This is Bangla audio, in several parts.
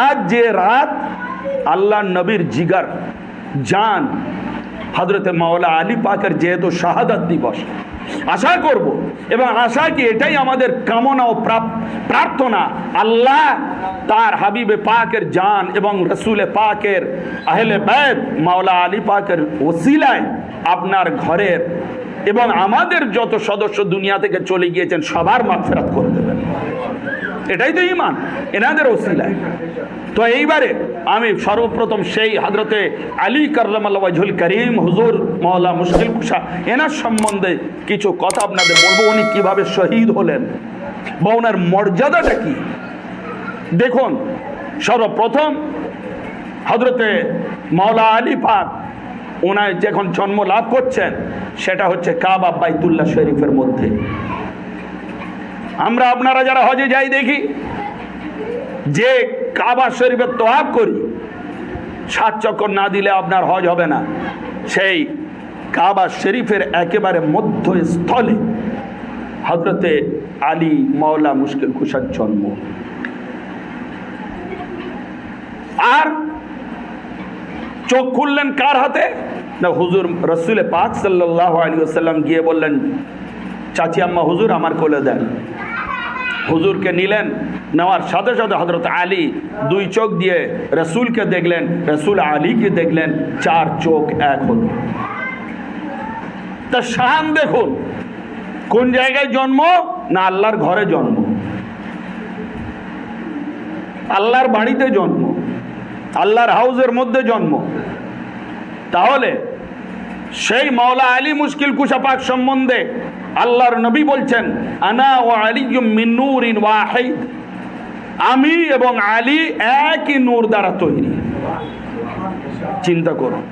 আজ যে রাত আল্লাহ নবীর জিগার জান হযরতে মাওলা আলী পাকের যেহেতু শাহাদাত দিবস, আশা করব এবং আশা কি এটাই আমাদের কামনা ও প্রার্থনা, আল্লাহ তার হাবিবে পাকের জান এবং রসুলে পাকের আহলে বাইত মাওলা আলী পাকের ওসিলায় আপনার ঘরের এবং আমাদের যত সদস্য দুনিয়া থেকে চলে গিয়েছেন সবার মাগফিরাত করে দেবেন। এটাই তো ঈমান, এনাদের ওসিলায়। তো এইবারে আমি সর্বপ্রথম সেই হযরতে আলী কাররামাল্লাহু ওয়াজহুল করিম হুজুর মাওলা মুশকিল কুশা এনার সম্বন্ধে কিছু কথা আপনাদের বলবো। উনি কিভাবে শহীদ হলেন বা ওনার মর্যাদাটা কি। দেখুন, সর্বপ্রথম হযরতে মাওলা আলী পাক ওনার যখন জন্ম লাভ করছেন সেটা হচ্ছে কাবা বাইতুল্লাহ শরীফের মধ্যে। আমরা আপনারা যারা হজে যাই দেখি যে কাবা শরীফের তোয়াফ করি, 7 চক্কর না দিলে আপনার হজ হবে না। সেই কাবা শরীফের একেবারে মধ্যস্থলে হযরতে আলী মাওলা মুশকিল কুশার জন্ম। আর চোখ খুললেন কার হাতে না, হুজুর রসুল পাক সাল্লাল্লাহু আলাইহি ওয়াসাল্লাম গিয়ে বললেন, চাচি আম্মা হুজুর আমার কোলে দেন। হুজুরকে নিলেন, নেওয়ার সাথে সাথে হযরত আলী 2 চোখ দিয়ে রসুলকে দেখলেন, রসুল আলীকে দেখলেন, 4 চোখ এক হল। তা শান দেখুন, কোন জায়গায় জন্ম না আল্লাহর ঘরে জন্ম, আল্লাহর বাড়িতে জন্ম, আল্লাহর হাউজের মধ্যে জন্ম। তাহলে সেই মাওলা আলী মুশকিল কুশা পাক সম্বন্ধে আল্লাহর নবী বলছেন, আনা ওয়া আলিয়্যুম মিন নূরিন ওয়াহিদ, আমি এবং আলী একই নূর দ্বারা তৈরি। চিন্তা করুন,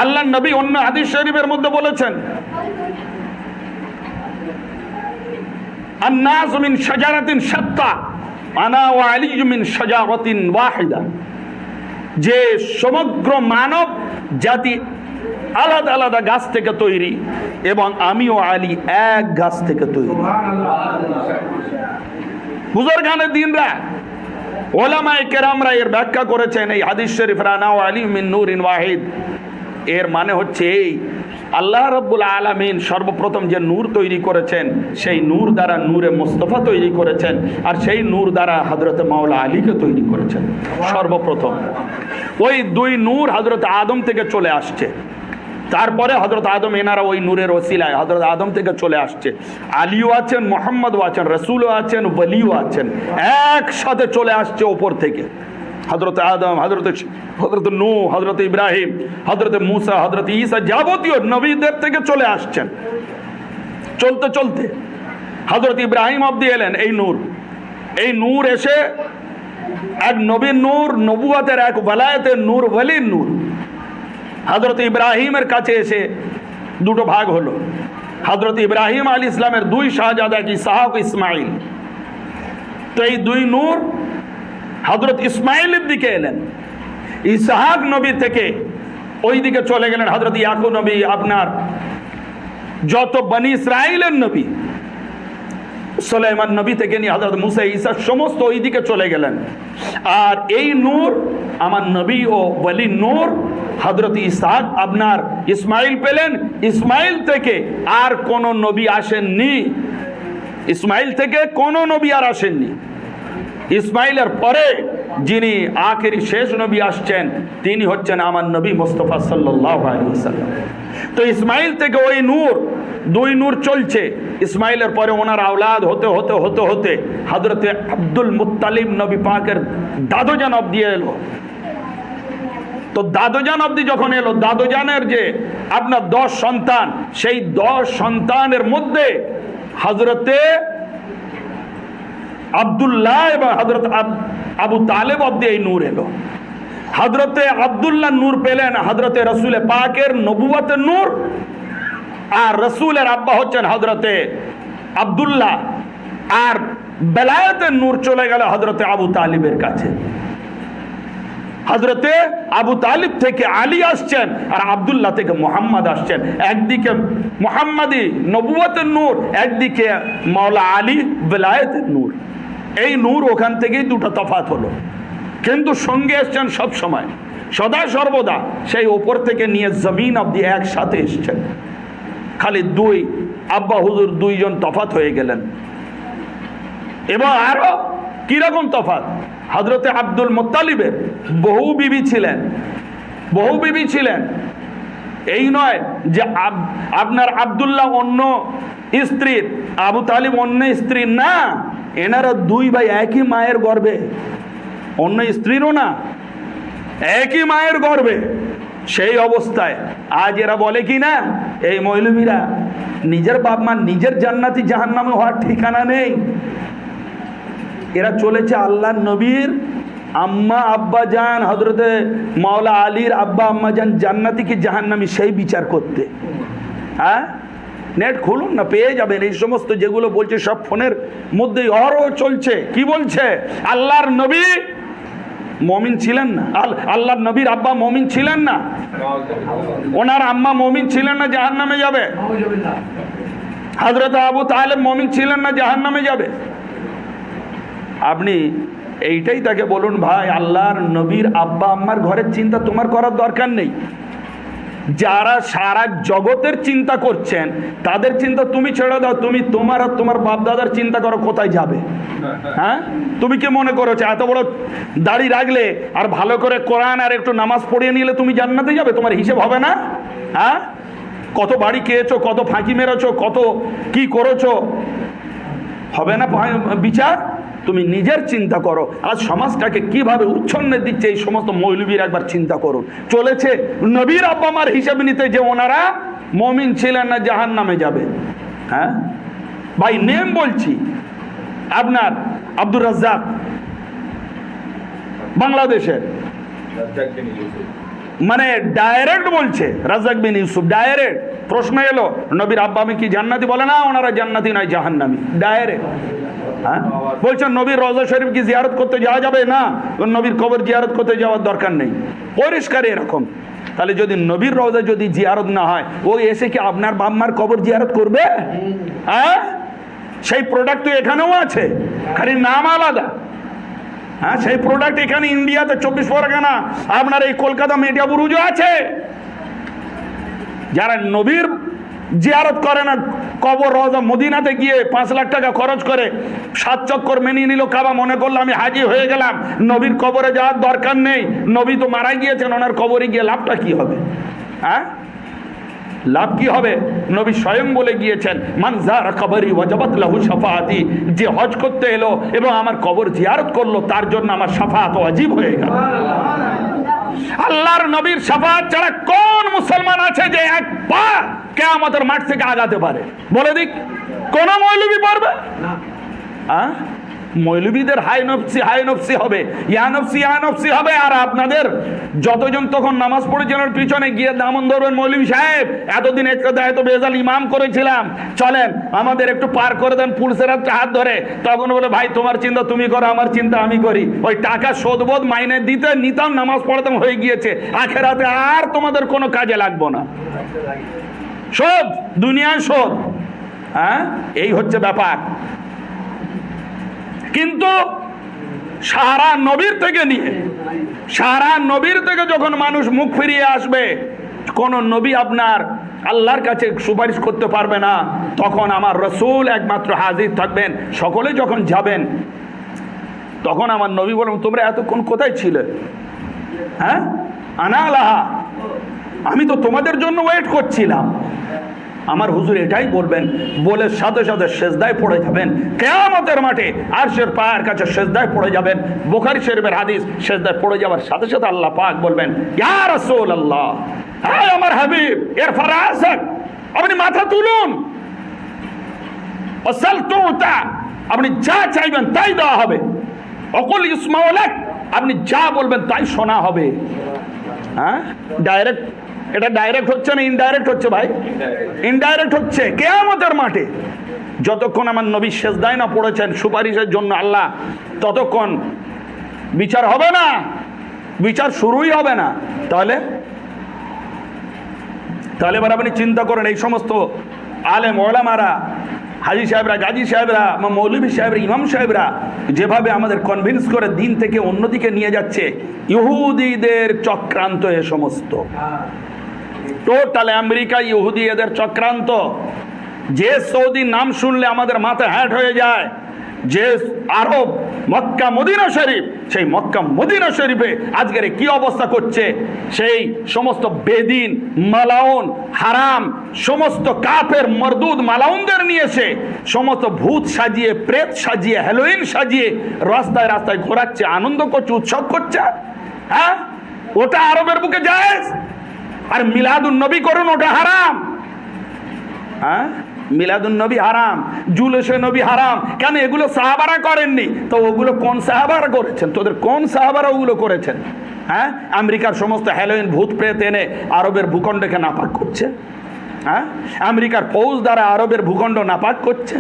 আল্লাহর নবী অন্য হাদিস শরীফের মধ্যে বলেছেন, আন-নাস মিন শাজারাতিন শাত্তা আনা ওয়া আলিয়্যুম মিন শাজারাতিন ওয়াহিদা, যে সমগ্র মানব জাতি আলাদা আলাদা গাছ থেকে তৈরি এবং আমিও আলী এক গাছ থেকে তৈরি। বুজুর্গানের দিনরা ওলামায়ে কেরামরা এর ব্যাখ্যা করেছেন এই হাদিস শরীফ, আনা ওয়া আলী মিন নূরিন ওয়াহিদ, এর মানে হচ্ছে এই, আল্লাহ রাব্বুল আলামিন সর্বপ্রথম যে নূর তৈরি করেছেন সেই নূর দ্বারা নূরে মুস্তাফা তৈরি করেছেন, আর সেই নূর দ্বারা হযরত মাওলা আলীকে তৈরি করেছেন সর্বপ্রথম। ওই 2 নূর হযরত আদম থেকে চলে আসছে, তারপরে হযরত আদম এনারা ওই নূরের ওসিলায় হযরত আদম থেকে চলে আসছে। আলীও আছেন, মুহাম্মদও আছেন, রাসূলও আছেন, ওলিও আছেন, একসাথে চলে আসছে ওপর থেকে। হযরত আদম, হযরত নূহ, হযরত ইব্রাহিম, হযরত মুসা, হযরত ঈসা যাবতীয় নবীদের থেকে চলে আসছেন। চলতে চলতে হযরত ইব্রাহিম অবধি এলেন এই নূর এসে এক নবীর নূর, নবুয়তের এক ওয়ালায়াতের নূর, ওয়ালির নূর। হযরত ইব্রাহিমের কাছে এসে 2টো ভাগ হলো। হযরত ইব্রাহিম আলাইহিস সালামের 2 শাহজাদা, ইসহাক ও ইসমাইল। তো এই 2 নূর হযরত ইসমাইলের দিকে এলেন, ইসহাক নবী থেকে ওই দিকে চলে গেলেন হযরত ইয়াকুব নবী, আপনার যত বনি ইসরাইলের নবী, সুলাইমান নবী থেকে নিয়ে হযরত মুসা, ঈসা সমস্ত ওই দিকে চলে গেলেন। আর এই নূর আমার নবী ও ওলি নূর হযরত ইসহাক আপনার ইসমাইল পেলেন। ইসমাইল থেকে আর কোন নবী আসেননি, ইসমাইল থেকে কোন নবী আর আসেননি। ইসমাইলের পরে যিনি আখেরি শেষ নবী আসছেন তিনি হচ্ছেন আমার নবী মুস্তাফা সাল্লাল্লাহু আলাইহি ওয়াসাল্লাম। তো ইসমাইল থেকে ওই নূর, 2 নূর চলছে। ইসমাইলের পরে ওনার আওলাদ হতে হতে হতে হতে হযরতে আব্দুল মুত্তালিব নবী পাকের দাদুজান অবধি এলো। তো দাদুজান অবধি যখন এলো, দাদুজানের যে আপনার 10 সন্তান, সেই 10 সন্তানের মধ্যে হযরতে আব্দুল্লাহ এবং হযরত আবু তালেব অবধি এই নূর এলো। হযরতে আব্দুল্লাহ নূর পেলেন হযরতে রসুল পাকের নবুয়তের নূর, আর রসুলের আব্বা হচ্ছেন হযরতে আব্দুল্লাহ, আর বেলায়েতের নূর চলে গেল হযরতে আবু তালিবের কাছে। হযরতে আবু তালিব থেকে আলী আসছেন আর আব্দুল্লাহ থেকে মুহাম্মদ আসছেন। একদিকে মুহাম্মাদি নবুয়তের নূর, একদিকে মাওলা আলী বেলায়েতের নূর। এই নূর ওখান থেকেই 2টা তফাৎ হলো। কিন্তু সঙ্গে এসছেন সব সময়, সদা সর্বদা সেই ওপর থেকে নিয়ে জমিন অব্দি একসাথে এসছেন। খালি দুই আব্বা হুজুর দুইজন তফাত হয়ে গেলেন। এবং আরো কিরকম তফাত, হযরতে আব্দুল মুত্তালিবের বহু বিবি ছিলেন, বহু বিবি ছিলেন। এই নয় যে আপনার আব্দুল্লাহ অন্য স্ত্রীর, আবু তালিব অন্য স্ত্রীর, না, এনারা দুই ভাই একই মায়ের গর্ভে, অন্য স্ত্রীরও না, একই মায়ের গর্ভে। সেই অবস্থায় আজ এরা বলে কি না, এই মৌলবীরা নিজের বাপ মা নিজের জান্নাতি জাহান্নামে হওয়ার ঠিকানা নেই। এরা চলেছে আল্লাহর নবীর আম্মা আব্বা জান হযরতে মাওলা আলীর আব্বা আম্মা জান জান্নাতি কি জাহান্নামী সেই বিচার করতে। হ্যাঁ, নেট খুলুন না, পেয়ে যাবেন এই সমস্ত যেগুলো বলছে সব ফোনের মধ্যেই অহরহ চলছে। কি বলছে, আল্লাহর নবী মমিন ছিলেন না, আল্লাহর নবীর আব্বা মমিন ছিলেন না, ওনার আম্মা মমিন ছিলেন না, জাহান্নামে যাবে। হযরত আবু তালেব মমিন ছিলেন না, জাহান্নামে যাবে। আপনি এইটাই তাকে বলুন, ভাই আল্লাহর নবীর আব্বা আম্মার ঘরের চিন্তা তোমার করার দরকার নেই। যারা সারা জগতের চিন্তা করছেন তাদের চিন্তা তুমি ছেড়ে দাও, তুমি তোমার আর তোমার বাপ দাদার চিন্তা করো কোথায় যাবে। হ্যাঁ, তুমি কি মনে করছো এত বড় দাড়ি রাখলে আর ভালো করে কোরআন আর একটু নামাজ পড়িয়ে নিলে তুমি জান্নাতে যাবে? তোমার হিসেব হবে না? হ্যাঁ, কত বাড়ি খেয়েছো, কত ফাঁকি মেরেছো, কত কি করেছো, হবে না বিচার? তুমি নিজের চিন্তা করো। আজ সমাজটাকে কিভাবে উচ্ছন্নে দিচ্ছে এই সমস্ত মৌলবীর একবার চিন্তা করুন। চলেছে নবীর আব্বা মার হিসাব নিতে যে ওনারা মমিন ছিলেন না, জাহান্নামে যাবে। হ্যাঁ ভাই, নেম বলছি, আপনার আব্দুর রাজ্জাক বাংলাদেশের, মানে ডাইরেক্ট বলছে, রাজ্জাক বিন ইউসুফ ডাইরেক্ট প্রশ্ন এলো নবীর আব্বা আমি কি জান্নাতি, বলে না ওনারা জান্নাতি নয় জাহান্নামী, ডাইরেক্ট। হ্যাঁ, বলছেন নবীর রওজা শরীফ কি জিয়ারত করতে যাওয়া যাবে? না, নবীর কবর জিয়ারত করতে যাওয়ার দরকার নেই, পরিষ্কার এরকম। তাহলে যদি নবীর রওজা যদি জিয়ারত না হয়, ও এসে কি আপনার বাম্মার কবর জিয়ারত করবে? হ্যাঁ, সেই প্রোডাক্ট তো এখানেও আছে, খালি নাম আলাদা। হ্যাঁ, সেই প্রোডাক্ট এখানে ইন্ডিয়াতে 24 পরগনা আপনার এই কলকাতা মিডিয়া বুরুজও আছে। যারা নবীর জিয়ারত করে না, কবর রওজা মদিনাতে গিয়ে 5 লাখ টাকা খরচ করে 7 চক্কর মেনিয়ে নিল কাবা, মনে করলো আমি হাজি হয়ে গেলাম, নবীর কবরে যাওয়ার দরকার নেই, নবী তো মারা গিয়েছেন, ওনার কবরে গিয়ে লাভটা কি হবে? হ্যাঁ, লাভ কি হবে? নবী স্বয়ং বলে গিয়েছেন, মান যারা কবরি ওয়াজাবাত লাহু শাফাআতি, যে হজ করতে এলো এবং আমার কবর জিয়ারত করলো তার জন্য আমার শাফাআত ওয়াজিব হয়ে গেল। আল্লাহর নবীর শাফাআত ছাড়া কোন মুসলমান আছে যে এক পা কিয়ামতের মাঠ থেকে আগাতে পারে? বলে দিক, কোন মৌলবী পারবে? হ্যাঁ, মৌলবীদের হাই নফসি হবে, ইয়া নফসি হবে। আর আপনাদের যতজন তখন নামাজ পড়েছেন ওর পিছনে গিয়ে দামন ধরবেন, মৌলবী সাহেব এতদিন এত বেজাল ইমাম করেছিলাম, চলেন আমাদের একটু পার করে দেন পুলিশের হাত ধরে। তখন বলে ভাই তোমার চিন্তা তুমি করো, আমার চিন্তা আমি করি। ওই টাকা শোধবোধ মাইনে দিতে নিতাম, নামাজ পড়তাম, হয়ে গিয়েছে। আখেরাতে আর তোমাদের কোনো কাজে লাগবো না, শোধ, দুনিয়ায় শোধ। হ্যাঁ, এই হচ্ছে ব্যাপার। কিন্তু সারা নবীর থেকে নিয়ে, সারা নবীর থেকে যখন মানুষ মুখ ফিরিয়ে আসবে, কোন নবী আপনার আল্লাহর কাছে সুপারিশ করতে পারবে না, তখন আমার রসুল একমাত্র হাজির থাকবেন। সকলে যখন যাবেন তখন আমার নবী বলেন, তোমরা এতক্ষণ কোথায় ছিলে? হ্যাঁ, আনা লাহা, আমি তো তোমাদের জন্য ওয়েট করছিলাম। আমার হুজুর এটাই বলবেন, বলে সাথে সাথে সেজদায় পড়ে যাবেন কিয়ামতের মাঠে, আরশের পায়ের কাছে সেজদায় পড়ে যাবেন। বুখারী শরীফের হাদিস, সেজদায় পড়ে যাওয়ার সাথে সাথে আল্লাহ পাক বলবেন, ইয়া রাসূলুল্লাহ, হে আমার হাবিব, ইরফা রাসাক, আপনি মাথা তুলুন, ওয়াসাল তুতা, আপনি যা চাইবেন তাই দেওয়া হবে, ওয়াকুল ইসমাউ লাক, আপনি যা বলবেন তাই শোনা হবে। হ্যাঁ, ডাইরেক্ট, এটা ডাইরেক্ট হচ্ছে না ইনডাইরেক্ট হচ্ছে ভাই? ইনডাইরেক্ট হচ্ছে। কিয়ামতের মাঠে যতক্ষণ আমার নবী সেজদায় না পড়েছেন সুপারিশের জন্য আল্লাহ, ততক্ষণ বিচার হবে না, বিচার শুরুই হবে না। তাহলে এবার আপনি চিন্তা করেন, এই সমস্ত আলেম ওলামারা হাজি সাহেবরা, গাজী সাহেবরা, মৌলভী সাহেবরা, ইমাম সাহেবরা যেভাবে আমাদের কনভিন্স করে দিন থেকে অন্যদিকে নিয়ে যাচ্ছে, ইহুদিদের চক্রান্ত এ সমস্ত। টোটাল আমেরিকা ইহুদি এদের চক্রান্ত। যে সৌদি নাম শুনলে আমাদের মাথা হ্যাট হয়ে যায়, যে আরব মক্কা মদিনা শরীফ, সেই মক্কা মদিনা শরীফে আজকের কি অবস্থা করছে, সেই সমস্ত বেদিন, মালাউন, হারাম, সমস্ত কাফের মরদুদ মালাউনদের নিয়ে এসে সমস্ত ভূত সাজিয়ে, প্রেত সাজিয়ে, হ্যালোইন সাজিয়ে রাস্তায় রাস্তায় ঘোরাচ্ছে, আনন্দ করছে, উৎসব করছে। হ্যাঁ, ওটা আরবের বুকে জায়েজ। আর মিলাদুন নবী করুন, ওটা হারাম। হ্যাঁ, মিলাদুন নবী হারাম, জুলুসে নবী হারাম। কেন? এগুলো সাহাবারা করেননি তো ওগুলো কোন সাহাবারা করেছেন? তোদের কোন সাহাবারা ওগুলো করেছেন? হ্যাঁ, আমেরিকার সমস্ত হ্যালোইন ভূত প্রেত এনে আরবের ভূখণ্ডকে নাপাক করছে। হ্যাঁ, আমেরিকার ফৌজ দ্বারা আরবের ভূখণ্ড নাপাক করছে।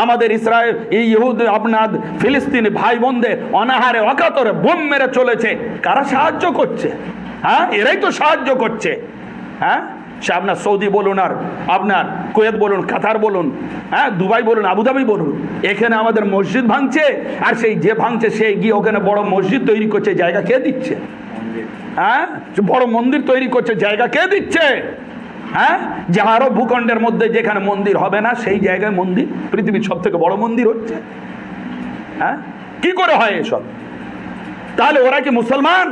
আমাদের ইসরায়েল, এই ইহুদ, আপনার ফিলিস্তিনি ভাই বোনদের অনাহারে অকাতরে বোম মেরে চলেছে। কারা সাহায্য করছে? হ্যাঁ, এরাই তো সাহায্য করছে। হ্যাঁ, সে আপনার সৌদি বলুন, আর আপনার কুয়েত বলুন, কাতার বলুন, হ্যাঁ, দুবাই বলুন, আবুধাবি বলুন, এখানে আমাদের মসজিদ ভাঙছে। আর সেই যে ভাঙছে সে গিয়ে ওখানে বড় মসজিদ তৈরি করছে, জায়গা কে দিচ্ছে? হ্যাঁ, বড় মন্দির তৈরি করছে, জায়গা কে দিচ্ছে? হ্যাঁ, যে আরো ভূখণ্ডের মধ্যে যেখানে মন্দির হবে না সেই জায়গায় মন্দির, পৃথিবীর সব থেকে বড় মন্দির হচ্ছে। হ্যাঁ, কি করে হয় এসব? তাহলে ওরা কি মুসলমান?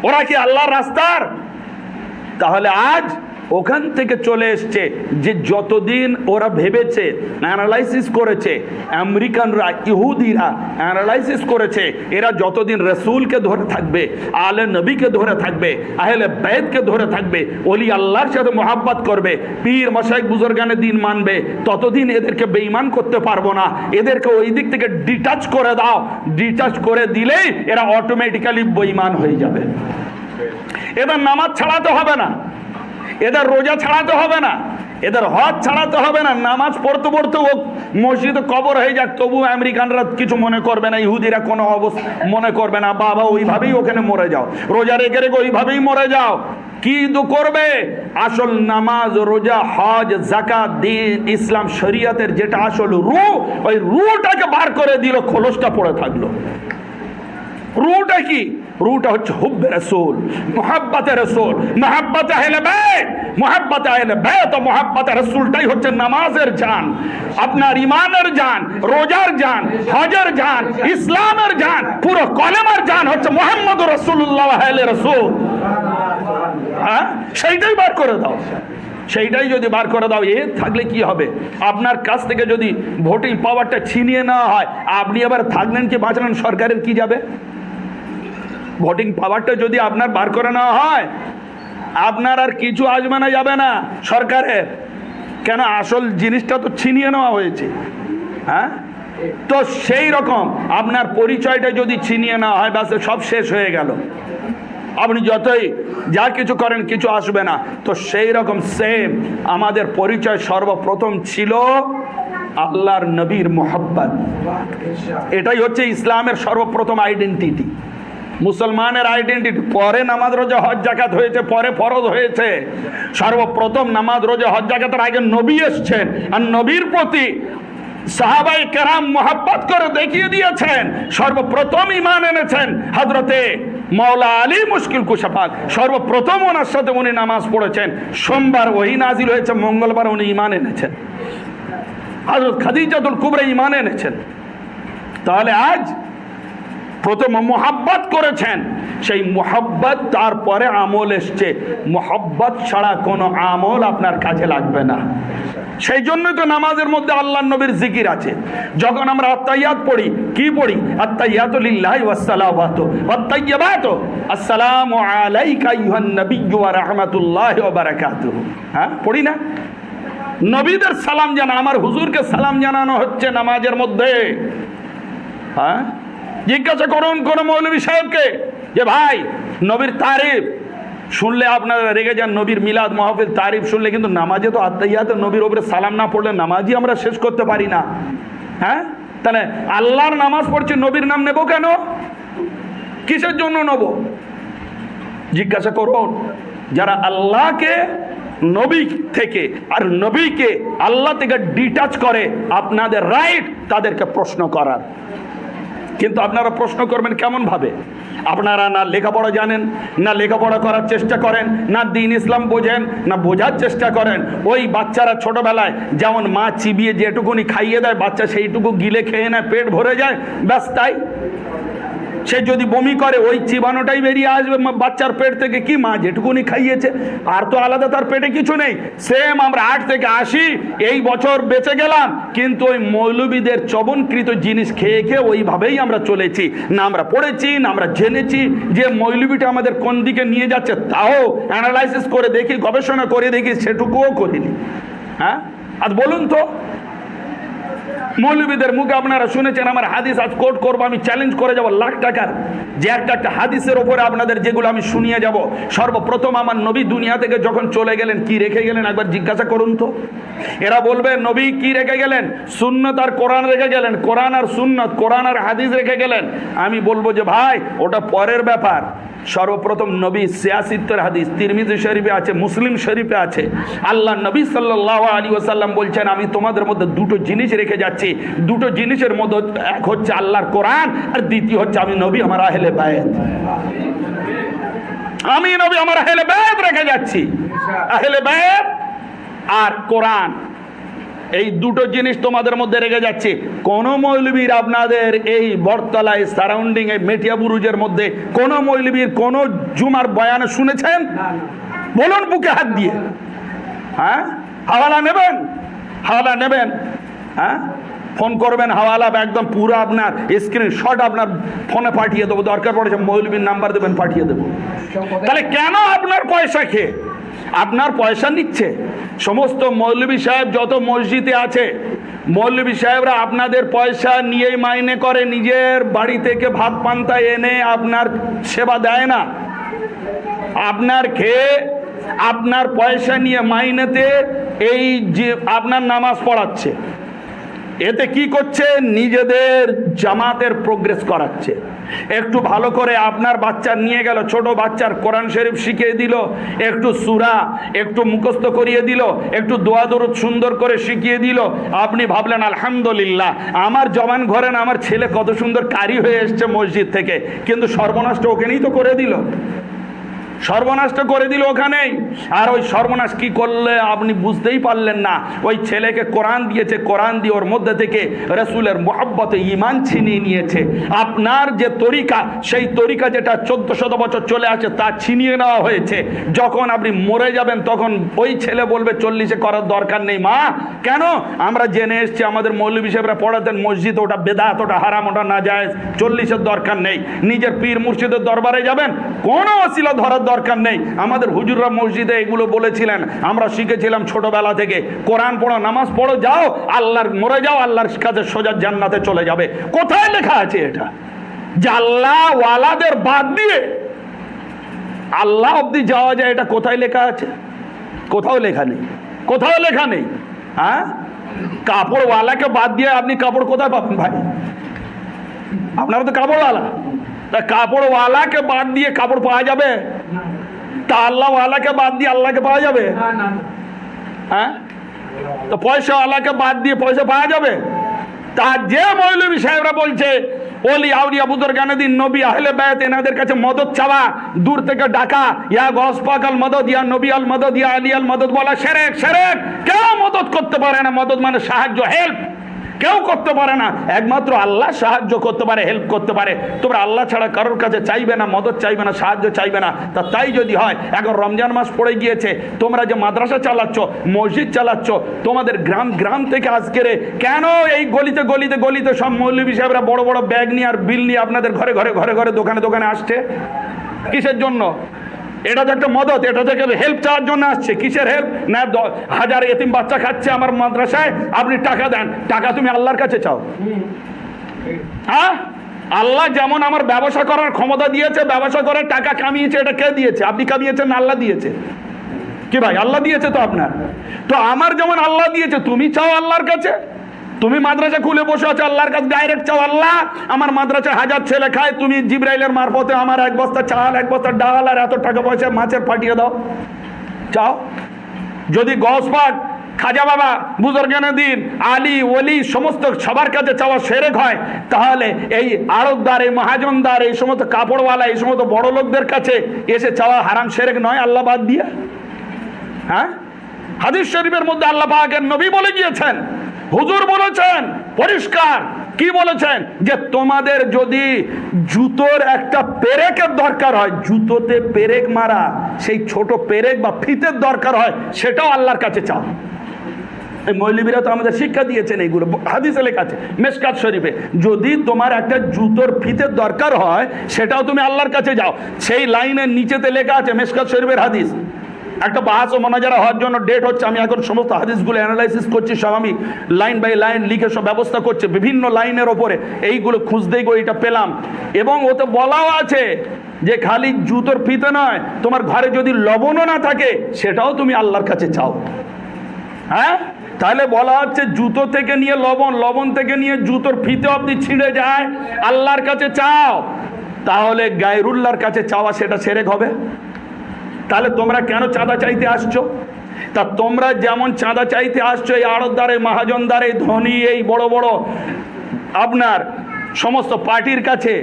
ওরা কি আল্লাহর রাস্তার? তাহলে আজ ওখান থেকে চলে এসছে যে যতদিন ওরা ভেবেছে, অ্যানালাইসিস করেছে, আমেরিকানরা, ইহুদিরা অ্যানালাইসিস করেছে, এরা যতদিন রসুলকে ধরে থাকবে, আলে নবীকে ধরে থাকবে, আহলে বাইতকে ধরে থাকবে, ওলি আল্লাহর সাথে মোহাব্বত করবে, পীর মশাইখ বুজুর্গানের দিন মানবে, ততদিন এদেরকে বেঈমান করতে পারবো না। এদেরকে ওই দিক থেকে ডিটাচ করে দাও, ডিটাচ করে দিলেই এরা অটোমেটিক্যালি বেঈমান হয়ে যাবে। এদের নামাজ ছাড়াতে হবে না, এদের রোজা ছাড়াতে হবে না, এদের হজ ছাড়াতে হবে না। নামাজ পড়তে পড়তে ও মসজিদে কবর হয়ে যাক, তবু আমেরিকানরা কিছু মনে করবে না, ইহুদিরা কোনো অবস্থা মনে করবে না। বাবা ওইভাবেই ওখানে মরে যাও, রোজা রেখে রেখে ওইভাবেই মরে যাও। কি করবে? আসল নামাজ, রোজা, হজ, যাকাত, দিন, ইসলাম, শরিয়তের যেটা আসল রু, ওই রুটাকে বার করে দিল, খোলসটা পড়ে থাকলো। রুটা কি? রুটা হচ্ছে হুব্বে রাসূল, মুহাব্বতে রাসূল, মুহাব্বতে আহলে বাইত, মুহাব্বতে আহলে বাইত ও মুহাব্বতে রাসূলটাই হচ্ছে নামাজের জান, আপনার ঈমানের জান, রোজার জান, হজের জান, ইসলামের জান, পুরো কলেমার জান হচ্ছে মুহাম্মদুর রাসূলুল্লাহ আহলে রাসূল। হ্যাঁ, সেইটাই বার করে দাও। সেইটাই যদি বার করে দাও, এ থাকলে কি হবে? আপনার কাছ থেকে যদি ভোটিং পাওয়ারটা ছিনিয়ে নেওয়া হয়, আপনি আবার থাকলেন কি বাঁচলেন, সরকারের কি যাবে? ভোটিং পাওয়ারটা যদি আপনার বার করে নেওয়া হয়, আপনার আর কিছু আসবে না, যাবে না সরকারের। কেন? আসল জিনিসটা তো ছিনিয়ে নেওয়া হয়েছে। হ্যাঁ, তো সেই রকম আপনার পরিচয়টা যদি ছিনিয়ে নেওয়া হয়, ব্যাস সব শেষ হয়ে গেল। আপনি যতই যা কিছু করেন, কিছু আসবে না। তো সেই রকম সেম আমাদের পরিচয় সর্বপ্রথম ছিল আল্লাহর নবীর মোহাব্বত। এটাই হচ্ছে ইসলামের সর্বপ্রথম আইডেন্টিটি, মুসলমানের আইডেন্টিটি। পরে নামাজ, রোজা, হজ, যাকাত হয়েছে, পরে ফরজ হয়েছে। সর্বপ্রথম নামাজ, রোজা, হজ, যাকাতের আগে নবী এসছেন, আর নবীর প্রতি সাহাবায়ে কেরাম মোহাব্বত করে দেখিয়ে দিয়েছেন। সর্বপ্রথম ঈমান এনেছেন হযরতে মাওলা আলী মুশকিল কুশা পাক, সর্বপ্রথম ওনার সাথে উনি নামাজ পড়েছেন। সোমবার ওহী নাজিল হয়েছে, মঙ্গলবার উনি ঈমান এনেছেন। হযরত খাদিজাতুল কুবরা ঈমান এনেছেন। তাহলে আজ প্রথম মোহাব্বত করেছেন, সেই মোহাব্বত, তারপরে আমল এসছে। মোহাব্বত ছাড়া কোনো আমল আপনার কাজে লাগবে না। সেই জন্যই তো নামাজের মধ্যে আল্লাহর নবীর জিকির আছে। যখন আমরা আত্তাহিয়াত পড়ি, কি পড়ি? আত্তাহিয়াতু লিল্লাহি ওয়াস সালাওয়াতু ওয়াত তাইয়্যিবাতু আসসালামু আলাইকা আইয়ুহান নাবিয়্যু ওয়া রাহমাতুল্লাহি ওয়া বারাকাতুহু। হ্যাঁ, পড়ি না? নবীদের সালাম জানা, আমার হুজুরকে সালাম জানানো হচ্ছে নামাজের মধ্যে। হ্যাঁ, জিজ্ঞাসা করুন কোন মৌলভী সাহেবকে যে ভাই নবীর তারিফ শুনলে আপনারা রেগে যান, নবীর মিলাদ মাহফিল তারিফ শুনলে, কিন্তু নামাজে তো আত্তাহিয়াতে নবীর ওপরে সালাম না পড়লে নামাজই আমরা শেষ করতে পারি না। হ্যাঁ, তাহলে আল্লাহর নামাজ পড়ছি, নবীর নাম নেব কেন? কিসের জন্য নেব? জিজ্ঞাসা করুন যারা আল্লাহকে নবী থেকে আর নবীকে আল্লাহ থেকে ডিটাচ করে আপনাদের রাইট তাদেরকে প্রশ্ন করার। কিন্তু আপনারা প্রশ্ন করবেন কেমন ভাবে? আপনারা না লেখাপড়া জানেন, না লেখাপড়া করার চেষ্টা করেন, না দ্বীন ইসলাম বোঝেন, না বোঝার চেষ্টা করেন। ওই বাচ্চারা ছোটবেলায় যেমন মা চিবিয়ে যেটুকুনি খাইয়ে দেয়, বাচ্চা সেইটুকু গিলে খেয়ে নেয়, পেট ভরে যায়, ব্যাস তাই। সে যদি বমি করে ওই চিবানোটাই বেরিয়ে আসবে বাচ্চার পেট থেকে, কি মা যেটুকুনি খাইয়েছে, আর তো আলাদা তার পেটে কিছু নেই। সেম আমরা 8 থেকে 80 এই বছর বেঁচে গেলাম, কিন্তু ওই মৌলবীদের চবনকৃত জিনিস খেয়ে খেয়ে ওইভাবেই আমরা চলেছি। না আমরা পড়েছি, না আমরা জেনেছি যে মৌলবীটা আমাদের কোন দিকে নিয়ে যাচ্ছে, তাও অ্যানালাইসিস করে দেখি, গবেষণা করে দেখি, সেটুকুও করিনি। হ্যাঁ, আজ বলুন তো, মৌলবীদের মুখে আপনারা শুনেছেন, আমার হাদিস আজ কোট করবো, আমি চ্যালেঞ্জ করে যাব লাখ টাকার, যে একটা হাদিসের ওপরে আপনাদের যেগুলো আমি শুনিয়ে যাব। সর্বপ্রথম আমার নবী দুনিয়া থেকে যখন চলে গেলেন কি রেখে গেলেন একবার জিজ্ঞাসা করুন তো। এরা বলবে নবী কি রেখে গেলেন? সুন্নত আর কোরআন রেখে গেলেন, কোরআন আর সুন্নত, কোরআন আর হাদিস রেখে গেলেন। আমি বলবো যে ভাই ওটা পরের ব্যাপার। সর্বপ্রথম নবী 86 হাদিস তিরমিজি শরীফে আছে, মুসলিম শরীফে আছে। আল্লাহ নবী সাল্লাল্লাহু আলাইহি ওয়াসাল্লাম বলছেন, আমি তোমাদের মধ্যে দুটো জিনিস রেখে যাচ্ছি। দুটো জিনিসের মধ্যে এক হচ্ছে আল্লাহর কোরআন, আর দ্বিতীয় হচ্ছে আমি নবী আমার আহলে বায়ত। আমি নবী আমার আহলে বায়ত রেখে যাচ্ছি, আহলে বায়ত আর কোরআন। এই দুটো জিনিস তোমাদের মধ্যে রেখে যাচ্ছে। কোন মৌলবীর আপনাদের এই বটতলায় সারাউন্ডিং এই মেটিয়া বুরুজের মধ্যে কোন মৌলবীর কোন জুমার বয়ানে শুনেছেন? বলুন বুকে হাত দিয়ে। হ্যাঁ, হাওয়ালা নেবেন, হাওয়ালা নেবেন। হ্যাঁ, ফোন করবেন, হাওয়ালা একদম পুরো আপনার স্ক্রিনশট আপনার ফোনে পাঠিয়ে দেবো, দরকার পড়েছে মৌলবীর নাম্বার দেবেন, পাঠিয়ে দেবো। তাহলে কেন আপনার পয়সা খেয়ে আপনার পয়সা নিচ্ছে? সমস্ত মৌলবী সাহেব যত মসজিদে আছে, মৌলবী সাহেবরা আপনাদের পয়সা নিয়েই মাইনে করে, নিজের বাড়ি থেকে ভাত পান্তা এনে আপনার সেবা দেয় না। আপনার খেয়ে আপনার পয়সা নিয়ে মাইনেতে এই যে আপনার নামাজ পড়াচ্ছে, এতে কি করছে? নিজেদের জামাতের প্রোগ্রেস করাচ্ছে। একটু ভালো করে আপনার বাচ্চা নিয়ে গেল, ছোট বাচ্চার কোরআন শরীফ শিখিয়ে দিল, একটু সূরা একটু মুখস্থ করিয়ে দিল, একটু দোয়া দরুদ সুন্দর করে শিখিয়ে দিল। আপনি ভাবলেন আলহামদুলিল্লাহ আমার জবান ঘরে না আমার ছেলে কত সুন্দর কারি হয়ে এসছে মসজিদ থেকে, কিন্তু সর্বনাশটা ওখানেই তো করে দিল, সর্বনাশটা করে দিল ওখানেই। আর ওই সর্বনাশ কি করলে আপনি বুঝতেই পারলেন না। ওই ছেলেকে কোরআন দিয়েছে, কোরআন দিয়ে ওর মধ্যে থেকে রসুলের মোহাব্বতে ঈমান ছিনিয়ে নিয়েছে। আপনার যে তরিকা, সেই তরিকা যেটা 1400 বছর চলে আসে তা ছিনিয়ে নেওয়া হয়েছে। যখন আপনি মরে যাবেন তখন ওই ছেলে বলবে 40-এ করার দরকার নেই মা। কেন? আমরা জেনে এসছি আমাদের মৌলবী সাহেবরা পড়াতেন মসজিদ ওটা বেদাত, ওটা হারাম, ওটা নাজায়েজ, 40-এর দরকার নেই। নিজের পীর মুর্শিদের দরবারে যাবেন, কোনো ওসিলা ধরার দরকার নেই। আমাদের হুজুররা মসজিদে এগুলো বলেছিলেন, আমরা শিখেছিলাম ছোটবেলা থেকে। কোরআন পড়ো, নামাজ পড়ো, যাও আল্লাহর, মরে যাও আল্লাহর কাছে সোজা জান্নাতে চলে যাবে। কোথায় লেখা আছে এটা? যে আল্লাহ ওয়ালাদের বাদ দিয়ে আল্লাহ অব্দি যাওয়া যায়, এটা কোথায় লেখা আছে? কোথাও লেখা নেই, কোথাও লেখা নেই। হ্যাঁ, কাপড়ওয়ালাকে বাদ দিয়ে আপনি কাপড় কোথায় পাবেন ভাই? আপনারা তো কাপড়ওয়ালা, তা কাপড়ওয়ালাকে বাদ দিয়ে কাপড় পাওয়া যাবে? তা আল্লাহওয়ালাকে বাদ দিয়ে আল্লাহকে পাওয়া যাবে? হ্যাঁ, তো পয়সাওয়ালাকে বাদ দিয়ে পয়সা পাওয়া যাবে? তা যে মৌলবী সাহেবরা বলছে ওলি আউলিয়া বুজুর্গানেদিন নবী আহলে বায়ত এনাদের কাছে মদদ চাওয়া, দূর থেকে ডাকা, ইয়া গস পাক আল মদদ, ইয়া নবী আল মদদ, ইয়া আলী আল মদদ বলা শিরক। শিরক। কেউ মদদ করতে পারে না। মদদ মানে সাহায্য, হেল্প। কেউ করতে পারে না, একমাত্র আল্লাহ সাহায্য করতে পারে, হেল্প করতে পারে। তোমরা আল্লাহ ছাড়া কারোর কাছে চাইবে না, মদদ চাইবে না, সাহায্য চাইবে না। তা তাই যদি হয়, এখন রমজান মাস পড়ে গিয়েছে, তোমরা যে মাদ্রাসা চালাচ্ছ, মসজিদ চালাচ্ছ, তোমাদের গ্রাম গ্রাম থেকে আজকের কেন এই গলিতে গলিতে গলিতে সব মৌলবী সাহেবরা বড় বড় ব্যাগ নিয়ে আর বিল নিয়ে আপনাদের ঘরে ঘরে ঘরে ঘরে দোকানে দোকানে আসছে? কিসের জন্য? এটা তো একটা মদত, এটা থেকে হেল্প চাওয়ার জন্য আসছে। কিসের হেল্প? না 1000 এতিম বাচ্চা খাচ্ছে আমার মাদ্রাসায়, আপনি টাকা দেন। টাকা তুমি আল্লাহর কাছে চাও? হ্যাঁ, আল্লাহ যেমন আমার ব্যবসা করার ক্ষমতা দিয়েছে, ব্যবসা করে টাকা কামিয়েছে, এটা কে দিয়েছে? আপনি কামিয়েছেন না আল্লাহ দিয়েছে? কি ভাই, আল্লাহ দিয়েছে তো আপনার। তো আমার যেমন আল্লাহ দিয়েছে, তুমি চাও আল্লাহর কাছে। তুমি মাদ্রাসা খুলে বসে আছো, আল্লাহর কাছে ডাইরেক্ট চাও, আল্লাহ আমার মাদ্রাসা 1000 ছেলে খায়, তুমি জিব্রাইলের মারফতে আমার 1 বস্তা চাল, 1 বস্তা ডাল আর এত টাকা পয়সা মাছের পাঠিয়ে দাও। চাও? যদি গৌস পাক, খাজা বাবা, বুজুর্গানে দিন, আলী ওলি সমস্ত সবার কাছে চাওয়া শিরক হয়, তাহলে এই আড়তদার, এই মহাজনদার, এই সমস্ত কাপড়ওয়ালা, এই সমস্ত বড় লোকদের কাছে এসে চাওয়া হারাম শিরক নয় আল্লাহ বাদ দিয়ে? হ্যাঁ, হাদিস শরীফের মধ্যে আল্লাহ পাকের নবী বলে গিয়েছেন, হুজুর বলেছেন পরিষ্কার, কি বলেছেন? যে তোমাদের যদি জুতোর একটা পেরেকের দরকার হয়, জুতোতে পেরেক মারা সেই ছোট পেরেক বা ফিতের দরকার হয়, সেটাও আল্লাহর কাছে চাও। এই মৌলবীরা তো আমাদের শিক্ষা দিয়েছেন, এইগুলো হাদিসে লেখা আছে মিশকাত শরীফে। যদি তোমার একটা জুতোর ফিতের দরকার হয়, সেটাও তুমি আল্লাহর কাছে যাও। সেই লাইনের নিচেতে লেখা আছে মিশকাত শরীফের হাদিস। একটা বাহাস ও মোনাজারা হওয়ার জন্য ডেট হচ্ছে, আমি এখন সমস্ত হাদিসগুলো অ্যানালাইসিস করছি, সব আমি লাইন বাই লাইন লিখে সব ব্যবস্থা করছি বিভিন্ন লাইনের ওপরে। এইগুলো খুঁজতেই গো এটা পেলাম, এবং ওতে বলাও আছে যে খালি জুতোর ফিতে নয়, তোমার ঘরে যদি লবণও না থাকে সেটাও তুমি আল্লাহর কাছে চাও। হ্যাঁ, তাহলে বলা হচ্ছে জুতো থেকে নিয়ে লবণ, লবণ থেকে নিয়ে জুতোর ফিতে অবধি ছিঁড়ে যায়, আল্লাহর কাছে চাও। তাহলে গায়রুল্লাহর কাছে চাওয়া সেটা শিরক হবে? তাহলে তোমরা কেন চাঁদা চাইতে আসছো? তা তোমরা যেমন চাঁদা চাইতে আসছো এই আড়তদারে, মহাজনদারে, ধনী, এই বড় বড় আপনার সমস্ত পার্টির কাছে,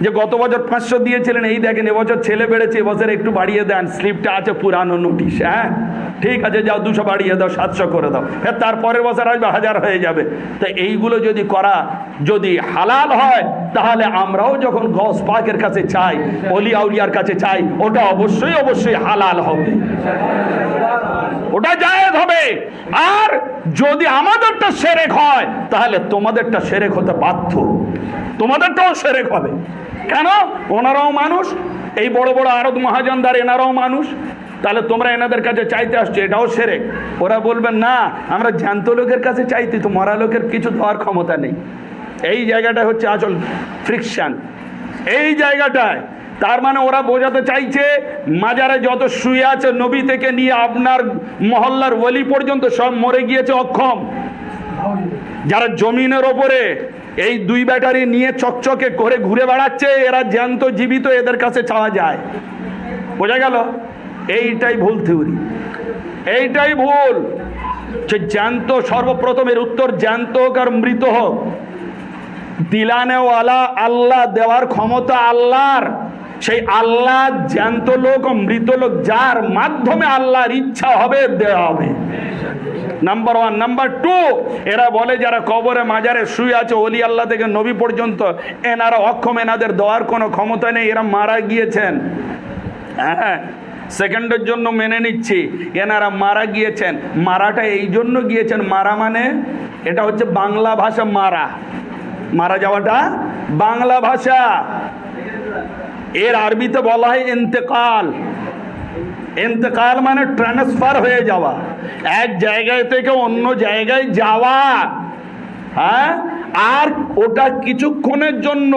যে গত বছর 500 দিয়েছিলেন, এই দেখেন এবছর ছেলে বেড়েছে, এবছর একটু বাড়িয়ে দেন, স্লিপটা আছে পুরানো নোটিশ, হ্যাঁ ঠিক আছে যাও 200 বাড়িয়ে দাও, 700 করে দাও, হ্যাঁ তারপরের বছর আসবে 1000 হয়ে যাবে। তো এইগুলো যদি করা যদি হালাল হয়, তাহলে আমরাও যখন গৌস পাকের কাছে চাই, ওলি আউলিয়ার কাছে চাই, ওটা অবশ্যই অবশ্যই হালাল হবে, ওটা জায়েজ হবে। আর যদি আমাদেরটা শিরক হয়, তাহলে তোমাদেরটা শিরক হতে বাধ্য, তোমাদেরটাও শিরক হবে। কেন? ওনারাও মানুষ, এই বড় বড় আরব মহাজনদার এনারাও মানুষ, তাহলে তোমরা এনাদের কাছে চাইতে আসছো, এটাও শিরক। ওরা বলবেন না, আমরা জ্যান্ত লোকের কাছে চাইতে, তো মরা লোকের কিছু দেওয়ার ক্ষমতা নেই। এই জায়গাটা হচ্ছে আসল ফ্রিকশন, এই জায়গাটায়। তার মানে ওরা বোঝাতে চাইছে মাজারে যত শুয়ে আছে, নবী থেকে নিয়ে আপনার মহল্লার ওলি পর্যন্ত সব মরে গিয়েছে অক্ষম। যারা জমিনের ওপরে এই 2 ব্যাটারি নিয়ে চকচকে করে ঘুরে বেড়াচ্ছে, এরা জ্যান্ত জীবিত, এদের কাছে চাওয়া যায়। বোঝা গেল? এইটাই ভুল থিওরি, এইটাই ভুল। যে জ্যান্ত, সর্বপ্রথম এর উত্তর জ্যান্ত হোক আর মৃত হোক, দিলানেওয়ালা আল্লাহ, দেওয়ার ক্ষমতা আল্লাহর। সেই আল্লাহ জ্যান্ত লোক ও মৃত লোক, যার মাধ্যমে আল্লাহর ইচ্ছা হবে দেওয়া হবে, নাম্বার 1। নাম্বার 2, এরা বলে যারা কবরে মাজারে শুয়ে আছে, ওলি আল্লাহ থেকে নবী পর্যন্ত, এনারা অক্ষম, এনাদের দেওয়ার কোনো ক্ষমতা নেই, এরা মারা গিয়েছেন। হ্যাঁ, সেকেন্ডের জন্য মেনে নিচ্ছি, এনারা মারা গিয়েছেন। মারাটা এই জন্য গিয়েছেন, মারা মানে এটা হচ্ছে বাংলা ভাষা, মারা, মারা যাওয়াটা বাংলা ভাষা। এর আরবিতে বলা হয় ইন্তেকাল। ইন্তেকাল মানে ট্রান্সফার হয়ে যাওয়া, এক জায়গায় থেকে অন্য জায়গায় যাওয়া। হ্যাঁ, আর ওটা কিছুক্ষণের জন্য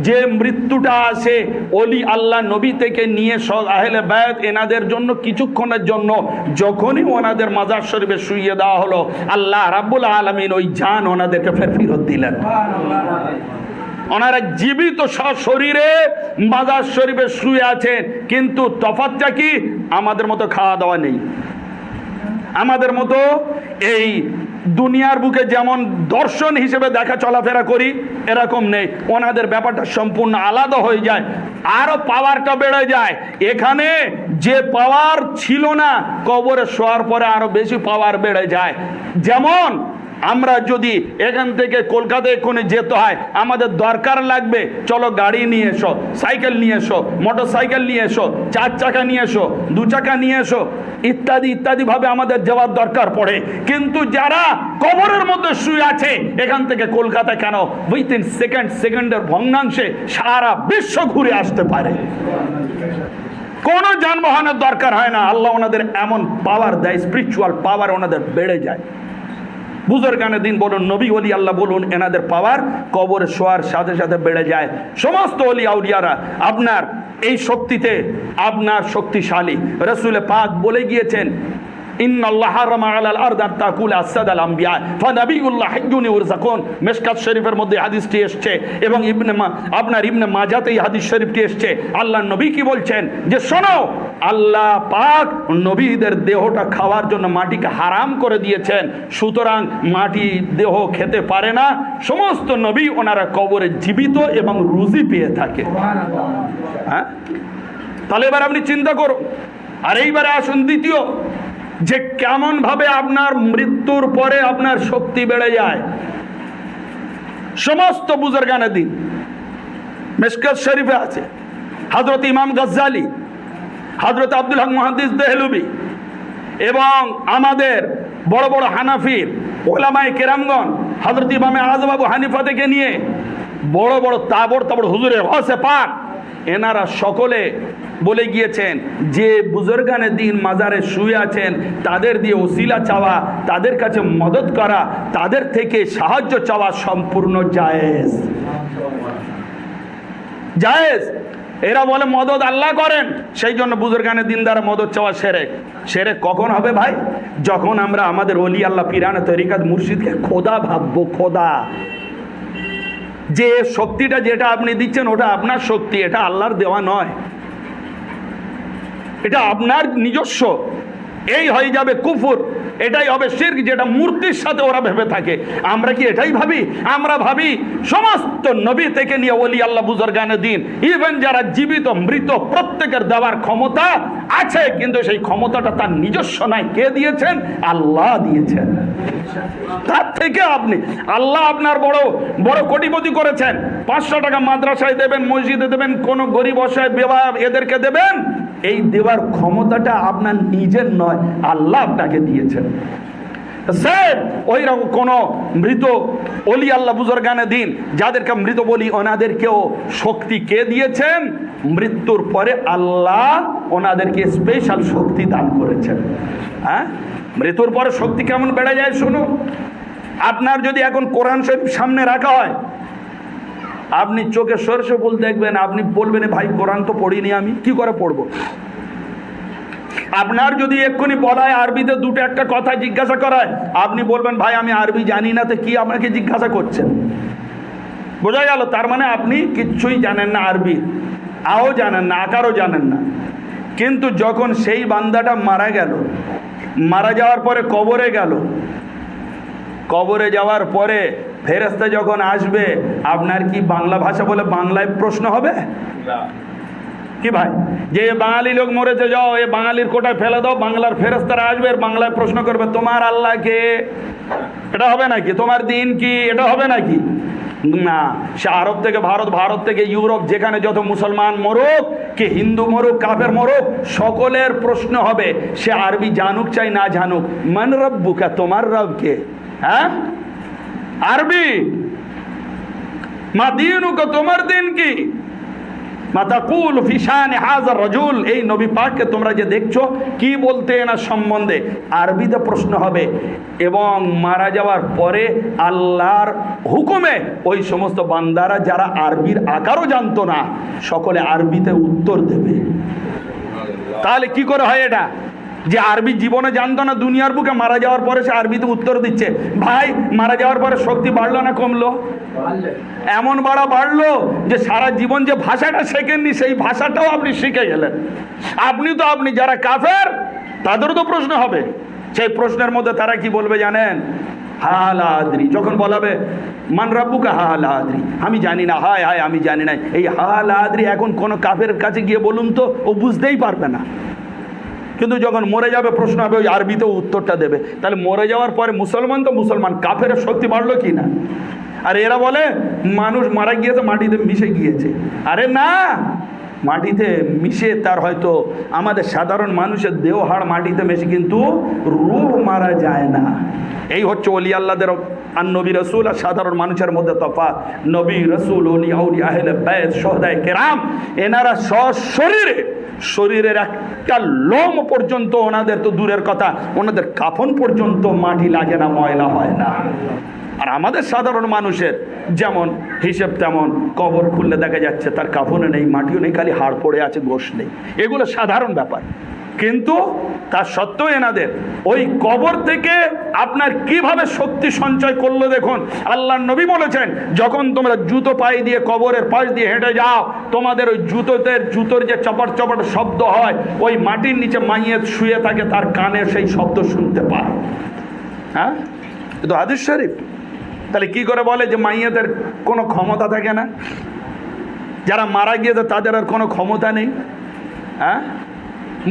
যে মৃত্যুটা আসে, ওলি আল্লাহ নবী থেকে নিয়ে সব আহলে বায়াত এনাদের জন্য কিছুক্ষণের জন্য, যখনই ওনাদের মাজার শরীফে শুইয়ে দেওয়া হলো, আল্লাহ রাব্বুল আলামিন ওই জান ওনাদেরকে ফেরত দিলেন। ওনারা জীবিত শরীরে মাজার শরীফে শুয়ে আছেন, কিন্তু তফাৎটা কি? আমাদের মতো খাওয়া দাওয়া নেই, আমাদের মতো এই দুনিয়ার বুকে যেমন দর্শন হিসেবে দেখা চলাফেরা করি এরকম নেই। ওনাদের ব্যাপারটা সম্পূর্ণ আলাদা হয়ে যায়, আরো পাওয়ারটা বেড়ে যায়। এখানে যে পাওয়ার ছিল না, কবরে শোয়ার পরে আরো বেশি পাওয়ার বেড়ে যায়। যেমন আমরা যদি এখান থেকে কলকাতায় কোনে যেতে হয়, আমাদের দরকার লাগবে, চলো গাড়ি নিয়ে এসো, সাইকেল নিয়ে এসো, মোটর সাইকেল নিয়ে এসো, 4 চাকা নিয়ে এসো, 2 চাকা নিয়ে এসো, ইত্যাদি ইত্যাদি ভাবে আমাদের যাওয়ার দরকার পড়ে। কিন্তু যারা কবরের মধ্যে শুয়ে আছে, এখান থেকে কলকাতা কেন উইথিন সেকেন্ডের ভগ্নাংশে সারা বিশ্ব ঘুরে আসতে পারে, কোনো যানবাহনের দরকার হয় না। আল্লাহ ওনাদের এমন পাওয়ার দেয়, স্পিরিচুয়াল পাওয়ার ওনাদের বেড়ে যায়। বুজুর্গানে দিন বলুন, নবী ওলি আল্লাহ বলুন, এনাদের পাওয়ার কবরে শোয়ার সাথে সাথে বেড়ে যায়। সমস্ত ওলি আউলিয়ারা আপনার এই শক্তিতে আপনার শক্তিশালী। রাসূল পাক বলে গিয়েছেন, ইন্নাল্লাহ হারামা আলাল আরদ আন তাকুলা আসসাদাল আম্বিয়া ফানাবিউল্লাহ হাইয়ুন ইউরযাকুন। মিশকাত শরীফের মধ্যে হাদিসটি এসেছে এবং ইবনে মাজাতে এই হাদিস শরীফটি এসেছে। আল্লাহর নবী কি বলছেন যে শোনো, আল্লাহ পাক নবীদের দেহটা খাওয়ার জন্য মাটিকে হারাম করে দিয়েছেন, সুতরাং মাটি দেহ খেতে পারে না। সমস্ত নবী ওনারা কবরে জীবিত এবং রুজি পেয়ে থাকে। হ্যাঁ, তাহলে এবার আপনি চিন্তা করুন। আর এইবারে আসুন দ্বিতীয়, যে কেমন ভাবে আপনার মৃত্যুর পরে আপনার শক্তি বেড়ে যায়। সমস্ত বুজুর্গানে দিন মিশকাত শরীফে আছে। হযরত ইমাম গাজ্জালি, হযরত আব্দুল হক মুহাদ্দিস দেহলভী এবং আমাদের বড় বড় হানাফির ওলামায়ে কেরামগণ, হযরত ইমামে আযম আবু হানিফা থেকে নিয়ে বড় বড় তাবড় হুজুরে হসে পাক, এনারা সকলে বলে গিয়েছেন যে বুজুর্গানে দিন মাজারে শুয়ে আছেন, তাদের দিয়ে ওসিলা চাওয়া, তাদের কাছে মদত করা, তাদের থেকে সাহায্য চাওয়া সম্পূর্ণ জায়েজ। জায়েজ। এরা বলে মদত আল্লাহ করেন, সেই জন্য বুজুর্গানে দিন দ্বারা মদত চাওয়া শিরক। শিরক কখন হবে ভাই? যখন আমরা আমাদের ওলি আল্লাহ পীরানে তরিকাত মুর্শিদকে খোদা ভাববো। খোদা, যে শক্তিটা যেটা আপনি দিচ্ছেন ওটা আপনার শক্তি, এটা আল্লাহর দেওয়া নয়, এটা আপনার নিজস্ব। এই হয়ে যাবে কুফর, এটাই হবে শিরক, যেটা মূর্তির সাথে ওরা ভেবে থাকে। আমরা কি এটাই ভাবি? আমরা ভাবি সমস্ত নবী থেকে নিয়ে ওলি আল্লাহ বুজুর্গানে দিন, ইভেন যারা জীবিত মৃত, প্রত্যেকের দেওয়ার ক্ষমতা আছে, কিন্তু সেই ক্ষমতাটা তার নিজস্ব নয়। কে দিয়েছেন? আল্লাহ দিয়েছেন। তার থেকে আপনি, আল্লাহ আপনার বড় বড় কোটিপতি করেছেন, 500 টাকা মাদ্রাসায় দেবেন, মসজিদে দেবেন, কোন গরিব অসহায় বেবা এদেরকে দেবেন, এই দেওয়ার ক্ষমতাটা আপনার নিজের নয়, আল্লাহ আপনাকে দিয়েছেন। ওই রকম কোন মৃত ওলি আল্লাহ বুজুর্গানে দিন যাদেরকে মৃত বলি, ওনাদেরকেও শক্তি কে দিয়েছেন? মৃত্যুর পরে আল্লাহ ওনাদেরকে স্পেশাল শক্তি দান করেছেন। হ্যাঁ, মৃত্যুর পরে শক্তি কেমন বেড়ে যায় শুনুন। আপনার যদি এখন কোরআন শরীফ সামনে রাখা হয়, আপনি চোখে সরষে ফুল দেখবেন, আপনি বলবেন ভাই কোরআন তো পড়িনি, আমি কি করে পড়বো? আপনার যদি এক্ষুনি বলায় আরবিতে দুটো একটা কথা জিজ্ঞাসা করায়, আপনি বলবেন ভাই আমি আরবি জানি না, তো কি আপনাকে জিজ্ঞাসা করছেন? বোঝা গেল? তার মানে আপনি কিচ্ছুই জানেন না, আরবি আও জানেন না, আকারও জানেন না। কিন্তু যখন সেই বান্দাটা মারা গেল, মারা যাওয়ার পরে কবরে গেল, কবরে যাওয়ার পরে ফেরেশতা যখন আসবে, আপনার কি বাংলা ভাষা বলে বাংলায় প্রশ্ন হবে কি ভাই? যে বাঙালি লোক মরেছে, যাও এ বাঙালির কোটায় ফেলে দাও, বাংলার ফেরেশতারা আসবে আর বাংলায় প্রশ্ন করবে তোমার আল্লাহ কে? এটা হবে নাকি? তোমার দিন কি? এটা হবে নাকি? না। সে আরব থেকে ভারত, ভারত থেকে ইউরোপ, যেখানে যত মুসলমান মরুক, কে হিন্দু মরুক, কাফের মরুক, সকলের প্রশ্ন হবে, সে আরবি জানুক চাই না জানুক, মান রব্বুকা, তোমার রব কে? হ্যাঁ, আরবি। মা দীনুকা, তোমার দিন কি? মাতাকুল ফি শানি হাযার রাজুল, এই নবী পাককে তোমরা যে দেখছো কি বলতে এনার সম্বন্ধে, আরবিতে প্রশ্ন হবে। এবং মারা যাওয়ার পরে আল্লাহর হুকুমে ওই সমস্ত বান্দারা যারা আরবির আকারও জানতো না, সকলে আরবিতে উত্তর দেবে। তাহলে কি করে হয় এটা? যে আরবি জীবনে জানতো না, দুনিয়ার বুকে মারা যাওয়ার পরে সে আরবিতে উত্তর দিচ্ছে। ভাই মারা যাওয়ার পরে শক্তি বাড়লো না কমলো? এমন বাড়লো যে সারা জীবন যে ভাষাটা শেখেননি, সেই ভাষাটাও আপনি শিখে গেলেন। আপনি যারা কাফের, তাদেরও তো প্রশ্ন হবে। সেই প্রশ্নের মধ্যে তারা কি বলবে জানেন? হালা আদ্রি। যখন বলাবে মান রাব্বুকা, হালা আদ্রি, আমি জানি না, হায় হায় আমি জানি না। এই হালা আদ্রি এখন কোনো কাফের কাছে গিয়ে বলুন তো, ও বুঝতেই পারবে না। কিন্তু যখন মরে যাবে প্রশ্ন হবে, ওই আরবিতেও উত্তরটা দেবে। তাহলে মরে যাওয়ার পরে মুসলমান তো মুসলমান, কাফের শক্তি বাড়লো কি না? আর এরা বলে মানুষ মারা গিয়েছে মাটিতে মিশে গিয়েছে। আরে না, মাটিতে মিশে তার হয়তো আমাদের সাধারণ মানুষের দেহ হাড় মাটিতে মিশে, কিন্তু রূহ মারা যায় না। এই হচ্ছে ওলি আল্লাহদের আর নবী রসুল আর সাধারণ মানুষের মধ্যে তফাৎ। নবী রসুল, ওলি আউলিয়া, আহলে বাইত, শুহাদায়ে কেরাম, এনারা শরীরের একটা লোম পর্যন্ত, ওনাদের তো দূরের কথা, ওনাদের কাফন পর্যন্ত মাটি লাগে না, ময়লা হয় না। আর আমাদের সাধারণ মানুষের যেমন হিসেব তেমন, কবর খুললে দেখা যাচ্ছে তার কাফনে নেই, মাটিও নেই, খালি হাড় পড়ে আছে, গোশ নেই। এগুলো সাধারণ ব্যাপার। কিন্তু তার সত্ত্বেও এনাদের ওই কবর থেকে আপনার কিভাবে শক্তি সঞ্চয় করলো দেখুন। আল্লাহর নবী বলেছেন, যখন তোমরা জুতো পায়ে দিয়ে কবরের পাশ দিয়ে হেঁটে যাও, তোমাদের ওই জুতোর যে চপট চপট শব্দ হয়, ওই মাটির নিচে মাইয়েত শুয়ে থাকে, তার কানে সেই শব্দ শুনতে পায়। হ্যাঁ, এ তো হাদিস শরীফ। তাহলে কি করে বলে যে মাইয়েদের কোনো ক্ষমতা থাকে না? যারা মারা গিয়েছে তাদের আর কোনো ক্ষমতা নেই? হ্যাঁ,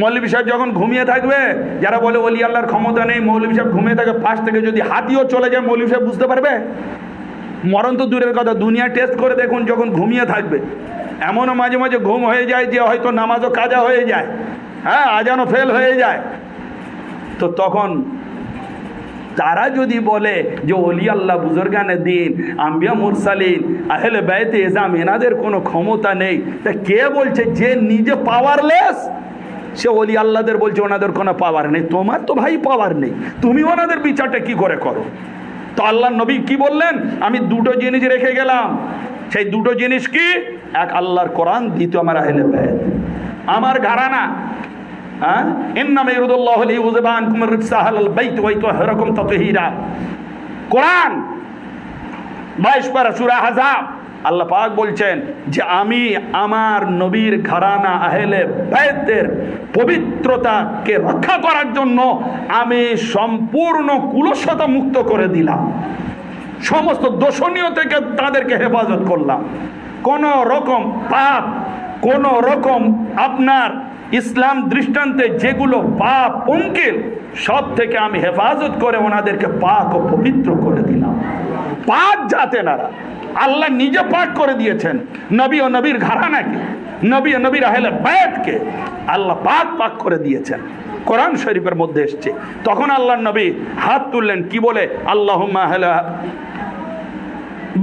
মৌলভী সাহেব যখন ঘুমিয়ে থাকবে, যারা বলে ওলি আল্লাহর ক্ষমতা নেই, মৌলভী সাহেব ঘুমিয়ে থাকে, পাশ থেকে যদি হাতিও চলে যায় মৌলভী সাহেব বুঝতে পারবে? মরণ তো দূরের কথা, দুনিয়া টেস্ট করে দেখুন, যখন ঘুমিয়ে থাকবে এমনও মাঝে মাঝে ঘুম হয়ে যায় যে হয়তো নামাজও কাজা হয়ে যায়, হ্যাঁ, আজানও ফেল হয়ে যায়। তো তখন তারা যদি বলে যে ওলি আল্লাহ, বুজুর্গানে দিন, আম্বিয়া মুরসালিন, আহলে বাইতে এজাম, এনাদের কোনো ক্ষমতা নেই, তা কে বলছে? যে নিজে পাওয়ারলেস সে ওলি আল্লাহদের বলছে ওনাদের কোনো পাওয়ার নেই। তোমার তো ভাই পাওয়ার নেই, তুমি ওনাদের বিচারটা কি করে করো? তো আল্লাহ নবী কি বললেন? আমি দুটো জিনিস রেখে গেলাম। সেই দুটো জিনিস কি? এক আল্লাহর কোরআন, দ্বিতীয় আমার আহলে বাইত, আমার ঘরানা। হ্যাঁ, ইন্নামা ইউরিদুল্লাহু লিইউযহিবা আনকুম আর-রিজসা আহলাল বাইত ওয়া ইউতাহহিরাকুম তাতহীরা। কোরআন 22 পারা সূরা আহজাব। আল্লাহ পাক বলছেন যে আমি আমার নবীর ঘরানা আহলে বাইতের পবিত্রতাকে রক্ষা করার জন্য আমি সম্পূর্ণ কুলসতা মুক্ত করে দিলাম, সমস্ত দোষণীয় থেকে তাদেরকে হেফাজত করলাম। কোন রকম পাপ, কোন রকম আপনার ইসলাম দৃষ্টান্তে যেগুলো পাপ অঙ্কিল, সব থেকে আমি হেফাজত করে ওনাদেরকে পাক ও পবিত্র করে দিলাম। পাক যাতে নারা, আল্লাহ নিজে পাক করে দিয়েছেন নবী ও নবীর ঘরানাকে, নবী ও নবীর আহলে বাইতকে আল্লাহ পাক করে দিয়েছেন। কোরআন শরীফের মধ্যে এসছে। তখন আল্লাহর নবী হাত তুললেন, কি বলে? আল্লাহুম্মা আহলা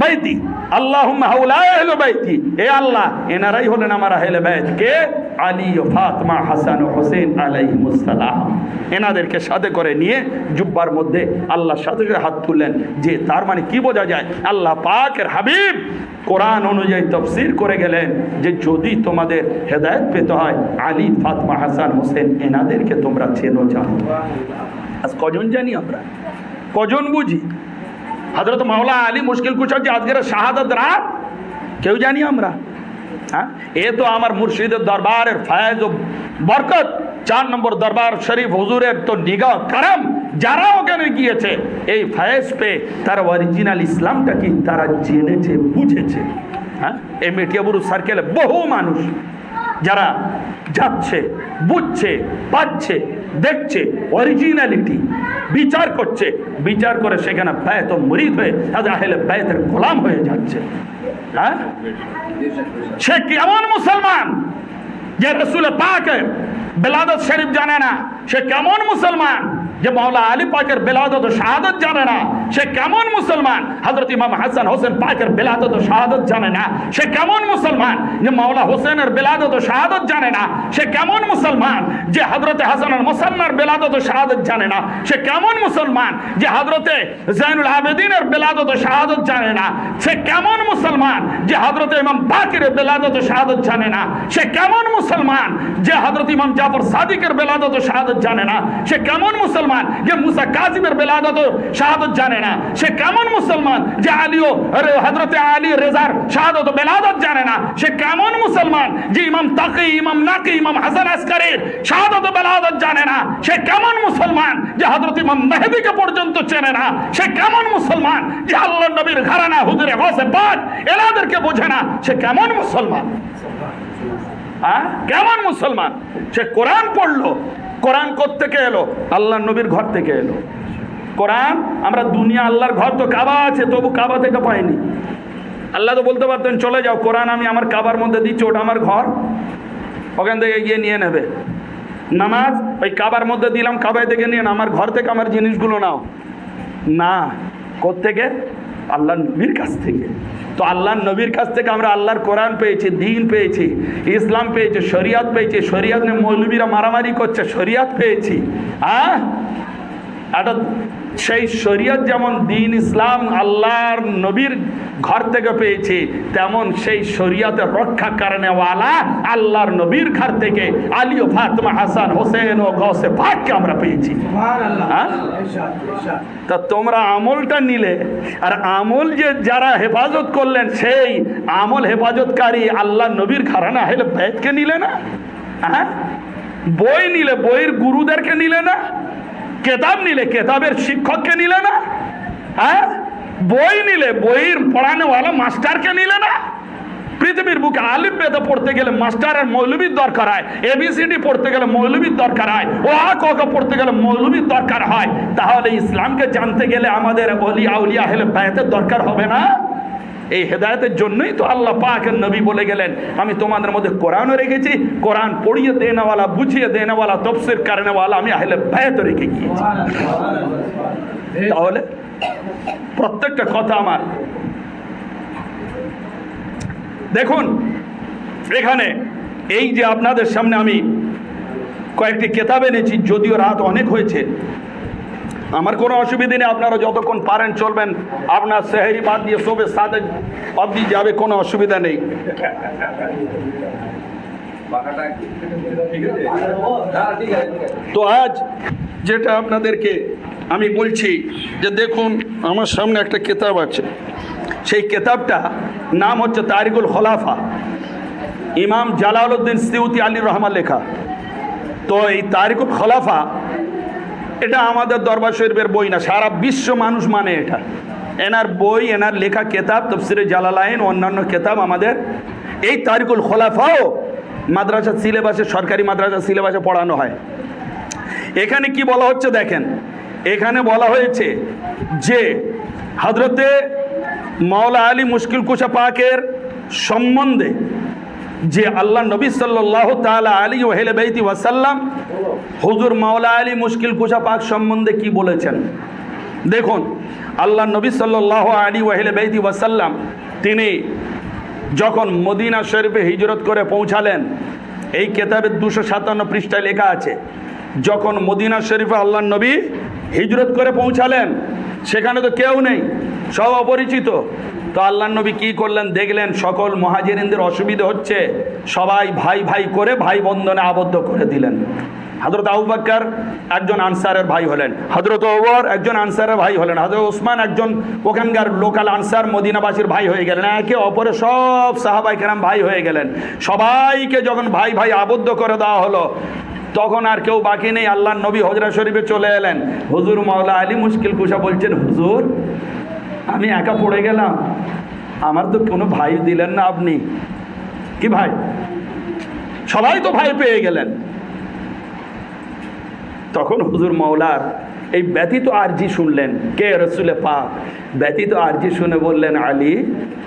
বাইতি, আল্লাহুম্মা হাউলা আহলে বাইতি, এ আল্লাহ এনারাই হলেন আমার আহলে বাইত। কে? আলী ও ফাতিমা, হাসান ও হোসেন আলাইহিমুস সালাম। এনাদেরকে সাথে করে নিয়ে জুব্বার মধ্যে আল্লাহর সাথে হাত তুললেন। যে তার মানে কি বোঝা যায়? আল্লাহ পাকের হাবিব কোরআন অনুযায়ী তাফসীর করে গেলেন যে যদি তোমাদের হেদায়েত পেতে হয়, আলী, ফাতিমা, হাসান, হোসেন এনাদেরকে তোমরা চেনো, জানো। আজ কজন জানি আমরা? কজন বুঝি? হযরত মাওলা আলী মুশকিল কুশা যে আজকের শাহাদাত রাত কেউ জানি আমরা? হ্যাঁ, এ তো আমার মুর্শিদের দরবারের ফয়েজ ও বরকত, 4 নম্বর দরবার শরীফ হুজুরের তো নিগাহ কারাম, যারা ওখানে গিয়েছে এই ফয়েজ পে তার অরিজিনাল ইসলামটা কি তারা জেনেছে, বুঝেছে। হ্যাঁ, এই মেটিয়াবুরু সার্কেলে বহু মানুষ যারা যাচ্ছে, বুঝছে, পাচ্ছে, দেখছে, অরিজিনালিটি বিচার করছে, বিচার করে সেখানে বাইত ও মুরিদ হয়ে আহলে বাইতের গোলাম হয়ে যাচ্ছে। হ্যাঁ, সে কেমন মুসলমান যে রসুল পাকের বেলাদত শরীফ জানে না? সে কেমন মুসলমান যে মাওলা আলী পাকের বেলাদত ও শাহাদত জানে না? সে কেমন মুসলমান হযরত ইমাম হাসান হোসেন পাকের বেলাদত ও শাহাদত জানে না? সে কেমন মুসলমান যে মাওলা হোসেনের বেলাদত ও শাহাদত জানে না? সে কেমন মুসলমান যে হযরত হাসান আল মুসান্নার বেলাদত ও শাহাদত জানে না? সে কেমন মুসলমান যে হযরতে জাইনুল আবেদিনের বেলাদত ও শাহাদত জানে না? সে কেমন মুসলমান যে হযরত ইমাম বাকিরের বেলাদত ও শাহাদত জানে না? সে কেমন মুসলমান যে হযরত ইমাম জাফর সাদিকের বেলাদত ও শাহাদত জানে না? সে কেমন মুসলমান যে মুসা কাজিমের বেলাদত ও শাহাদত জানে না? সে কেমন মুসলমান যে হযরত আলী রেজার শাহাদত ও বেলাদত জানে না? সে কেমন মুসলমান যে ইমাম তাকি, ইমাম নাকি, ইমাম হাসান আসকারীর শাহাদত ও বেলাদত জানে না? সে কেমন মুসলমান যে হযরত ইমাম মেহেদীকে পর্যন্ত চেনে না? সে কেমন মুসলমান যে আল্লাহর নবীর ঘরানা হুজুরে গাউসে পাক এনাদেরকে বোঝে না? সে কেমন মুসলমান? হ্যাঁ, কেমন মুসলমান? সে কোরআন পড়লো। কোরআন কোত্থেকে এলো? আল্লাহর নবীর ঘর থেকে এলো। কোরআন আমরা দুনিয়া, আল্লাহর ঘর তো কাবা আছে, তবু কাবা থেকে পাইনি। আল্লাহ তো বলতে পারতেন চলে যাও, কোরআন আমি আমার কাবার মধ্যে দিচ্ছি, ওটা আমার ঘর, ওখান থেকে গিয়ে নিয়ে নেবে। নামাজ ওই কাবার মধ্যে দিলাম, কাবায় থেকে নিয়ে না, আমার ঘর থেকে আমার জিনিসগুলো নাও না। কোত্থেকে? আল্লাহর নবীর কাছ থেকে। তো আল্লাহর নবীর কাছ থেকে আমরা আল্লাহর কোরআন পেয়েছি, দ্বীন পেয়েছি, ইসলাম পেয়েছি, শরিয়াত পেয়েছি। শরিয়াত নিয়ে মৌলবীরা মারামারি করছে, শরিয়াত পেয়েছি। হ্যাঁ, একটা সেই শরীয়ত যেমন দিন ইসলাম আল্লাহর নবীর ঘর থেকে পেয়েছি, তেমন সেই শরীয়তের রক্ষা করেনেওয়ালা আল্লাহর নবীর ঘর থেকে আলী ও ফাতেমা, হাসান, হোসেন ও গৌসে পাককে আমরা পেয়েছি। তা তোমরা আমলটা নিলে, আর আমল যে যারা হেফাজত করলেন সেই আমল হেফাজতকারী আল্লাহ নবীর ঘরানা আহলে বাইতকে নিলে না? হ্যাঁ, বই নিলে বইয়ের গুরুদেরকে নিলে না? কেতাব নিলে কেতাবের শিক্ষককে নিলে না? হ্যাঁ, বই নিলে বইয়ের পড়ানোওয়ালা মাস্টারকে নিলে না? পৃথিবীর বুকে আলিফ বেদা পড়তে গেলে মাস্টারের মৌলবীর দরকার হয়, এবিসিডি পড়তে গেলে মৌলবীর দরকার হয়, ও আ ক খ পড়তে গেলে মৌলবীর দরকার হয়। তাহলে ইসলামকে জানতে গেলে আমাদের ওলিয়া আউলিয়া আহলে বাইতের দরকার হবে না? এই হেদায়েতের জন্যই তো আল্লাহ পাকের নবী বলে গেলেন, আমি তোমাদের মধ্যে কোরআনও রেখেছি, কোরআন পড়িয়ে দেনেওয়ালা, বুঝিয়ে দেনেওয়ালা, তফসির করেনেওয়ালা আমি আহলে বাইত রেখে গিয়েছি। তাহলে প্রত্যেকটা কথা আমার দেখুন, এখানে এই যে আপনাদের সামনে আমি কয়েকটি কেতাব এনেছি, যদিও রাত অনেক হয়েছে, আমার কোনো অসুবিধা নেই, আপনারা যতক্ষণ পারেন চলবেন, আপনার সেহেরি বাদ দিয়ে সবে সাথে অবধি যাবে, কোনো অসুবিধা নেই। তো আজ যেটা আপনাদেরকে আমি বলছি যে দেখুন, আমার সামনে একটা কেতাব আছে, সেই কেতাবটা নাম হচ্ছে তারিকুল খোলাফা, ইমাম জালালউদ্দিন সিউতি আলী রহমান লেখা। তো এই তারিকুল খোলাফা এটা আমাদের দরবার শরীফের বই না, সারা বিশ্ব মানুষ মানে এটা। এনার বই, এনার লেখা কেতাব তাফসীরে জালালাইন, অন্যান্য কেতাব আমাদের এই তারিকুল খোলাফাও মাদ্রাসা সিলেবাসে, সরকারি মাদ্রাসা সিলেবাসে পড়ানো হয়। এখানে কি বলা হচ্ছে দেখেন, এখানে বলা হয়েছে যে হযরতে মাওলা আলী মুশকিল কুশা পাকের সম্বন্ধে যে আল্লাহ নবী সাল্লাল্লাহু তাআলা আলাইহি ওয়া আহলে বাইতি ওয়াসাল্লাম হুজুর মাওলা আলী মুশকিল কুশা পাক সম্বন্ধে কি বলেছেন দেখুন। আল্লাহ নবী সাল্লাল্লাহু আলাইহি ওয়া আহলে বাইতি ওয়াসাল্লাম তিনি যখন মদিনা শরীফে হিজরত করে পৌঁছালেন, এই কেতাবের 257 পৃষ্ঠায় লেখা আছে, যখন মদিনা শরীফে আল্লাহ নবী হিজরত করে পৌঁছালেন, সেখানে তো কেউ নেই, সব অপরিচিত। তো আল্লাহ নবী কি করলেন দেখলেন, সকল মুহাজিরিনদের অসুবিধা হচ্ছে, সবাই ভাই ভাই করে ভাই বন্ধনে আবদ্ধ করে দিলেন। হযরত আবু বকর একজন আনসারের ভাই হলেন, হযরত ওমর একজন আনসারের ভাই হলেন, হযরত ওসমান একজন ওখানকার লোকাল আনসার মদিনাবাসীর ভাই হয়ে গেলেন, একে অপরে সব সাহাবায়ে কেরাম ভাই হয়ে গেলেন। সবাইকে যখন ভাই ভাই আবদ্ধ করে দেওয়া হলো, তখন আর কেউ বাকি নেই। আল্লাহ নবী হজরা শরীফে চলে এলেন। হুজুর মাওলা আলী মুশকিল কুশা বলছেন, হুজুর আমি একা পড়ে গেলাম, আমার তো কোনো ভাই দিলেন না আপনি। কি ভাই? সবাই তো ভাই পেয়ে গেলেন। তখন হুজুর মাওলার এই ব্যতীত আরজি শুনলেন, কে রসুলে পাক ব্যতীত আরজি শুনে বললেন, আলী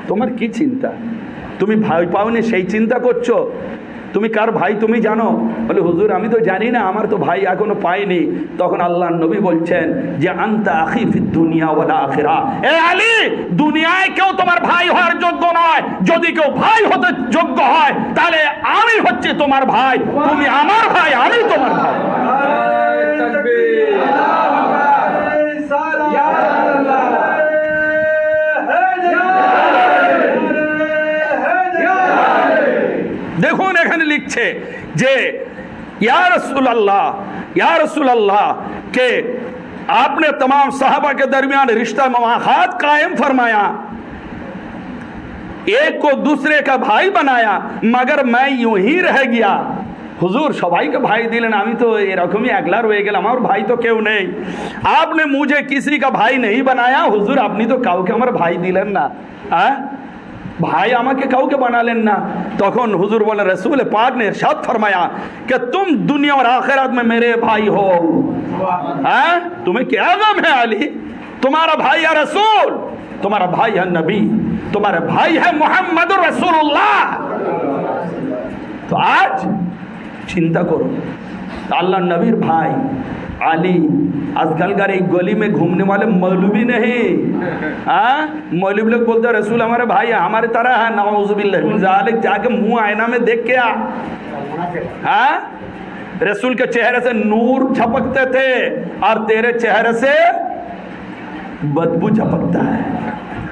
তোমার কি চিন্তা? তুমি ভাই পাওনি সেই চিন্তা করছো? তুমি কার ভাই তুমি জানো? বলে হুজুর আমি তো জানি না, আমার তো ভাই এখনো পাইনি। তখন আল্লাহর নবী বলছেন যে আনতা আখি ফিদ দুনিয়া ওয়াল আখিরা, এ আলী দুনিয়ায় কেউ তোমার ভাই হওয়ার যোগ্য নয়, যদি কেউ ভাই হতে যোগ্য হয় তাহলে আমি হচ্ছে তোমার ভাই, তুমি আমার ভাই, আমি তোমার ভাই। দেখুন এখানে লিখছে যে या रसूल अल्लाह के आपने तमाम सहाबा के दरमियान रिश्ता मवाखात कायम फरमाया, एक को दूसरे का भाई बनाया, मगर मैं यूं ही रह गया। হুজুর সবাইকে ভাই দিলেন, আমি তো এরকমই একলা রয়ে গেলাম, আমার ভাই তো কেউ নেই। आपने मुझे किसी का भाई नहीं बनाया, হুজুর আপনি তো কাউকে আমার ভাই দিলেন না, হ্যাঁ ভাই আমাকে কাউকে বানালেন না। তখন হুজুর বলেন, रसूल पाक ने इरशाद फरमाया कि तुम दुनिया और आखिरत में मेरे भाई हो। हैं तुम्हें क्या गम है अली? तुम्हारा भाई है रसूल, तुम्हारा भाई है नबी, तुम्हारा भाई है मोहम्मद रसूलुल्लाह। तो आज चिंता करो, अल्लाह नबीर भाई आली आजकलकार एक गली में घूमने वाले मौलवी नहीं, हाँ मौलवी लोग बोलते हैं रसूल हमारे भाई है, हमारे तरह है, नाउज़ुबिल्लाह मिन ज़ालिक, जाके मुंह आईना में देख के आ। हाँ रसूल के चेहरे से नूर झपकते थे और तेरे चेहरे से बदबू झपकता है।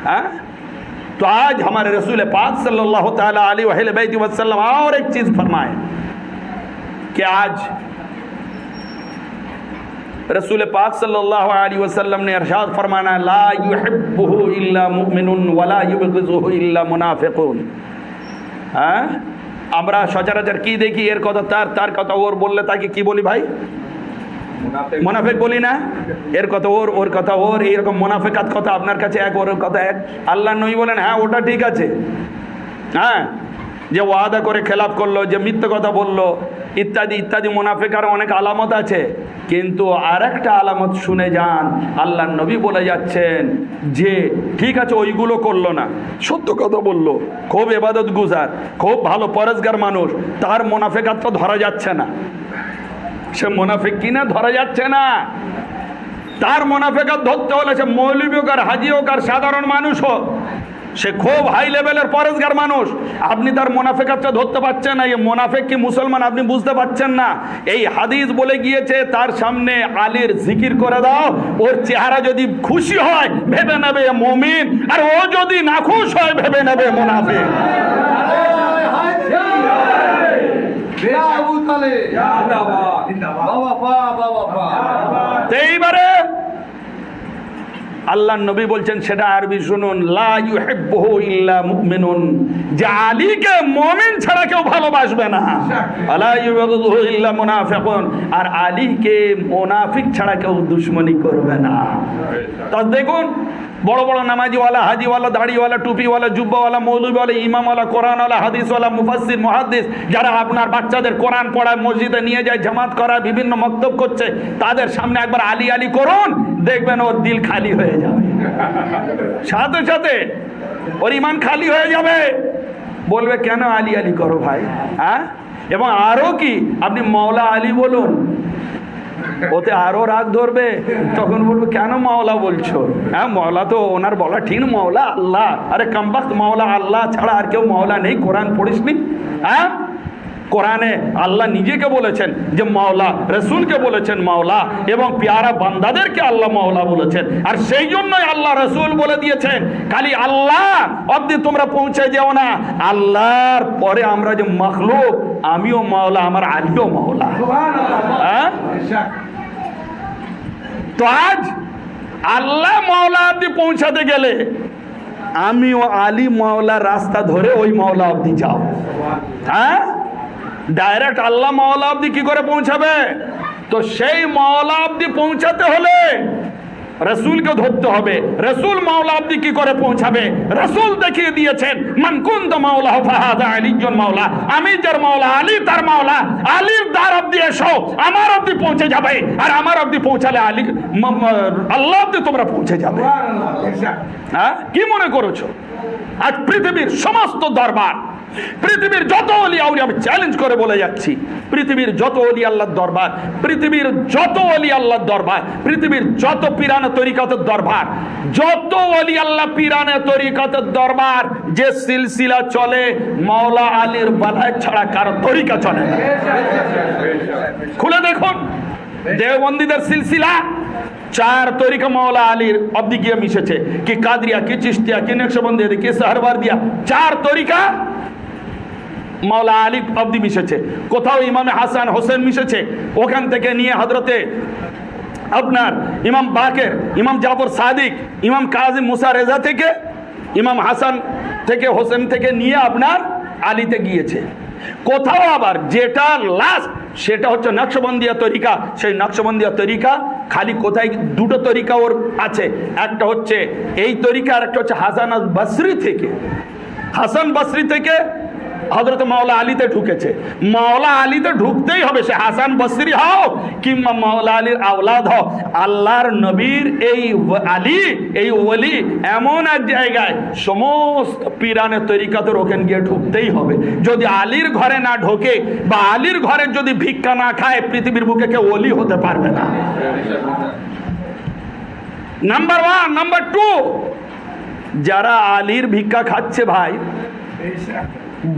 हाँ? तो आज हमारे रसूल पाक सल्लल्लाहु ताला अलैहि वसल्लम और एक चीज फरमाए कि आज रसूल पाक सल्लल्लाहु अलैहि वसल्लम ने इरशाद फरमाना, ला युहिब्बुहु इल्ला मुमिनुन वला युबग़िज़ुहु इल्ला मुनाफिकुन। হ্যাঁ, আমরা সচরাচর কি দেখি, এর কথা তার কথা ওর বললে তাকে কি বলি ভাই? মুনাফিক বলি না? এর কথা ওর কথা ওর, এইরকম মুনাফিকাত কথা আপনার কাছে এক, ওর কথা এক। আল্লাহ নবী বলেন হ্যাঁ ওটা ঠিক আছে, হ্যাঁ, যে ওয়াদা করে খেলাপ করলো, যে মিথ্যে কথা বললো, ইত্যাদি ইত্যাদি মুনাফিকার অনেক আলামত আছে। কিন্তু আর একটা আলামত শুনে যান, আল্লাহ নবী বলে যাচ্ছেন যে ঠিক আছে ওইগুলো করলো না, সত্য কথা বললো, খুব ইবাদত গুজার, খুব ভালো পরেজগার মানুষ, তার মুনাফিকাত তো ধরা যাচ্ছে না। সে মুনাফিক কিনা ধরা যাচ্ছে না। তার মুনাফিকাত ধরতে হলে সে মৌলবী হোক আর হাজি হোক আর সাধারণ মানুষ হোক, সে খুব হাই লেভেলের পরেজগার মানুষ, আপনি তার মুনাফিকাতটা ধরতে পারছেন না। এই মুনাফিক কি মুসলমান আপনি বুঝতে পারছেন না। এই হাদিস বলে গিয়েছে তার সামনে আলীর জিকির করে দাও, ওর চেহারা যদি খুশি হয় ভেবে নেবে মুমিন, আর ও যদি না খুশ হয় ভেবে নেবে মুনাফিক। এইবারে আল্লাহ নবী বলছেন, সেটা আরবি শুনুন, লা ইউহিব্বুহু ইল্লা মুমিনুন, যে আলীকে মুমিন ছাড়া কেউ ভালোবাসবে না। আলা ইউহিব্বুহু ইল্লা মুনাফিকুন, আর আলীকে মুনাফিক ছাড়া কেউ দুশমনি করবে না। তো দেখুন, বড় বড় নামাজিওয়ালা, হাজিওয়ালা, দাড়িওয়ালা, টুপিওয়ালা, জুব্বাওয়ালা, মৌলবীওয়ালা, ইমামওয়ালা, কোরআনওয়ালা, হাদিসওয়ালা, মুফাসসির, মুহাদ্দিস, যারা আপনার বাচ্চাদের কোরআন পড়ায়, মসজিদে নিয়ে যায়, জামাত করায়, বিভিন্ন মক্তব করছে, তাদের সামনে একবার আলী আলী করুন, দেখবেন ওর দিল খালি হয়ে যাবে, সাথে সাথে ওর ইমান খালি হয়ে যাবে। বলবে কেন আলী আলী করো ভাই? হ্যাঁ, এবং আরো কি, আপনি মাওলা আলী বলুন, ওতে আরো রাগ ধরবে, তখন বলবো কেন মাওলা বলছো? হ্যাঁ, মাওলা তো ওনার বলা ঠিক, মাওলা আল্লাহ। আরে কামবাক্ত, মাওলা আল্লাহ ছাড়া আর কেউ মাওলা নেই। কোরআন পড়িসনি? হ্যাঁ, কোরআনে আল্লাহ নিজেকে বলেছেন যে মাওলা, রসুলকে বলেছেন মাওলা, এবং পেয়ারা বান্দাদেরকে আল্লাহ মাওলা বলেছেন। আর সেই জন্যই আল্লাহ রসুল বলে দিয়েছেন, খালি আল্লাহ অব্দি তোমরা পৌঁছে যাও না, আল্লাহর পরে আমরা যে মখলুক, আমিও মাওলা, আমার আলীও মাওলা। হ্যাঁ, তো আজ আল্লাহ মাওলা অব্দি পৌঁছাতে গেলে আমিও আলী মাওলা রাস্তা ধরে ওই মাওলা অব্দি যাও। হ্যাঁ, ডাইরেক্ট আল্লাহ মাওলা অব্দি কি করে পৌঁছাবে? তো সেই মাওলা অব্দি পৌঁছাতে হলে রসুলকে ধরতে হবে। রসুল মাওলা অব্দি কি করে পৌঁছাবে? রসুল দেখিয়ে দিয়েছেন, মান কুনতু মাওলা ফাহাযা আলিয়্যুন মাওলা, আমি যার মাওলা আলী তার মাওলা। আলীর দ্বার অব্দি এসো, আমার অব্দি পৌঁছে যাবে, আর আমার অব্দি পৌঁছালে আলী আল্লাহ অব্দি তোমরা পৌঁছে যাবে। হ্যাঁ, কি মনে করেছো আজ পৃথিবীর সমস্ত দরবার, পৃথিবীর যত ওলি আউলিয়া, আমি চ্যালেঞ্জ করে বলে যাচ্ছি, পৃথিবীর যত ওলি আল্লাহর দরবার, পৃথিবীর যত ওলি আল্লাহর দরবার, পৃথিবীর যত পীরানে তরিকতের দরবার, যত ওলি আল্লাহ পীরানে তরিকতের দরবার, যে সিলসিলা চলে মাওলা আলীর বাধায় ছাড়া কারো তরিকা চলে না। খুলে দেখুন দেওবন্দীদের সিলসিলা, চার তরিকা মাওলা আলীর অব্দি গিয়ে মিশেছে, কি কাদরিয়া, কি চিশতিয়া, কি নকশবন্দি, কি সাহরওয়ার্দিয়া, চার তরিকা মাওলা আলী অব্দি মিশেছে। কোথাও ইমামে হাসান হোসেন মিশেছে, ওখান থেকে নিয়ে হযরতে আপনার ইমাম বাকের, ইমাম জাফর সাদিক, ইমাম কাজী মুসা রেজা থেকে, ইমাম হাসান থেকে, হোসেন থেকে নিয়ে আপনার আলীতে গিয়েছে। কোথাও আবার যেটা লাস্ট, সেটা হচ্ছে নকশবন্দিয়া তরিকা। সেই নকশবন্দিয়া তরিকা খালি কোথায় দুটো তরিকা ওর আছে, একটা হচ্ছে এই তরিকা, আর একটা হচ্ছে হাসান বসরি থেকে। হাসান বসরি থেকে হযরত মাওলা আলীতে ঢুকেছে। মাওলা আলীতে ঢুকতেই হবে, সে হাসান বসরি হও কিংবা মাওলা আলীর আওলাদ হও। আল্লাহর নবীর এই আলী, এই ওলি এমন এক জায়গায়, সমস্ত পীরানে তরিকাতের ওখানে গিয়ে ঢুকতেই হবে। যদি আলীর ঘরে না ঢোকে বা আলীর ঘরে যদি ভিক্ষা না খায়, পৃথিবীর বুকে কেউ ওলি হতে পারবে না। Number one. নাম্বার টু, যারা আলীর ভিক্ষা খাচ্ছে ভাই,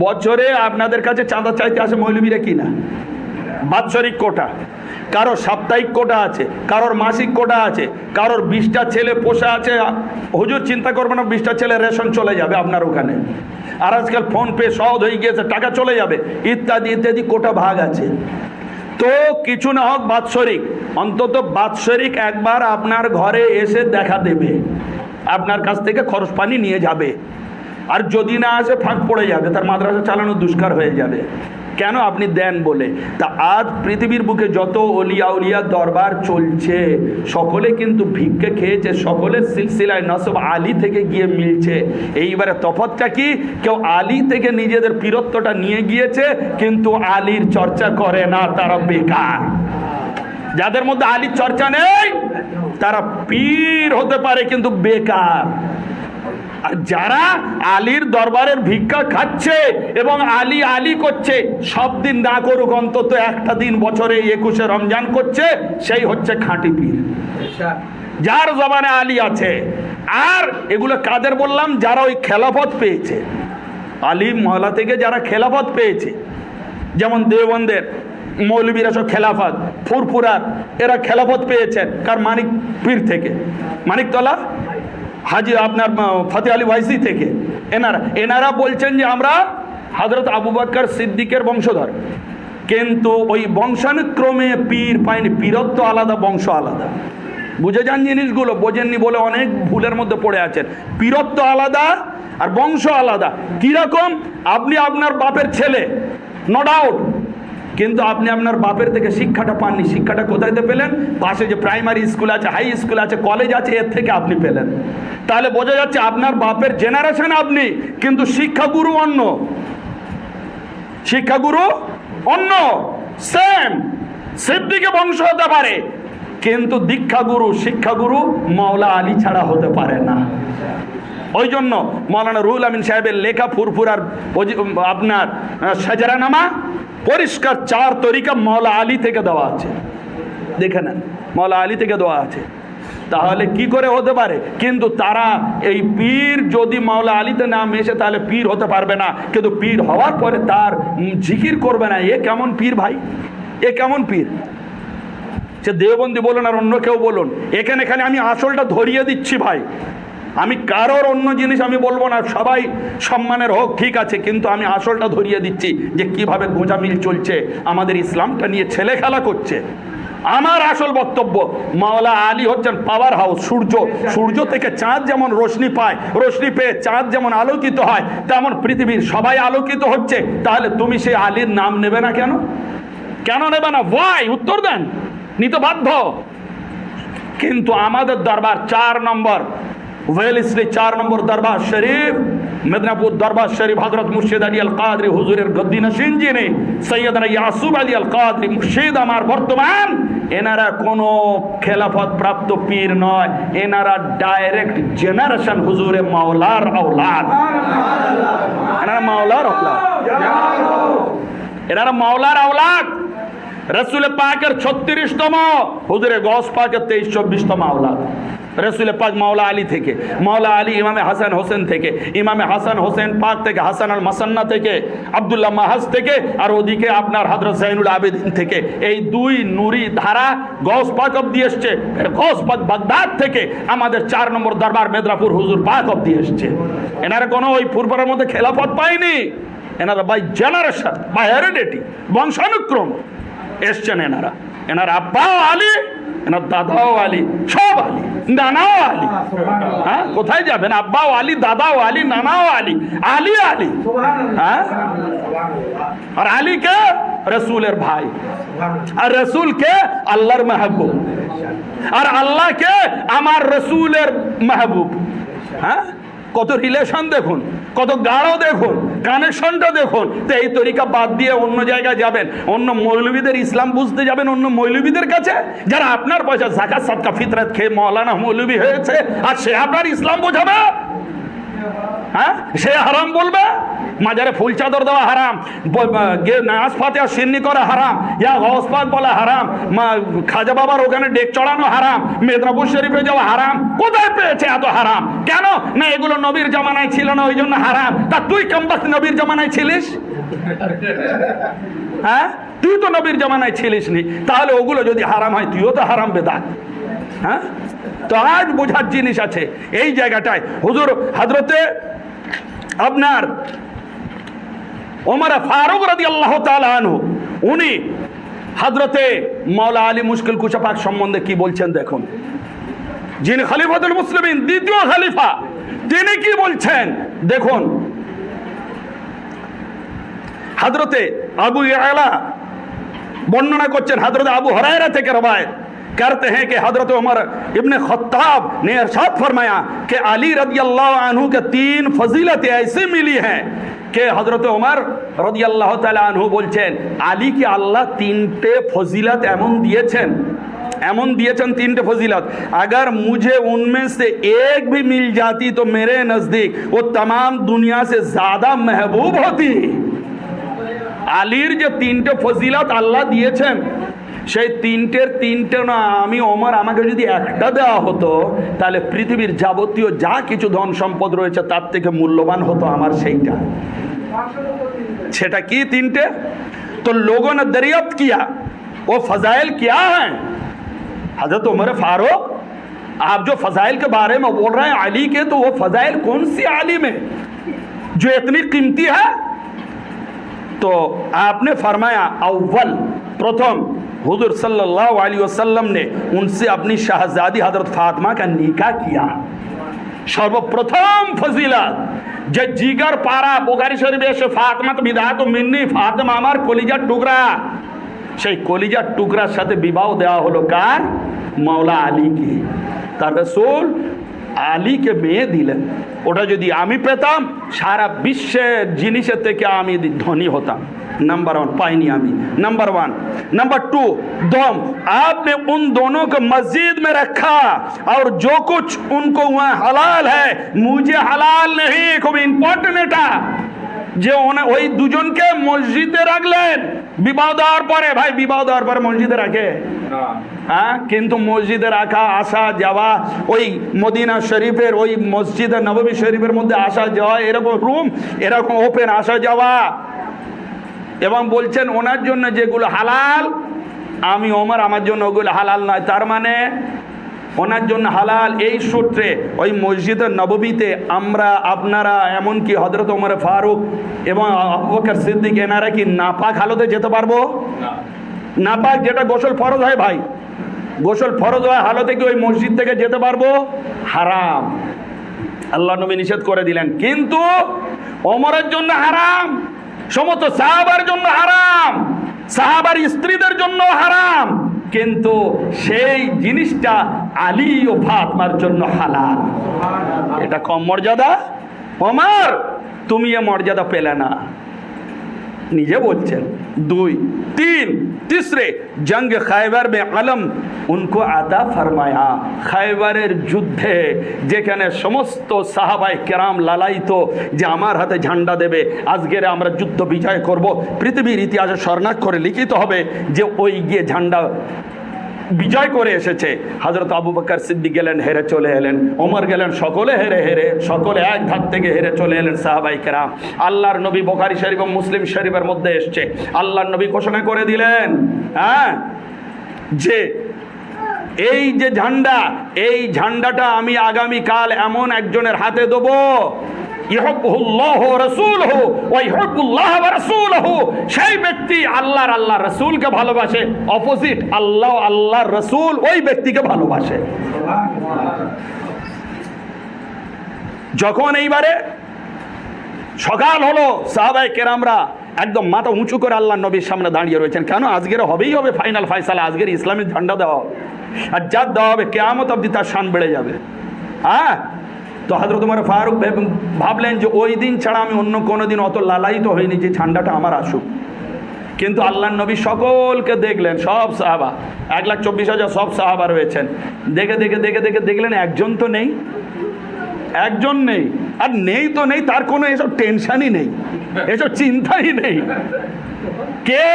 বছরে আপনাদের কাছে চাঁদা চাইতে আসে মৌলবীরা কিনা? বাৎসরিক কোটা, কারোর সাপ্তাহিক কোটা আছে, কারোর মাসিক কোটা আছে, কারোর 20টা ছেলে পোষা আছে। হুজুর চিন্তা করবেন না, 20টা ছেলে রেশন চলে যাবে আপনার ওখানে, আর আজকাল ফোন পে সহজ হয়ে গিয়েছে, টাকা চলে যাবে, ইত্যাদি ইত্যাদি কোটা ভাগ আছে। তো কিছু না হোক বাৎসরিক, অন্তত বাৎসরিক একবার আপনার ঘরে এসে দেখা দেবে, আপনার কাছ থেকে খরচ পানি নিয়ে যাবে। আর যদি না আসে ফাঁক পড়ে যাবে, তার মাদ্রাসা চালানো দুষ্কার হয়ে যাবে। কেন? আপনি দেন বলে। তা আজ পৃথিবীর বুকে যত অলিয়া উলিয়া দরবার চলছে, সকলে কিন্তু ভিক্ষে খেয়েছে, সকলের সিলসিলায় নসব আলী থেকে গিয়ে মিলছে। এইবারে তফাৎটা কি? কেউ আলী থেকে নিজেদের পীরত্বটা নিয়ে গিয়েছে, কিন্তু আলীর চর্চা করে না, তারা বেকার। যাদের মধ্যে আলীর চর্চা নেই তারা পীর হতে পারে কিন্তু বেকার। আর যারা আলীর দরবারের ভিক্ষা খাচ্ছে এবং আলী আলী করছে, সব দিন না করুক অন্তত একটা দিন বছরে 21শে রমজান করছে, সেই হচ্ছে খাঁটি পীর, যার জবানে আলী আছে। আর এগুলো কাদের বললাম? যারা ওই খেলাফত পেয়েছে, আলিম মহল্লা থেকে যারা খেলাফত পেয়েছে, যেমন দেওবন্দের মৌলবীরা সব খেলাফত, ফুরফুরার এরা খেলাফত পেয়েছেন কার? মানিক পীর থেকে, মানিকতলা হাজি আপনার ফতে আলী ভাইসি থেকে। এনারা বলছেন যে আমরা হযরত আবু বকর সিদ্দিকের বংশধর, কিন্তু ওই বংশানুক্রমে পীর পাইনি, পীরত্ব আলাদা, বংশ আলাদা। বুঝে যান জিনিসগুলো, বোঝেননি বলে অনেক ভুলের মধ্যে পড়ে আছেন। পীরত্ব আলাদা আর বংশ আলাদা। কিরকম? আপনি আপনার বাপের ছেলে, নো ডাউট, কিন্তু আপনি আপনার বাপের থেকে শিক্ষাটা পাননি। শিক্ষাটা কোথায় পেলেন? পাশে যে প্রাইমারি স্কুল আছে, হাই স্কুল আছে, কলেজ আছে, এর থেকে আপনি পেলেন। তাহলে বোঝা যাচ্ছে আপনার বাপের জেনারেশন আপনি, কিন্তু শিক্ষাগুরু অন্য, শিক্ষাগুরু অন্য। সেম সিদ্দিকে বংশ হতে পারে, কিন্তু দীক্ষাগুরু শিক্ষাগুরু মাওলা আলী ছাড়া হতে পারে না। ওই জন্য মৌলানা রুহুল আমিন সাহেবের লেখা ফুরফুরার আপনার সাজারানামা পরিষ্কার 4 তরিকা মাওলা আলী থেকে দেওয়া আছে, দেখে নেন, মাওলা আলী থেকে দেওয়া আছে। তাহলে কি করে হতে পারে? কিন্তু তারা এই পীর যদি মাওলা আলীতে না মেশে তাহলে পীর হতে পারবে না, কিন্তু পীর হওয়ার পরে তার জিকির করবে না। এ কেমন পীর ভাই? এ কেমন পীর? সে দেওবন্দি বলুন আর অন্য কেউ বলুন, এখানে আমি আসলটা ধরিয়ে দিচ্ছি ভাই। আমি কারোর অন্য জিনিস আমি বলবো না, সবাই সম্মানের হোক, ঠিক আছে, কিন্তু আমি আসলটা ধরিয়ে দিচ্ছি যে কিভাবে গোঁজামিল চলছে, আমাদের ইসলামটা নিয়ে ছেলে খেলা করছে। আমার আসল বক্তব্য, মাওলা আলী হচ্ছেন পাওয়ার হাউস, সূর্য। সূর্য থেকে চাঁদ যেমন রোশনি পায়, রোশনি পেয়ে চাঁদ যেমন আলোকিত হয়, তেমন পৃথিবীর সবাই আলোকিত হচ্ছে। তাহলে তুমি সেই আলীর নাম নেবে না কেন? কেন নেবে না? ওয়াই? উত্তর দেন। নিতে বাধ্য। কিন্তু আমাদের দরবার 4 নম্বর ওয়েলিসলি 4 নম্বর দরবার শরীফ, মেদিনীপুর দরবার শরীফ, হযরত মুর্শিদ আলী আল কাদরি হুজুরের গদ্দি নশীন যিনি সৈয়দনা ইয়াসুব আলী আল কাদরি মুর্শিদ আমার বর্তমান, এনারা কোনো খেলাফত প্রাপ্ত পীর নয়, এনারা ডাইরেক্ট জেনারেশন হুজুরে মাওলার আওলাদ। এনারা মাওলার আওলাদ, এনারা মাওলার আওলাদ। রসুল পাকের 36তম, হুজুরে গৌস পাকের 23-24তম আওলাদ। রসুল পাক মাওলা আলী থেকে, মাওলা আলী ইমামে হাসান হোসেন থেকে, ইমামে হাসান হোসেন পাক থেকে, হাসান আল মাসান্না থেকে, আব্দুল্লাহ মাহাজ থেকে, আর ওদিকে আপনার হযরত জাইনুল আবেদিন থেকে। এই 2 নূরি ধারা গৌস পাক অব্দি এসছে। গৌস পাক বাগদাদ থেকে আমাদের 4 নম্বর দরবার মেদিনীপুর হুজুর পাক অব্দি এসছে। এনারা কোনো ওই ফুরফুরার মধ্যে খেলাফত পায়নি, এনারা বাই জেনারেশন, বাই হেরিডিটি, বংশানুক্রম এসছেন। এনারা আব্বাও আলী, এনার দাদাও আলী, সব আলী, নানাও আলী। হ্যাঁ, কোথায় যাবেন? আব্বাও আলী, দাদাও আলী, নানাও আলী, আলী আলী। হ্যাঁ, আর আলী কে? রসুলের ভাই। আর রসুল কে? আল্লাহর মাহবুব। আর আল্লাহ কে? আমার রসুলের মাহবুব। হ্যাঁ, কত রিলেশন দেখুন, কত গাঢ় দেখুন, কানেকশনটা দেখুন। তো এই তরিকা বাদ দিয়ে অন্য জায়গায় যাবেন, অন্য মৌলবীদের ইসলাম বুঝতে যাবেন, অন্য মৌলবীদের কাছে, যারা আপনার পয়সা যাকাত সাদকা ফিতরত খেয়ে মৌলানা মৌলবী হয়েছে, আর সে আপনার ইসলাম বোঝাবে? হ্যাঁ, সে হারাম বলবে? মাজারে ফুল চাদর দেওয়া হারাম, নামাজ ফাতিহা সিন্নি করা হারাম, ইয়া গৌস পাক বলা হারাম, খাজা বাবার ওখানে ডেক চড়ানো হারাম, মেদিনীপুর শরীফে যাওয়া হারাম। কোথায় পেয়েছে এত হারাম? কেন না এগুলো নবীর জামানায় ছিল না, ওই জন্য হারাম। তা তুই কমবক্ত নবীর জামানায় ছিলিস? হ্যাঁ, তুই তো নবীর জামানায় ছিলিস নি, তাহলে ওগুলো যদি হারাম হয় তুইও তো হারাম বেদাত। হ্যাঁ, তো আজ বোঝার জিনিস আছে এই জায়গাটায়। হুজুর হযরতে আপনার ওমর ফারুক রাদিয়াল্লাহু তাআলা আনহু, উনি হযরতে মাওলা আলী মুশকিল কুশা পাক সম্বন্ধে কি বলছেন দেখুন। যিনি খলিফাতুল মুসলিমিন, দ্বিতীয় খলিফা, তিনি কি বলছেন দেখুন। হযরতে আবু ইয়ালা বর্ণনা করছেন, হযরত আবু হুরায়রা থেকে রवायत करते हैं कि हजरत उमर इब्न खत्ताब ने इरशाद फरमाया कि अली रदियल्लाहु अन्हु के 3 फजीलतें ऐसे मिली हैं कि हजरत उमर रदियल्लाहु ताला अन्हु बोलছেন আলীকে আল্লাহ 3টে ফজিলত এমন দিয়েছেন 3টে फजीलत, अगर मुझे उनमें से एक भी मिल जाती तो मेरे नजदीक वो तमाम दुनिया से ज्यादा महबूब होती। আলীর যে 3টে ফজিলত আল্লাহ দিয়েছেন, সেই 3টে না, আমি ওমর আমাকে যদি একটা দেওয়া হতো তাহলে পৃথিবীর যাবতীয় যা কিছু ধন সম্পদ রয়েছে তার থেকে মূল্যবান হতো আমার সেইটা। সেটা কি 3টে? तो लोगों ने दरियाफ्त किया वो फजाइल क्या है। हजरत उमर फारूक, आप जो फजाइल के बारे में बोल रहे हैं अली के, तो वो फजाइल कौन सी अली में जो इतनी कीमती है? तो आपने फरमाया अव्वल, प्रथम हुजूर सल्लल्लाहु अलैहि वसल्लम ने उनसे अपनी शहजादी हजरत फातिमा का निकाह किया। सर्वप्रथम फजीलत যে জিগার পাড়া বুখারী শরীফে এসে ফাতিমা তো বিদাত মিন্নি, ফাতিমা আমার কলিজার টুকরা, সেই কলিজার টুকরার সাথে বিবাহ দেওয়া হলো কার? মাওলা আলীকে। তার রাসূল আলীকে মেয়ে দিলেন। ওটা যদি আমি পেতাম সারা বিশ্বের জিনিসের থেকে আমি ধনী হতাম। नंबर 1 पाइनी आमी। नंबर 1। नंबर 2, दम आपने उन दोनों को मस्जिद में रखा और जो कुछ उनको वहाँ हलाल है मुझे हलाल नहीं। खूब इम्पोर्टेंट এটা যে ওই দুজনকে মসজিদে রাখলেন বিবাহ দেওয়ার পরে। ভাই বিবাহ দেওয়ার পরে মসজিদে রাখে? হ্যাঁ, কিন্তু মসজিদে রাখা, আসা যাওয়া, ওই মদিনা শরীফের ওই মসজিদে নববী শরীফের মধ্যে আসা যাওয়া, এরকম রুম এরকম ওপেন আসা যাওয়া, এবং বলছেন ওনার জন্য যেগুলো হালাল আমি ওমর আমার জন্য ওগুলো হালাল নয়। তার মানে ওনার জন্য হালাল এই সূত্রে ওই মসজিদে নববীতে আমরা আপনারা এমনকি হযরত ওমর ফারুক এবং আবু বকর সিদ্দিক এনারা কি নাপাক হালতে যেতে পারবো? নাপাক, যেটা গোসল ফরজ হয় ভাই, গোসল ফরজ হয় হালতে কি ওই মসজিদ থেকে যেতে পারবো? হারাম। আল্লাহ নবী নিষেধ করে দিলেন। কিন্তু ওমরের জন্য হারাম, সমস্ত সাহাবার জন্য হারাম, সাহাবার স্ত্রীদের জন্য হারাম, কিন্তু সেই জিনিসটা আলী ও ফাতিমার জন্য হালাল। এটা কম মর্যাদা? ওমর তুমি এ মর্যাদা পেলে না, নিজে বলছেন। 2, 3, तीसरे जंग खैबर में अलम उनको आता फरमाया। खैबरेর যুদ্ধে যেখানে সমস্ত সাহাবায়ে কেরাম লালায়িত যে আমার হাতে ঝান্ডা দেবে, আজকের আমরা যুদ্ধ বিজয় করব, পৃথিবীর ইতিহাসে স্বর্ণাক্ষরে লিখিত হবে যে ওই গিয়ে ঝান্ডা বিজয় করে এসেছে। হযরত আবু বকর সিদ্দিক গেলেন, হেরে চলে এলেন। ওমর গেলেন, সকলে হেরে সকলে এক ধার থেকে হেরে চলে এলেন সাহাবায়ে কেরাম। আল্লাহর নবী, বুখারী শরীফ এবং মুসলিম শরীফের মধ্যে এসেছে, আল্লাহর নবী ঘোষণা করে দিলেন যে এই যে ঝান্ডা, এই ঝান্ডাটা আমি আগামী কাল এমন একজনের হাতে দেব, ইউহিব্বুল্লাহু ওয়া রাসূলুহু ওয়া ইউহিব্বুল্লাহ ওয়া রাসূলুহু, সেই ব্যক্তি আল্লাহ রাসূলকে ভালোবাসে, অপোজিট আল্লাহর রাসূল ওই ব্যক্তিকে ভালোবাসে। যখন এইবারে সকাল হলো, সাহাবায়ে কেরামরা একদম মাথা উঁচু করে আল্লাহর নবীর সামনে দাঁড়িয়ে রয়েছেন। কেন? আজকের হবেই হবে ফাইনাল ফয়সালা, আজকের ইসলামের ঝান্ডা দেওয়া হবে, আর যার দেওয়া হবে কিয়ামত অবধি তার শান বেড়ে যাবে। হ্যাঁ, তো হযরত ওমর ফারুক ভাবলেন যে ওই দিন ছাড়া আমি অন্য কোনো দিন অত লালায়িত হইনি যে ঝান্ডাটা আমার আসুক। কিন্তু আল্লাহর নবী সকলকে দেখলেন, সব সাহাবা 1,24,000 সব সাহাবা রয়েছেন। দেখে দেখলেন একজন তো নেই, একজন নেই। আর নেই তো নেই, তার কোনো এসব টেনশনই নেই, এসব চিন্তাই নেই। কে?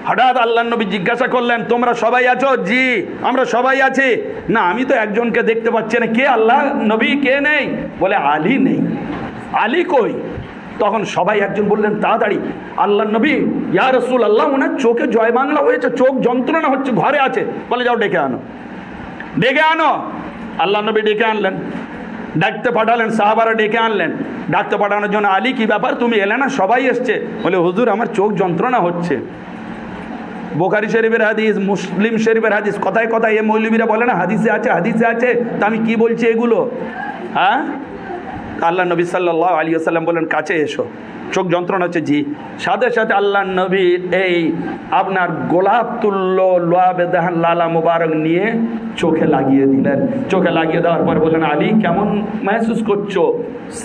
হঠাৎ আল্লাহর নবী জিজ্ঞাসা করলেন, তোমরা সবাই আছো? জি আমরা সবাই আছি। না আমি তো একজনকে দেখতে পাচ্ছি না। কে? আল্লাহ নবী কে নেই? বলে আলী নেই। আলী কই? তখন সবাই একজন বললেন তাড়াতাড়ি আল্লাহ নবী ইয়া রাসূলুল্লাহ, ওনার চোখে জয় বাংলা হয়েছে, চোখ যন্ত্রণা হচ্ছে, ঘরে আছে। বলে যাও ডেকে আনো, ডেকে আনো। আল্লাহ নবী ডেকে আনলেন, ডাকতে পাঠালেন, সাহাবারা ডেকে আনলেন। ডাকতে পাঠানোর জন্য আলী কি ব্যাপার, তুমি এলে না? সবাই এসছে। বলে হুজুর আমার চোখ যন্ত্রণা হচ্ছে। বুখারী শরীফের হাদিস, মুসলিম শরীফের হাদিস, কথায় কথায় এ মৌলবীরা বলে না হাদিসে আছে, হাদিসে আছে, তা আমি কি বলছি এগুলো? হ্যাঁ, আল্লাহ নবী সাল্লাল্লাহু আলাইহি ওয়াসাল্লাম বলেন কাছে এসো, চোখ যন্ত্রণা হচ্ছে। জি। সাথে সাথে আল্লাহ নবী এই আপনার গোলাপ তুল্য লোয়াবে দেহান লালা মুবারক নিয়ে চোখে লাগিয়ে দিলেন। চোখে লাগিয়ে দেওয়ার পর বললেন আলী কেমন মেহসুস করছো?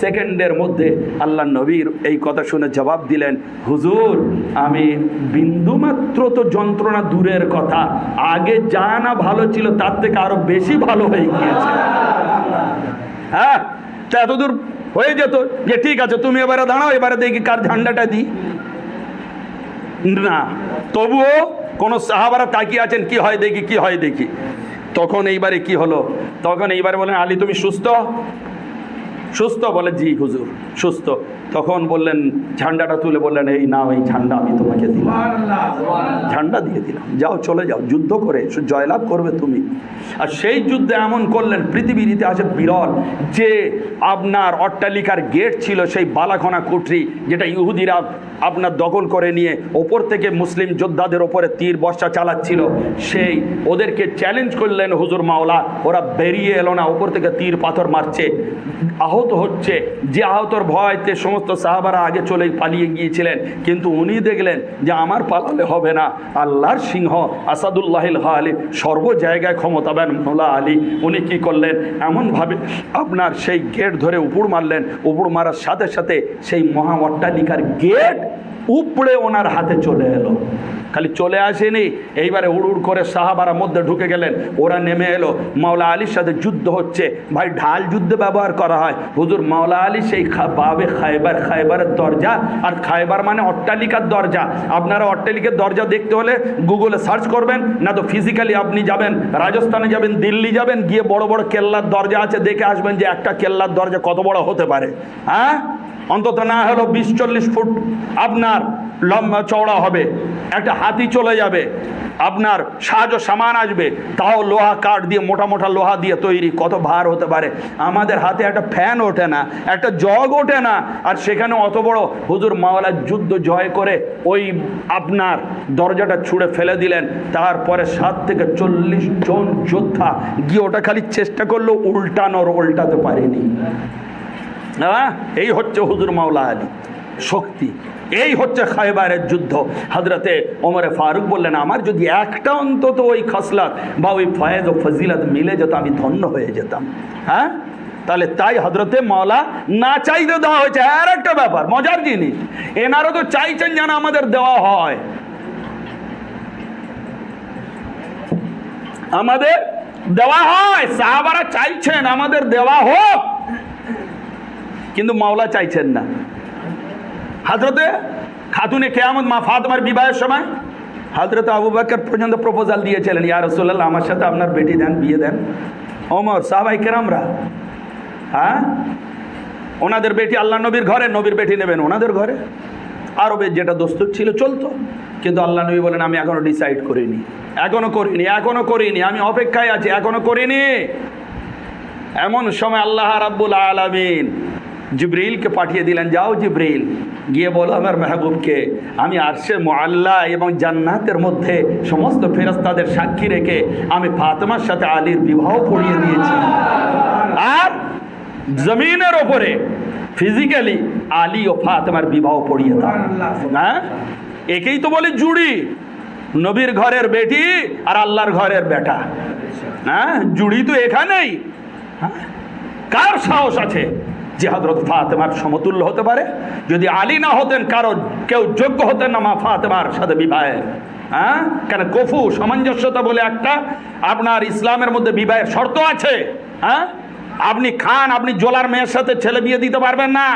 সেকেন্ডের মধ্যে আল্লাহ নবীর এই কথা শুনে জবাব দিলেন, হুজুর আমি বিন্দুমাত্র তো যন্ত্রণা দূরের কথা, আগে যা না ভালো ছিল তার থেকে আরো বেশি ভালো হয়ে গিয়েছে। হ্যাঁ, তা এতদূর হয়ে যেত যে ঠিক আছে তুমি এবারে দাঁড়াও, এবারে দেখি কার ঝান্ডাটা দিই। না, তবুও কোন সাহাবারা তাকিয়ে আছেন কি হয় দেখি, কি হয় দেখি। তখন এইবারে কি হলো, তখন এইবারে বলেন আলী তুমি সুস্থ? সুস্থ? বলে জি হুজুর সুস্থ। তখন বললেন ঝান্ডাটা তুলে বললেন এই নাও, এই ঝান্ডা আমি তোমাকে দিলাম, ঝান্ডা দিয়ে দিলাম, যাও চলে যাও, যুদ্ধ করে জয়লাভ করবে তুমি। আর সেই যুদ্ধে এমন করলেন পৃথিবীর ইতিহাসে বিরল, যে আপনার অট্টালিকার গেট ছিল সেই বালাখনা কুঠরি, যেটা ইহুদিরা আপনার দখল করে নিয়ে ওপর থেকে মুসলিম যোদ্ধাদের ওপরে তীর বর্ষা চালাচ্ছিল, সেই ওদেরকে চ্যালেঞ্জ করলেন হুজুর মাওলা, ওরা বেরিয়ে এলো না, ওপর থেকে তীর পাথর মারছে, আহত হচ্ছে। যে আহতর ভয়তে সমস্ত সাহাবারা আগে চলে পালিয়ে গিয়েছিলেন, কিন্তু উনি দেখলেন যে আমার পালালে হবে না, আল্লাহর সিংহ আসাদুল্লাহিল গালিব, সর্ব জায়গায় ক্ষমতাবান মওলা আলী, উনি কি করলেন এমনভাবে আপনার সেই গেট ধরে উপড় মারলেন। উপড় মারার সাথে সাথে সেই মহা অট্টালিকার গেট উপড়ে ওনার হাতে চলে এলো। খালি চলে আসেনি, এইবারে উড় উড় করে সাহাবারা মধ্যে ঢুকে গেলেন। ওরা নেমে এলো, মাওলা আলীর সাথে যুদ্ধ হচ্ছে। ভাই ঢাল যুদ্ধে ব্যবহার করা হয়। হুজুর মাওলা আলী সেই বাবে খায়বার, খায়বারের দরজা, আর খায়বার মানে অট্টালিকার দরজা। আপনারা অট্টালিকার দরজা দেখতে হলে গুগলে সার্চ করবেন, না তো ফিজিক্যালি আপনি যাবেন, রাজস্থানে যাবেন, দিল্লি যাবেন, গিয়ে বড় বড় কেল্লার দরজা আছে, দেখে আসবেন যে একটা কেল্লার দরজা কত বড় হতে পারে। হ্যাঁ, অন্তত না হলো 20-40 ফুট আপনার লম্বা চওড়া হবে। একটা হাতি চলে যাবে, আপনার সাহায্য সামান আসবে, তাও লোহা কাঠ দিয়ে, মোটা মোটা লোহা দিয়ে তৈরি, কত ভার হতে পারে। আমাদের হাতে একটা ফ্যান ওঠে না, একটা জগ ওঠে না, আর সেখানে অত বড়। হুজুর মাওলার যুদ্ধ জয় করে ওই আপনার দরজাটা ছুঁড়ে ফেলে দিলেন। তারপরে 7 থেকে 40 জন যোদ্ধা গিয়ে ওটা খালি চেষ্টা করলো উল্টানোর, উল্টাতে পারেনি। হ্যাঁ, এই হচ্ছে হুজুর মাওলা আলী শক্তি, এই হচ্ছে খায়বারের যুদ্ধ। হযরতে ওমরে ফারুক বললেন আমার যদি একটা অন্তত ওই খাসলাত বা ওই ফয়েজ ও ফজিলত মিলে যেত আমি ধন্য হয়ে যেতাম। হ্যাঁ, তাহলে তাই হযরতে মাওলা না চাইতে দেওয়া হয়েছে। আর একটা ব্যাপার মজার জিনিস, এনারও তো চাইছেন যেন আমাদের দেওয়া হয়, আমাদের দেওয়া হয়। সাহাবারা চাইছেন আমাদের দেওয়া হোক, কিন্তু মাওলা চাইছেন না। হযরতে খাতুনে কিয়ামত মা ফাতেমার বিবাহের সময় হযরত আবু বকর পর্যন্ত প্রপোজাল দিয়েছিলেন, ইয়া রাসূলুল্লাহ আমার সাথে আপনার বেটি দেন, বিয়ে দেন। ওমর, সাহাবায়ে কেরামরা, হ্যাঁ, ওনাদের বেটি আল্লাহ নবীর ঘরে, নবীর বেটি নেবেন ওনাদের ঘরে। আরবের যেটা দস্তুর ছিল চলতো, কিন্তু আল্লাহ নবী বলেন আমি এখনো ডিসাইড করিনি, এখনো করিনি, আমি অপেক্ষায় আছি, এখনো করিনি। এমন সময় আল্লাহ রাব্বুল আলামিন জিবরিলকে পাঠিয়ে দিলেন, যাও জিবরিল, গিয়ে বলো আমার মেহবুবকে আমি আরশে মুআল্লা এবং জান্নাতের মধ্যে সমস্ত ফেরেশতাদের সাক্ষী রেখে আমি ফাতেমার সাথে আলীর বিবাহ পড়িয়ে দিয়েছি। আর জমিনের ওপরে ফিজিক্যালি আলী ও ফাতেমার বিবাহ পড়িয়ে দাও। হ্যাঁ, একেই তো বলে জুড়ি, নবীর ঘরের বেটি আর আল্লাহর ঘরের বেটা। হ্যাঁ, জুড়ি তো এখানেই। কার সাহস আছে যে হযরত ফাতেমার সমতুল্য হতে পারে? যদি আলী না হতেন, কেউ যোগ্য হতেন না মা ফাতেমার সাথে বিবাহে। হ্যাঁ, কেন কফু সামঞ্জস্যতা বলে একটা আপনার ইসলামের মধ্যে বিবাহের শর্ত আছে। হ্যাঁ, আপনি খান, আপনি জোলার মেয়ের সাথে ছেলে বিয়ে দিতে পারবেন না।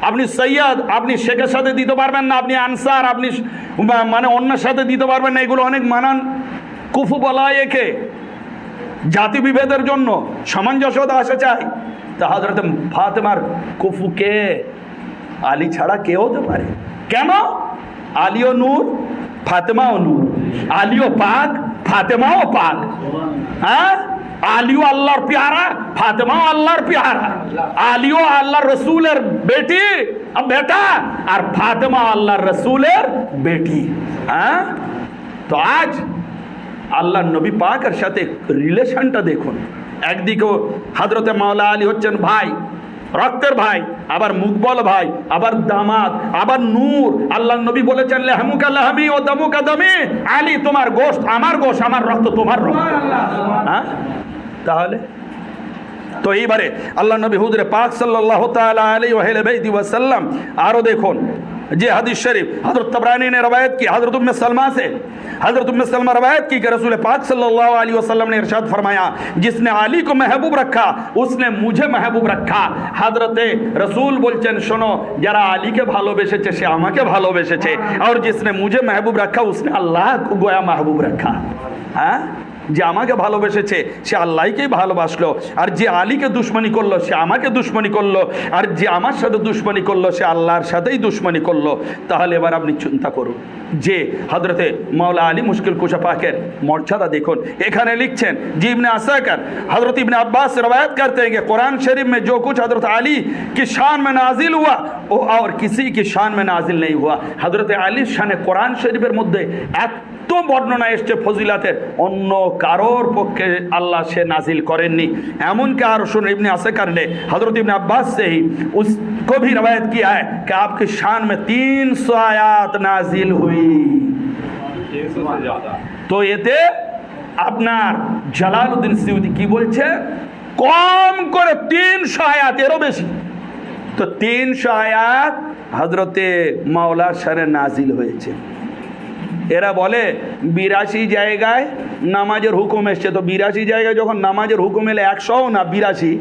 আপনি সৈয়দ, আপনি শেখের সাথে দিতে পারবেন না। আপনি আনসার, আপনি মানে অন্যের সাথে দিতে পারবেন না। এগুলো অনেক মানান কুফু বলা হয় একে। জাতি বিভেদের জন্য সামঞ্জস্যতা আসে চাই। তা হযরত ফাতেমার কুফুকে আলী ছাড়া কে হতে পারে? কেন? আলীও নূর, ফাতেমাও নূর, আলীও পাক, ফাতেমাও পাক। হ্যাঁ, আলীও আল্লাহর প্যারা, ফাতেমাও আল্লাহর প্যারা। আলীও আল্লাহর রসুলের বেটা আর ফাতেমা আল্লাহর রসুলের বেটি। হ্যাঁ, তো আজ আল্লাহ নবী পাকের সাথে রিলেশনটা দেখুন। একদিকে হযরতে মাওলা আলী হচ্ছেন ভাই, রক্তের ভাই, আবার মুকবল ভাই, আবার দামাত, আবার নূর। আল্লাহ নবী বলেছেন লাহমুকা লাহমি ও দামুকা দামি, আলী তোমার গোশত আমার গোশত, আমার রক্ত তোমার রক্ত। হ্যাঁ, তাহলে তো এইবারে আল্লাহ নবী হুজুরে পাক সাল্লাল্লাহু তাআলা আলাইহি ওয়াসাল্লাম আরো দেখুন যে हदीस शरीफ हजरत तबरानी ने रवायत की हजरत उम्मे सलमा से, हजरत उम्मे सलमा रवायत की कि रसूल पाक सल्लल्लाहु अलैहि वसल्लम ने इरशाद फरमाया, जिसने आली को महबूब रखा उसने मुझे महबूब रखा। हजरत रसूल बोलছেন শোনো, যারা আলীকে ভালোবেসেছে সে আমাকে ভালোবেসেছে, और जिसने मुझे महबूब रखा उसने अल्लाह को गोया महबूब रखा। হ্যাঁ, যে আমাকে ভালোবেসেছে সে আল্লাহকেই ভালোবাসলো, আর যে আলীকে দুশমনি করলো সে আমাকে দুশমনি করলো, আর যে আমার সাথে দুশমনি করলো সে আল্লাহর সাথেই দুশমনি করলো। তাহলে এবার আপনি চিন্তা করুন যে হযরতে মাওলা আলী মুশকিল কুশা পাকের মর্যাদা দেখুন। এখানে লিখছেন যে ইবনে আসাকির हजरत इब्न अब्बास रवायत करते हैं कि कुरान शरीफ में जो कुछ हजरत अली की शान में नाजिल हुआ वो और किसी की शान में नाजिल नहीं हुआ। हजरत আলীর শানে কোরআন শরীফের মধ্যে এত বর্ণনা এসছে ফজিলাতের, অন্য কারোর পক্ষে আল্লাহ সে নাজিল করেননি। এমনকি আর শুন ইবনে আসাকির ने हजरत इब्न अब्बास से ही उसको भी रवायत किया है कि आपकी शान में 300 आयात नाजिल हुई। তো এতে আপনার জালালউদ্দিন সিউতি কি বলছে, কম করে 300 আয়াত, এরও বেশি। তো 300 আয়াত হযরতে মাওলা শানে নাজিল হয়েছে। এরা বলে 82 জায়গায় নামাজের হুকুম এসছে। তো 82 জায়গায় যখন নামাজের হুকুম এলে 100 না 82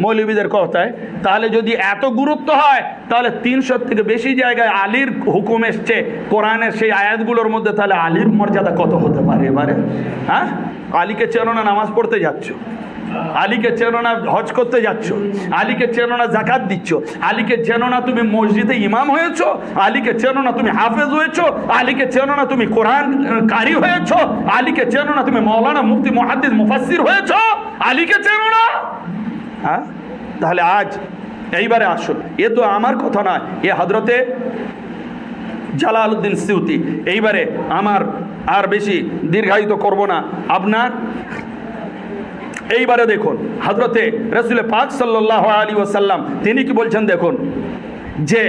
মৌলবীদের কথায়, তাহলে যদি এত গুরুত্ব হয় তাহলে 300 থেকে বেশি জায়গায় আলীর হুকুম এসছে কোরআনের সেই আয়াতগুলোর মধ্যে, তাহলে আলীর মর্যাদা কত হতে পারে এবারে? হ্যাঁ, আলীকে চেনো না, নামাজ পড়তে যাচ্ছ। আলীকে চেনো না, হজ করতে যাচ্ছ। আলীকে চেনো না, জাকাত দিচ্ছ। আলীকে চেনো না, তুমি মসজিদে ইমাম হয়েছো। আলীকে চেনো না, তুমি হাফেজ হয়েছো। আলীকে চেনো না, তুমি কোরআন কারি হয়েছো। আলীকে চেনো না, তুমি মৌলানা মুফতি মুহাদ্দিস মুফাসসির হয়েছো। আলীকে চেনো না। হ্যাঁ, তাহলে আজ এইবারে আসুন, এ তো আমার কথা নয়, এ হযরতে জালালউদ্দিন সিউতি। এইবারে আমার আর বেশি দীর্ঘায়িত করব না আপনার। এইবারে দেখুন হযরতে রাসূল পাক সাল্লাল্লাহু আলাইহি ওয়াসাল্লাম তিনি কি বলছেন দেখুন, যে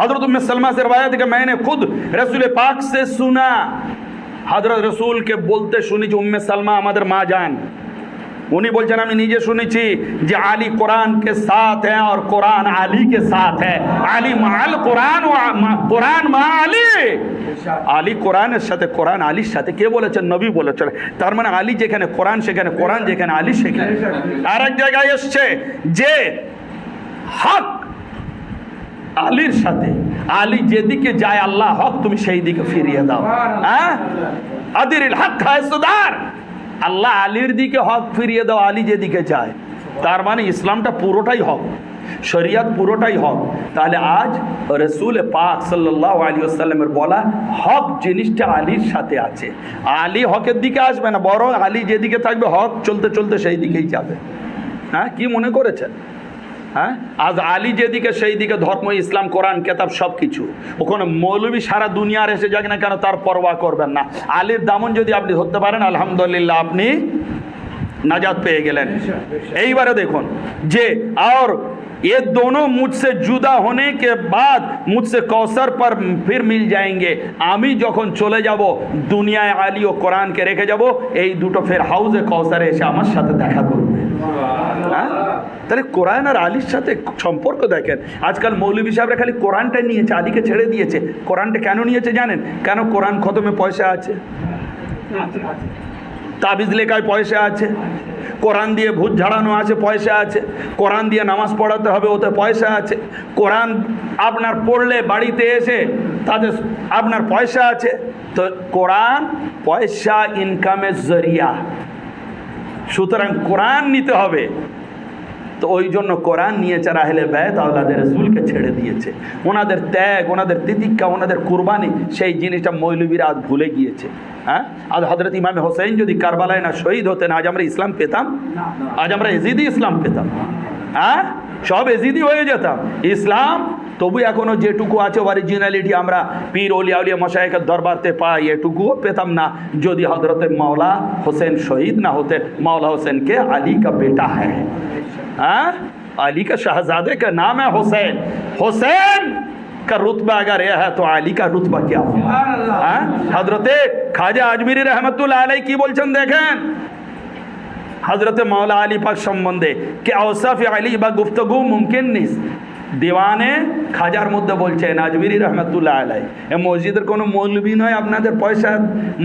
हजरत उम्मे सलमा से रवायत है कि मैंने खुद रसूल पाक से सुना। हजरत रसूल के बोलते सुनी जो उम्मे सलमा আমাদের মা জান, उन्हीं बोलছেন আমি নিজে শুনেছি যে আলী কোরআন के साथ है और कुरान आली के साथ है। आली माल कुरान व कुरान मा आली। আলী কোরআনের সাথে, কোরআন আলীর সাথে। কে বলেছেন? নবী বলেছেন। তার মানে আলী যেখানে কোরআন সেখানে কোরআন, যেখানে আলী সেখানে। আর এক জায়গায় এসছে যে হক আলীর সাথে, আলী যেদিকে যায় আল্লাহ হক তুমি সেই দিকে ফিরিয়ে দাও। হ্যাঁ, আদিরিল হক হায়সুদার, আল্লাহ আলীর দিকে হক ফিরিয়ে দাও আলী যেদিকে যায়। তার মানে ইসলামটা পুরোটাই হক, শরিয়াত পুরোটাই হক। তাহলে আজ রসুল পাক সাল্লাল্লাহু আলাইহি ওয়াসাল্লামের বলা হক জিনিসটা আলীর সাথে আছে। আলী হকের দিকে আসবে না, বরং আলী যেদিকে থাকবে হক চলতে চলতে সেই দিকেই যাবে। হ্যাঁ, কি মনে করেছেন? হ্যাঁ, আজ আলী যেদিকে সেই দিকে ধর্ম, ইসলাম, কোরআন, কেতাব সব কিছু। ওখানে মৌলবী সারা দুনিয়ার এসে যাক না কেন তার পরোয়া করবেন না। আলীর দামন যদি আপনি ধরতে পারেন আলহামদুলিল্লাহ আপনি নাজাত পেয়ে গেলেন। এইবারে দেখুন যে और ये दोनों मुझसे जुदा होने के बाद मुझसे कौसर पर फिर मिल जाएंगे। আমি যখন চলে যাব দুনিয়ায় আলী ও কোরআনকে রেখে যাব, এই দুটো ফের হাউজে কৌসারে এসে আমার সাথে দেখা করবে। হ্যাঁ, তাহলে কোরআন আর আলীর সাথে সম্পর্ক দেখেন। আজকাল মৌলভী সাহেবরা খালি কোরআনটা নিয়েছে, আলীকে ছেড়ে দিয়েছে। কোরআনটা কেন নিয়েছে জানেন? কেন? কোরআন খতমে পয়সা আছে, তাবিজ লেখায় পয়সা আছে, কোরআন দিয়ে ভূত ঝাড়ানো আছে পয়সা আছে, কোরআন দিয়ে নামাজ পড়াতে হবে ওতে পয়সা আছে, কোরআন আপনার পড়লে বাড়িতে এসে তাদের আপনার পয়সা আছে। তো কোরআন পয়সা ইনকামের জরিয়া, সুতরাং কোরআন নিতে হবে। তো ওই জন্য কোরআন নিয়েছে আর আহলে বাইত আওলাদের রাসূলকে ছেড়ে দিয়েছে। ওনাদের ত্যাগ, ওনাদের তিতিক্ষা, ওনাদের কুরবানি, সেই জিনিসটা মৌলবীরা আজ ভুলে গিয়েছে। হ্যাঁ, আজ হযরত ইমাম হোসেন যদি কারবালায় না শহীদ হতেন, আজ আমরা ইসলাম পেতাম? আজ আমরা এজিদি ইসলাম পেতাম? হ্যাঁ, সব এজিদি হয়ে যেতাম। ইসলাম তবু এখনো যেটুকু আছে অরিজিনালিটি আমরা পীর ওলিয়া উলিয়া মশায়েখের দরবারতে পাই, এটুকুও পেতাম না যদি হযরত মাওলা হোসেন শহীদ না হতে। মাওলা হোসেन के अली का बेटा है, हाँ, अली का शहजादे का नाम है हुसैन। हुसैन का रुतबा अगर यह है तो अली का रुतबा क्या होगा? हाँ, हजरत खाजा आजमीरी रहमतुल्लाह अलैह की बोलছেন দেখেন हजरत मौला अली पाक সম্বন্ধে कि औसाफ अली बा गुफ्तगू मुमकिन नहीं। দিওয়ানে খাজার মধ্যে বলছেন আজমিরি রহমতুল্লাহ আলাই, এ মসজিদের কোনো মৌলবি নয়, আপনাদের পয়সা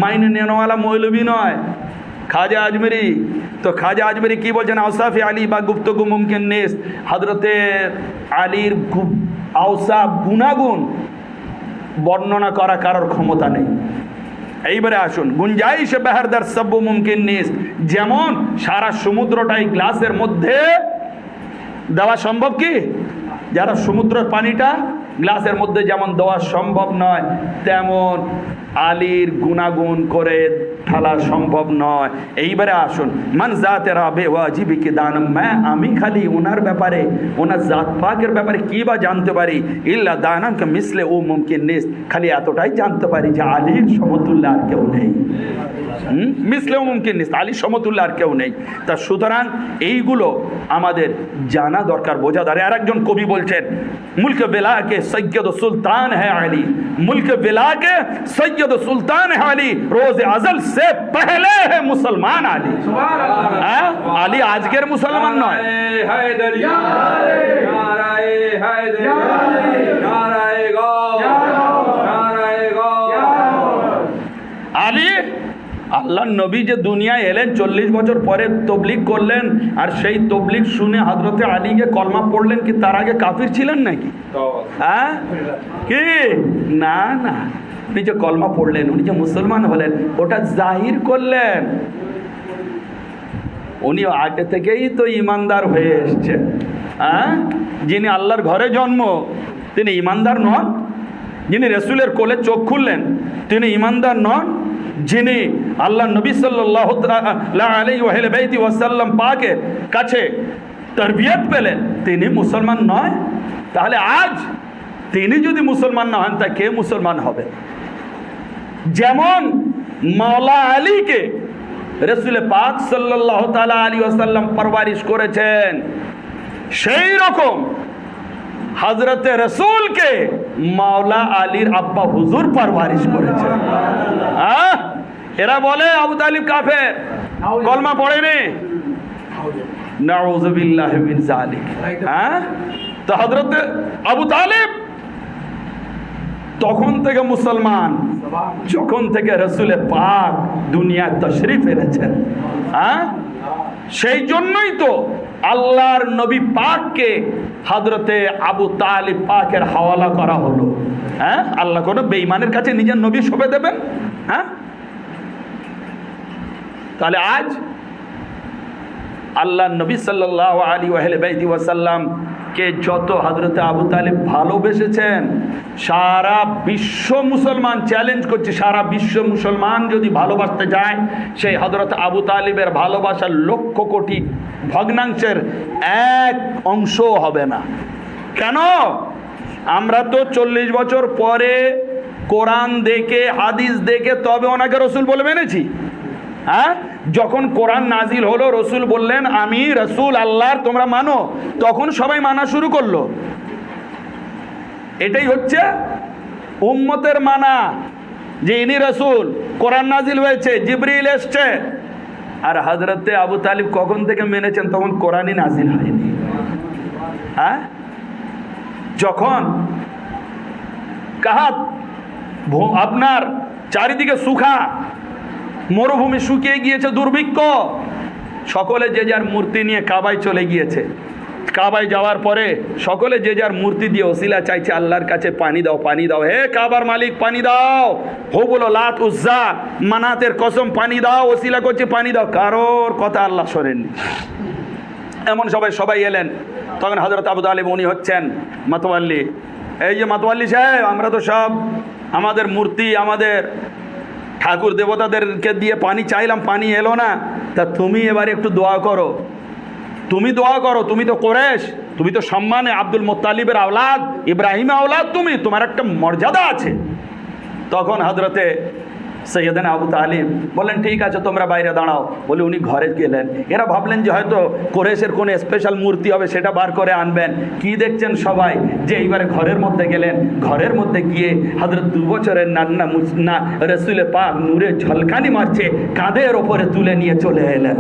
মাইনে নেওয়ালা মৌলবি নয়, খাজা আজমিরি। তো খাজা আজমিরি কি বলছেন? আওসাফে আলী বা গুপ্তগু মুমকিন নেস, হজরতে আলীর আওসাফ গুণাগুণ বর্ণনা করা কারোর ক্ষমতা নেই। এইবারে আসুন, গুঞ্জাইশ বেহারদার সব মুমকিন নেস, যেমন সারা সমুদ্রটাই গ্লাসের মধ্যে দেওয়া সম্ভব কি? যারা সমুদ্রের পানিটা গ্লাসের মধ্যে যেমন দেওয়া সম্ভব নয়, তেমন আলীর গুণাগুণ করে ঢালা সম্ভব নয়। এইবারে আসুন, মান জাতে রাবে ওয়াজিবি কি দানম, আমি খালি ওনার ব্যাপারে, ওনার জাত পাকের ব্যাপারে কি বা জানতে পারি? ইল্লা দানম কে মিসলে ও মুমকিন নেই, খালি এতটাই জানতে পারি যে আলীর সমতুল্য আর কেউ নেই। মিসলেও মুমকিন নেই, আলীর সমতুল্য আর কেউ নেই। তা সুতরাং এইগুলো আমাদের জানা দরকার, বোঝা দরকার। আর একজন কবি বলছেন, মুলক বেলা কে সৈয়দ সুলতান হ্যাঁ আলী, মুলক বেলা কে সৈয়দ সুলতান হ্যাঁ আলী, রোজ আজল से पहले है मुसलमान आली। आली आजकेर मुसलमान नয়। আলী আল্লাহর নবী যে দুনিয়ায় এলেন 40 বছর পরে তবলিগ করলেন, আর সেই তবলিগ শুনে হযরতে আলীকে কলমা পড়লেন, কি তার আগে কাফির ছিলেন নাকি? হ্যাঁ, কি না না, উনি যে কলমা পড়লেন, উনি যে মুসলমান হলেন, ওটা জাহির করলেন। উনি আগে থেকেই তো ইমানদার হয়ে এসছেন। হ্যাঁ, যিনি আল্লাহর ঘরে জন্ম তিনি ইমানদার নন? যিনি রাসূলের কোলে চোখ খুললেন তিনি ইমানদার নন? যিনি আল্লাহ নবী সাল্লাল্লাহু আলাইহি ওয়াসাল্লাম পাকের কাছে তরবিয়ত পেলেন তিনি মুসলমান নয়? তাহলে আজ তিনি যদি মুসলমান না হন তা কে মুসলমান হবে? যেমন মাওলা আলীকে রাসূল পাক সাল্লাল্লাহু তাআলা আলাইহি ওয়াসাল্লাম পরওয়ারিশ করেছেন, সেই রকম হযরতে রাসূলকে মাওলা আলীর আব্বা হুজুর পরওয়ারিশ করেছেন। হ্যাঁ, এরা বলে আবু তালিব কাফের, কলমা পড়েনি। নাউযু বিল্লাহি মিন যালিক। হ্যাঁ, তো হযরতে আবু তালিব তখন থেকে মুসলমান যখন থেকে রাসূল পাক দুনিয়ায় তাশরীফ এনেছেন। হ্যাঁ, সেই জন্যই তো আল্লাহর নবী পাককে হযরতে আবু তালিব পাকের হাওয়ালা করা হলো। হ্যাঁ, আল্লাহ কোনো বেঈমানের কাছে নিজের নবী সঁপে দেবেন? হ্যাঁ, তাহলে আজ আল্লাহ নবী সাল্লাল্লাহু আলাইহি ওয়াসাল্লাম কে যত হযরতে আবু তালিব ভালোবেসেছেন, সারা বিশ্ব মুসলমান চ্যালেঞ্জ করছে, সারা বিশ্ব মুসলমান যদি ভালোবাসতে যায় সেই হযরত আবু তালিবের ভালোবাসার লক্ষ কোটি ভগ্নাংশের এক অংশ হবে না। কেন? আমরা তো 40 বছর পরে কোরআন দেখে হাদিস দেখে তবে ওনাকে রসুল বলে মেনেছি। হ্যাঁ, যখন কোরআন নাজিল হলো রসুল বললেন আমি রসুল আল্লাহর, তোমরা মানো, তখন সবাই মানা শুরু করলো। এটাই হচ্ছে উম্মতের মানা, যে ইনি রসুল, কোরআন নাজিল হয়েছে, জিবরিল এসছে। আর হযরতে আবু তালিব কখন থেকে মেনেছেন? তখন কোরআনই নাজিল হয়নি। হ্যাঁ, যখন কাহাত আপনার চারিদিকে সুখা, মরুভূমি শুকিয়ে গিয়েছে, দুর্ভিক্ষ, সকলে যে যার মূর্তি নিয়ে কাবায় চলে গিয়েছে। কাবায় যাওয়ার পরে সকলে যে যার মূর্তি দিয়ে ওসিলা চাইছে আল্লাহর কাছে, পানি দাও, পানি দাও, হে কাবার মালিক পানি দাও। হো বলো লাত উজ্জা মানাতের কসম পানি দাও, ওসিলা করছে পানি দাও, কারোর কথা আল্লাহ শোনেননি। এমন সবাই এলেন। তখন হযরত আবু তালিব উনি হচ্ছেন মাতওয়াল্লি। এই যে মাতওয়াল্লি সাহেব, আমরা তো সব আমাদের মূর্তি, আমাদের ঠাকুর দেবতাদেরকে দিয়ে পানি চাইলাম, পানি এলো না, তা তুমি এবারে একটু দোয়া করো, তুমি দোয়া করো, তুমি তো কোরেশ, তুমি তো সম্মানে আব্দুল মুত্তালিবের আওলাদ, ইব্রাহিমের আওলাদ, তোমার একটা মর্যাদা আছে। তখন হযরতে সৈয়দনা আবু তালিব বললেন ঠিক আছে তোমরা বাইরে দাঁড়াও। বলে উনি ঘরে গেলেন। এরা ভাবলেন যে হয়তো কোরেশের কোনো স্পেশাল মূর্তি হবে, সেটা বার করে আনবেন। কি দেখছেন সবাই যে এইবারে ঘরের মধ্যে গেলেন। ঘরের মধ্যে গিয়ে হযরত 2 বছরের নান্না মুসনা রসুল পাক নূরে ঝলকানি মারছে, কাঁধের ওপরে তুলে নিয়ে চলে এলেন।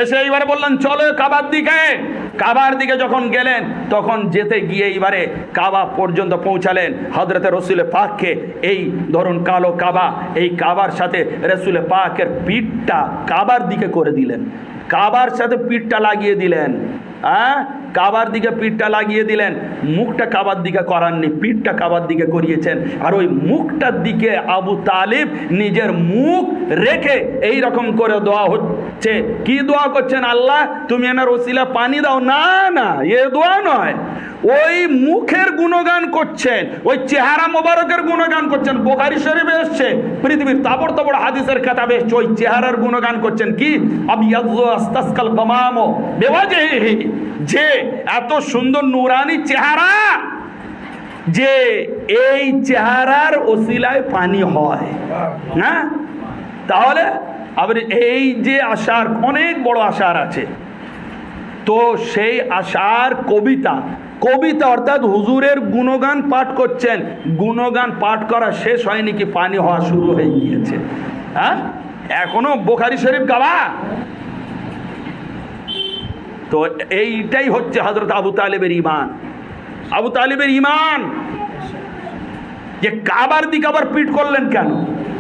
এসে এইবারে বললেন চলো কাবার দিকে। কাবার দিকে যখন গেলেন তখন যেতে গিয়ে এইবারে কাবা পর্যন্ত পৌঁছালেন। হযরতে রসুল পাককে এই ধরুন কালো কাবা, এই কাবার সাথে রসুল পাকের পিঠটা কাবার দিকে করে দিলেন, কাবার সাথে পিঠটা লাগিয়ে দিলেন। কাবার দিকে পিঠটা লাগিয়ে দিলেন, মুখটা কাবার দিকে করাননি, পিঠটা কাবার দিকে করিয়েছেন। আর ওই মুখটার দিকে আবু তালিব নিজের মুখ রেখে এই রকম করে দোয়া হচ্ছে। কি দোয়া করছেন? আল্লাহ তুমি এনার ওসিলা পানি দাও। না না, এ দোয়া নয়, ওই মুখের গুণগান করছেন, ওই চেহারা মোবারকের গুণগান করছেন। বুখারী শরীফে এসছে, পৃথিবীর তাবড় তাবড় হাদিসের কিতাবে এসছে, ওই চেহারার গুণগান করছেন। কি আবিয়াযু আস্তাসকাল গামামু বিওয়াজহিহি, যে এত সুন্দর নূরানি চেহারা, যে এই চেহারার ওসিলায় পানি হয়। হ্যাঁ, তাহলে আবার এই যে আশার অনেক বড় আশার আছে, তো সেই আশার কবিতা অর্থাৎ হুজুরের গুণগান পাঠ করছেন। গুণগান পাঠ করা শেষ হয়নি কি পানি হওয়া শুরু হয়ে গিয়েছে। হ্যাঁ, এখনো বুখারী শরীফ গাওয়া। তো এইটাই হচ্ছে হযরত আবু তালিবের ঈমান। আবু তালিবের ঈমান যে কাবার দিকে আবার পিঠ করলেন কেন,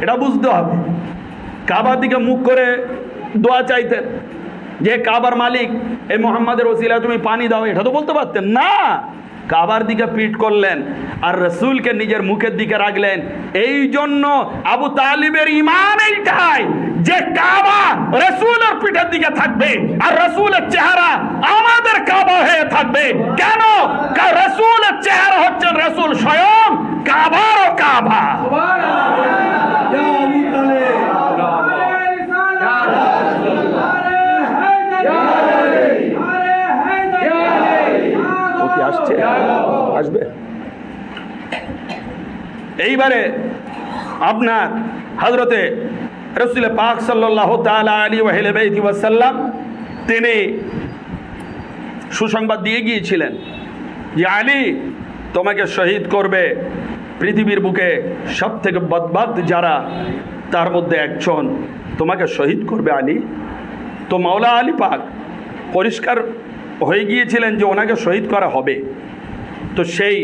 এটা বুঝতে হবে। কাবার দিকে মুখ করে দোয়া চাইতেন যে কাবার মালিক এই মুহাম্মাদের ওসিলা তুমি পানি দাও, এটা তো বলতে পারতেন না। কাবার দিকে পিঠ করলেন আর রসুলকে নিজের মুখের দিকে রাখলেন। এই জন্য আবু তালিবের ঈমান এইটাই যে কাবা রসুলের পিঠের দিকে থাকবে আর রসুলের চেহারা আমাদের কাবা হয়ে থাকবে। কেন? রসুলের চেহারা হচ্ছেন রসুল স্বয়ং, কাবারও কাবা। আসবে এইবারে আপনার হযরতে রাসূল পাক সাল্লাল্লাহু তাআলা আলাইহি ওয়াসাল্লাম তিনি সুসংবাদ দিয়ে গিয়েছিলেন যে আলী তোমাকে শহীদ করবে পৃথিবীর বুকে সবথেকে বদবদ যারা, তার মধ্যে একজন তোমাকে শহীদ করবে আলী। তো মাওলা আলী পাক পরিষ্কার হয়ে গিয়েছিলেন যে ওনাকে শহীদ করা হবে। তো সেই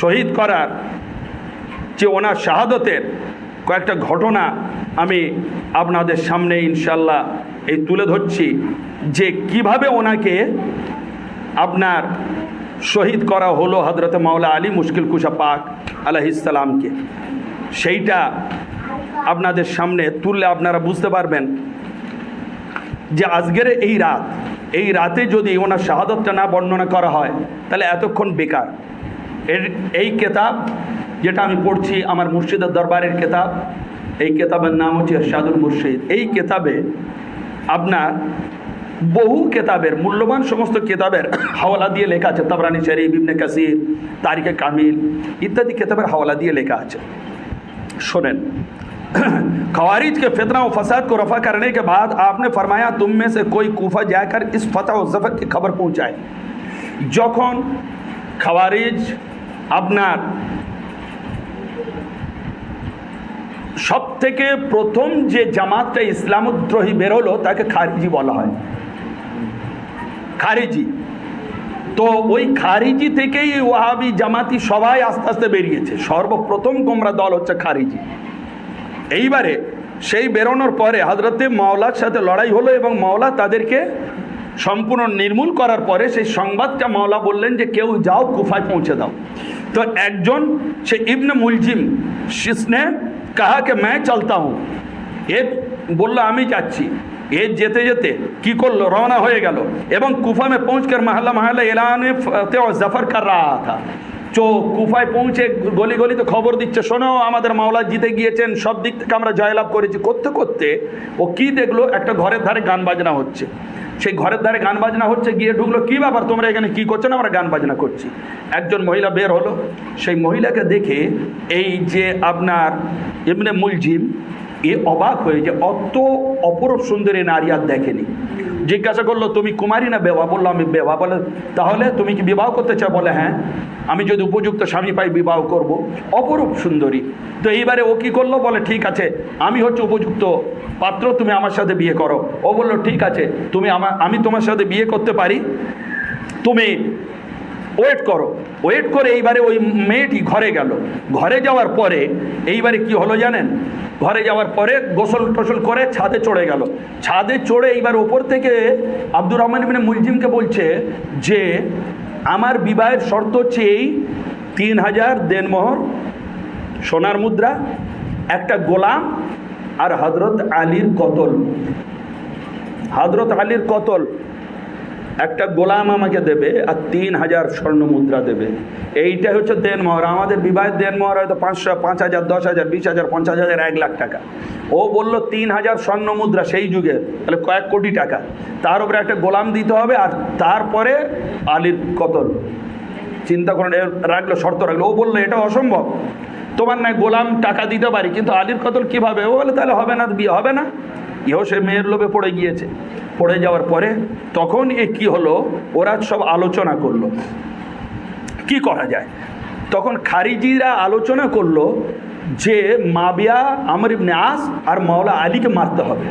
শহীদ করার যে ওনার শাহাদতের কয়েকটা ঘটনা আমি আপনাদের সামনে ইনশাল্লাহ এই তুলে ধরছি, যে কিভাবে ওনাকে আপনার শহীদ করা হলো হযরতে মাওলা আলী মুশকিল কুশা পাক আলাইহিস সালামকে। সেইটা আপনাদের সামনে তুললে আপনারা বুঝতে পারবেন যে আজকের এই রাতে যদি ওনার শাহাদতটা না বর্ণনা করা হয় তাহলে এতক্ষণ বেকার। এই কেতাব যেটা আমি পড়ছি আমার মুর্শিদের দরবারের কেতাব, এই কেতাবের নাম হচ্ছে ইরশাদুল মুর্শিদ। এই কেতাবে আপনার বহু কেতাবের, মূল্যবান সমস্ত কেতাবের হাওয়ালা দিয়ে লেখা আছে। তাবরানি শরীফ, ইবনে কাসির, তারিখে কামিল ইত্যাদি কেতাবের হাওয়ালা দিয়ে লেখা আছে। শোনেন, खवारिज के फितना और फसाद को रफा करने के बाद आपने फरमाया तुम में से कोई कूफा जाकर इस फतह और ज़फ़र की खबर पहुँचाए। যখন খাওয়ারিজ আপনার সব থেকে প্রথম যে জামাতটা ইসলামদ্রোহী বেরোলো তাকে খারিজি বলা হয়, খারিজি। তো ওই খারিজি থেকেই ওয়াহাবি জামাতি সবাই আস্তে আস্তে বেরিয়েছে। সর্বপ্রথম গোমরা দল হচ্ছে খারিজি। এইবারে সেই বেরোনোর পরে হযরতে মাওলার সাথে লড়াই হলো এবং মাওলা তাদেরকে সম্পূর্ণ নির্মূল করার পরে সেই সংবাদটা মাওলা বললেন যে কেউ যাও কুফায় পৌঁছে দাও। তো একজন সে ইবনে মুলজিম जिसने कहा कि मैं चलता हूँ, এ বললো আমি যাচ্ছি। এ যেতে যেতে কি করলো, রওনা হয়ে গেল এবং কুফা में पहुंचकर महल्ला महल्ला ऐलान फतह और जफर कर रहा था। তো কুফায় পৌঁছে গলি গলি তো খবর দিচ্ছে, শোনো আমাদের মাওলা জিতে গিয়েছেন, সব দিক থেকে আমরা জয়লাভ করেছি। করতে করতে ও কি দেখলো, একটা ঘরের ধারে গান বাজনা হচ্ছে। সেই ঘরের ধারে গান বাজনা হচ্ছে, গিয়ে ঢুকলো, কি ব্যাপার তোমরা এখানে কি করছো? না আমরা গান বাজনা করছি। একজন মহিলা বের হলো, সেই মহিলাকে দেখে এই যে আপনার ইবনে মুলজিম এ অবাক হয়ে, যে অত অপরূপ সুন্দরী নারী আর দেখেনি। জিজ্ঞাসা করলো, তুমি কুমারী না বেওয়া? বললো আমি বেওয়া। বলে তাহলে তুমি কি বিবাহ করতে চাও? বলে হ্যাঁ, আমি যদি উপযুক্ত স্বামী পাই বিবাহ করব। অপরূপ সুন্দরী। তো এইবারে ও কি করলো, বলে ঠিক আছে আমি হচ্ছে উপযুক্ত পাত্র, তুমি আমার সাথে বিয়ে করো। ও বললো ঠিক আছে, আমি তোমার সাথে বিয়ে করতে পারি, তুমি ওয়েট করো। ওয়েট করে এইবারে ওই মেয়েটি ঘরে গেল। ঘরে যাওয়ার পরে এইবারে কি হলো জানেন, ঘরে যাওয়ার পরে গোসল টোসল করে ছাদে চড়ে গেল। ছাদে চড়ে এইবার ওপর থেকে আব্দুর রহমান ইবনে মুলজিমকে বলছে যে আমার বিবাহের শর্ত হচ্ছে এই 3000 দেনমোহর সোনার মুদ্রা, একটা গোলাম, আর হযরত আলীর কতল। হযরত আলীর কতল একটা গোলাম আমাকে দেবে, আর 3000 স্বর্ণ মুদ্রা দেবে। এইটা হচ্ছে দেনমোহর। আমাদের বিবাহের দেনমোহর হয়তো 500, 5000, 10,000, 20,000, 50,000, 1 লাখ টাকা। ও বললো 3000 স্বর্ণ মুদ্রা, সেই যুগে তাহলে কয়েক কোটি টাকা। তার উপরে একটা গোলাম দিতে হবে, আর তারপরে আলীর কতল। চিন্তা করেন, রাখলো, শর্ত রাখলো। ও বললো এটা অসম্ভব, তোমার না গোলাম টাকা দিতে পারি, কিন্তু আলীর কতল কিভাবে? ও বলে তাহলে হবে না, বিয়ে হবে না। ইও সে মেয়ের লোভে পড়ে গিয়েছে। পড়ে যাওয়ার পরে তখন কি হলো, ওরা সব আলোচনা করলো কি করা যায়। তখন খারিজিরা আলোচনা করলো যে মাবিয়া, আমর ইবনে আস আর মাওলা আলীকে মারতে হবে।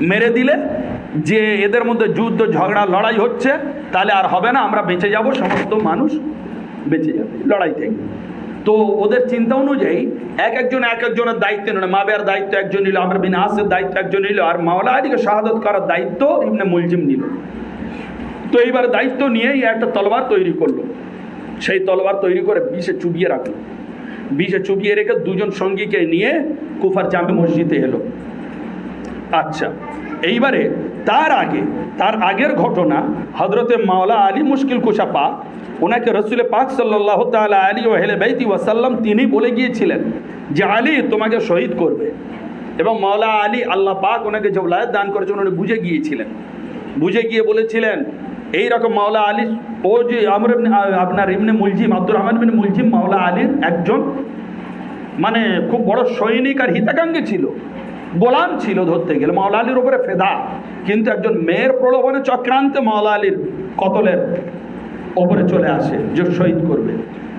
মেরে দিলে যে এদের মধ্যে যুদ্ধ ঝগড়া লড়াই হচ্ছে, তাহলে আর হবে না, আমরা বেঁচে যাব, সমস্ত মানুষ বেঁচে যাবে লড়াই থেকে। তো ওদের চিন্তা অনুযায়ী একজনের দায়িত্ব নিল। মাবিয়ার দায়িত্ব একজন নিল, আমর বিন আসের দায়িত্ব একজন নিল, আর মাওলা আলীকে শাহাদত করার দায়িত্ব ইবনে মুলজিম নিল। তো এইবার দায়িত্ব নিয়েই একটা তলোয়ার তৈরি করলো। সেই তলোয়ার তৈরি করে বিষে চুবিয়ে রাখলো। বিষে চুবিয়ে রেখে দুজন সঙ্গীকে নিয়ে কুফার জামে মসজিদে এলো। আচ্ছা, এইবারে তার আগের ঘটনা, হযরতে মাওলা আলী মুশকিল কুশা পাক, ওনাকে রসুল পাক সাল্লাল্লাহু তাআলা আলাইহি ওয়া আলিহি ওয়াসাল্লাম তিনি বলে গিয়েছিলেন যে আলী তোমাকে শহীদ করবে। এবং মাওলা আলী, আল্লাহ পাক ওনাকে যে ওলায়াত দান করেছেন, উনি বুঝে গিয়েছিলেন। বুঝে গিয়ে বলেছিলেন এইরকম মাওলা আলী, ও যে আপনার ইবনে মুলজিম, আব্দুর রহমান ইবনে মুলজিম মাওলা আলীর একজন মানে খুব বড় সৈনিক আর হিতাকাঙ্ক্ষী ছিল, গোলাম ছিল ধরতে গেলে, মাওলা আলীর উপরে ফেদা। কিন্তু একজন মেয়ের প্রলোভনে চক্রান্তে মাওলা আলীর কতলের ওপরে চলে আসে যে শহীদ করবে।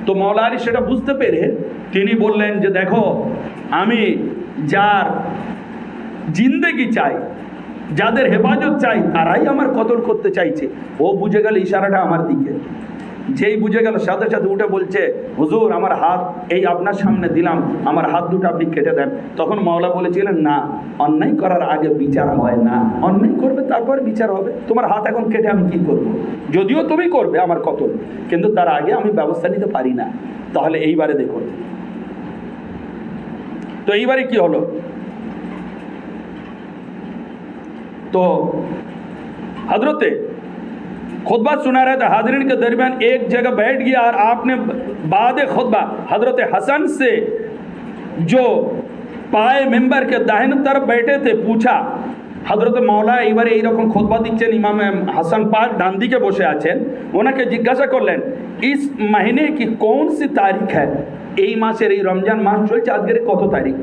তো মাওলা আলী সেটা বুঝতে পেরে তিনি বললেন যে দেখো, আমি যার জিন্দেগি চাই, যাদের হেফাজত চাই, তারাই আমার কতল করতে চাইছে। ও বুঝে গেল ইশারাটা আমার দিকে। যেই বুঝে গেল সাথে সাথে উঠে বলছে, হুজুর আমার হাত এই আপনার সামনে দিলাম, আমার হাত দুটো আপনি কেটে দেন। তখন মাওলা বলেছিলেন, না, অন্যায় করার আগে বিচার হয় না, অন্যায় করবে তারপরে বিচার হবে। তোমার হাত এখন কেটে আমি কি করব? যদিও তুমি করবে আমার কতল, কিন্তু তার আগে আমি ব্যবস্থা নিতে পারি না। তাহলে এইবারে দেখুন, তো এইবারে কি হলো, तो हजरत खुतबा सुना रहे थे, हाजरीन के दरमियान एक जगह बैठ गया और आपने बाद खुतबा हजरत हसन से जो पाए मेंबर के दाहिने तरफ बैठे थे पूछा, हजरत मौला এবারে এইরকম খুতবা দিচ্ছেন, ইমাম হাসান পাক ডান দিকে বসে আছেন, ওনাকে জিজ্ঞাসা করলেন इस महीने की कौन सी तारीख है, এই মাসের এই রমজান মাস চলছে, আজকের কত তারিখ?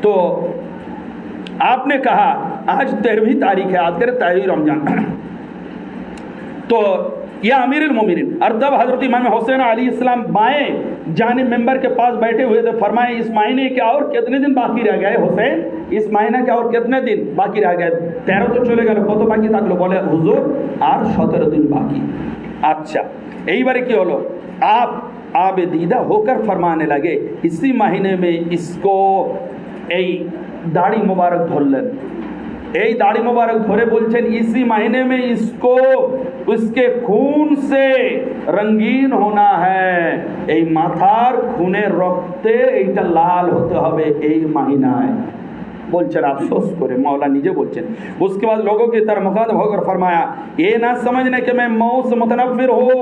তো आपने कहा आज 13वीं तारीख है, आज 13वीं रमजान। तो यह अमीरुल मोमिनीन, और तब हजरत इमाम हुसैन अली इस्लाम बाएं जानिब मेंबर के पास बैठे हुए थे। फरमाए इस महीने के और कितने दिन बाकी रह गए हुसैन, इस महीने के और कितने दिन बाकी रह गए? 13 तो चले गए, कत बाकी থাকলো? বলে হুজুর আর 17 दिन बाकी। अच्छा, এইবারে কি হলো, आप आबदीदा होकर फरमाने लगे इसी महीने में इसको এই दाढ़ी मुबारक ধরলেন, এই দাড়ি মুবারক ধরে বলছেন इसी महीने में इसको उसके खून से रंगीन होना है, এই মাথার খুনের রক্তে এইটা লাল হতে হবে এই মহিনায়। बोलचन अफसोस करे, मौला निजे बोलचन। उसके बाद लोगों की तरफ मुखातब होकर फरमाया, ये ना समझने कि मैं मौत से मुतनफ्फिर हो,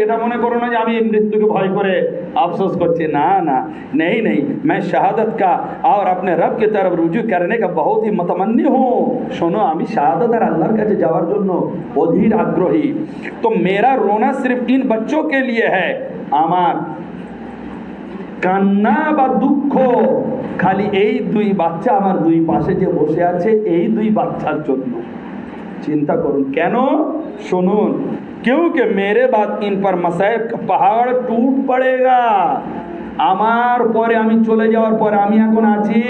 এটা মনে করো না যে আমি মৃত্যুকে ভয় করে अफसोस করছি, না না, नहीं नहीं, मैं शहादत का और अपने रब की तरफ रुजू करने का बहुत ही मुतमन्नी हूँ। শোনো, আমি শাহাদাত আর আল্লাহর কাছে যাওয়ার জন্য অধীর আগ্রহী। तो मेरा रोना सिर्फ इन बच्चों के लिए है, আমার কান্না বা দুঃখ খালি এই দুই বাচ্চা, আমার দুই পাশে যে বসে আছে এই দুই বাচ্চার জন্য। চিন্তা করুন কেন, শুনুন, क्योंकि मेरे बाद इन पर मसाइब का पहाड़ टूट पड़ेगा। আমার পরে আমি চলে যাওয়ার পরে আমি এখন আছি,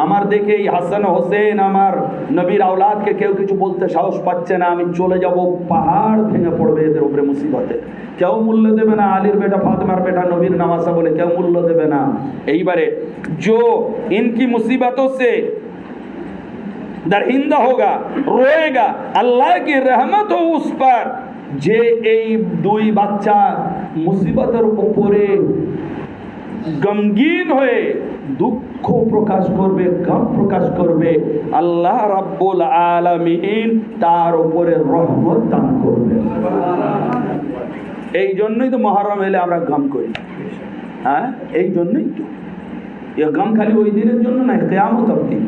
আমার দেখে এই হাসান হোসেন আমার নবীর আওলাদকে কেউ কিছু বলতে সাহস পাচ্ছে না, আমি চলে যাব, পাহাড় ভেঙে পড়বে এদের উপরে মুসিবতে, কেউ মূল্য দেবে না। আলীর বেটা ফাতেমার বেটা নবীর নামাজা বলে কেউ মূল্য দেবে না। এইবারে जो इनकी मुसीबतों से दरहिंदा होगा, रोएगा, अल्लाह की रहमत हो उस पर, যে এই দুই বাচ্চা মুসিবতের উপরে গমগীন হয়ে দুঃখ প্রকাশ করবে, গম প্রকাশ করবে, আল্লাহ রাব্বুল আলামিন তার উপরে রহমত দান করবে। এই জন্যই তো মুহররম এলে আমরা গম করি, হ্যাঁ, এই জন্যই তো। ये गम खाली वही दिन জন্য না, क़यामत अवधि।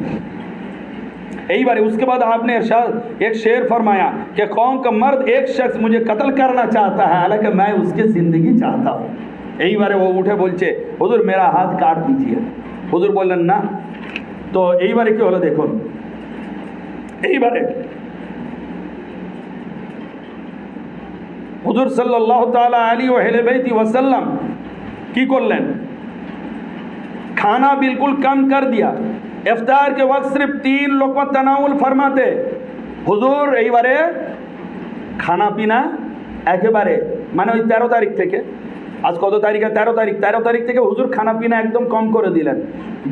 এইবারে उसके बाद आपने इरशाद एक शेर फरमाया कि कौम का मर्द एक शख्स मुझे कत्ल करना चाहता है, हालांकि मैं उसकी जिंदगी चाहता हूँ। এইবারে ও উঠে বলছে, হুজুর मेरा हाथ काट दीजिए। হুজুর বললেন না। তো এইবারে কি হলো দেখুন, এইবারে হুজুর সাল্লাল্লাহু তাআলা আলাইহি ওয়া আহলি ওয়াসাল্লাম কি করলেন, खाना बिल्कुल कम कर दिया। इफ्तार के वक्त सिर्फ 3 लोकमा तनाउल फरमाते। হুজুর এইবারে খানা পিনা একেবারে মানে ওই 13 তারিখ থেকে, আজ কত তারিখে, 13 তারিখ, 13 তারিখ থেকে হুজুর খানা পিনা একদম কম করে দিলেন।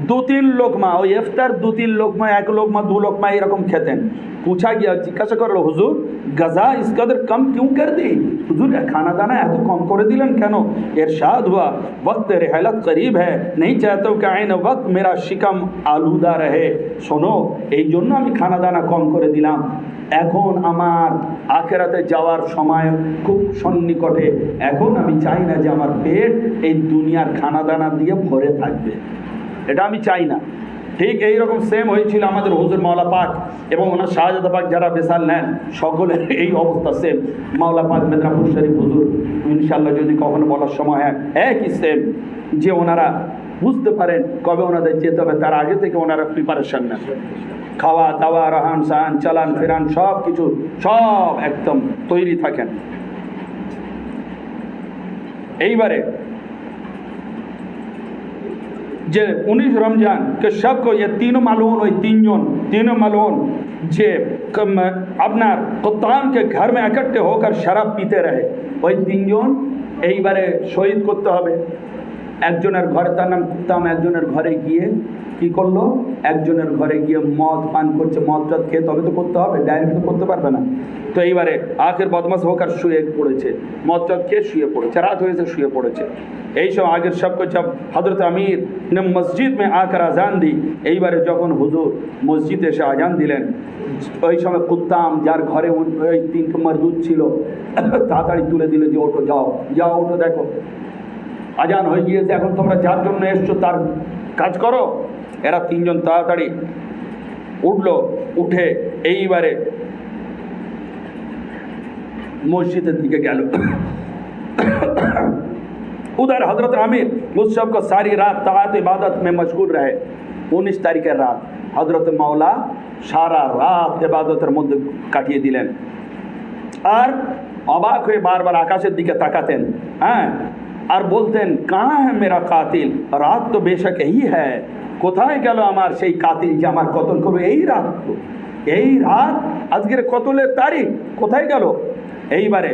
2-3 লোকমা, ওই ইফতার 2-3 লোকমা, 1 লোকমা 2 লোকমা এরকম খেতেন। पूछा गया, जिज्ञासा करलो, हुजूर गजा इस कदर कम क्यों कर दी, हुजूर खाना दाना एत कम कर दिलेन केन। इरशाद हुआ, वक्त रेहलत करीब है, नहीं चाहता कि आईन वक्त मेरा शिकम आलूदा रहे। শোনো, এই জন্য আমি খানা দানা কম করে দিলাম। এখন আমার আখিরাতে যাওয়ার সময় খুব সন্নিকটে, এখন আমি চাই না যে আমার পেট এই দুনিয়ার খানা দানা দিয়ে ভরে থাকবে, এটা আমি চাই না। ঠিক এইরকম সেম হয়েছিল আমাদের হুজুর মাওলা পাক এবং ওনার শাহজাদা পাক যারা বেসাল নেন সকলের এই অবস্থা সেম। মাওলা পাক মেদিনীপুর শরীফ হুজুর ইনশাআল্লাহ যদি কখনো বলার সময় হয় একই সেম, যে ওনারা বুঝতে পারেন কবে ওনাদের যেতে হবে, তার আগে থেকে ওনারা প্রিপারেশন নেন, খাওয়া দাওয়া রাহান সাহান চালান ফেরান সব কিছু সব একদম তৈরি থাকেন। এইবারে যে 19 রমজান के शब को ये तीनों मालून, ওই तीनों मालून যে আপনার কুত্তাম के घर में इकट्ठे होकर शराब पीते रहे, ওই 3 জন এইবারে শহীদ করতে হবে। একজনের ঘরে, তার নাম কুত্তাম, একজনের ঘরে গিয়ে কি করলো, একজনের ঘরে গিয়ে মদ পান করছে, মদটা খেয়ে তবে তো করতে হবে, ডাইরেক্ট তো করতে পারবে না। তো এইবারে আখের বদমাশ হোকার শুয়ে পড়েছে, মদটা খেয়ে শুয়ে পড়েছে, রাত হয়েছে শুয়ে পড়েছে। এইসব আগের সবকে जब हजरत अमीर ने मस्जिद में आकर আজান দি, এইবারে যখন হুজুর মসজিদে এসে আজান দিলেন, ওই সময় কুত্তাম যার ঘরে ওই 3 মরদুদ ছিল তাড়াতাড়ি তুলে দিলে যে ওঠো, যাও যাও ওঠো, দেখো আজান হয়ে গিয়েছে, এখন তোমরা যার জন্য এসছো তার কাজ করো। এরা 3 জন তাড়াতাড়ি উঠলো, উঠে এইবারে মসজিদের দিকে গেল। उधर हजरत आमिर उस सब को सारी रात ताआत इबादत में मशगूल रहे। 19 तारीखेर रात हजरत मौला सारा रात इबादतेर मध्य काटिए दिलेन और अबाक हुए बार बार आकाशेर दिके ताकातेन, हाँ, और बोलतेन कहाँ है मेरा कातिल, रात तो बेशक यही है, কোথায় গেল আমার সেই কাতিল যে আমার কতল করবে, এই রাত তো, এই রাত আজকের কতলের তারিখ কোথায় গেল। এইবারে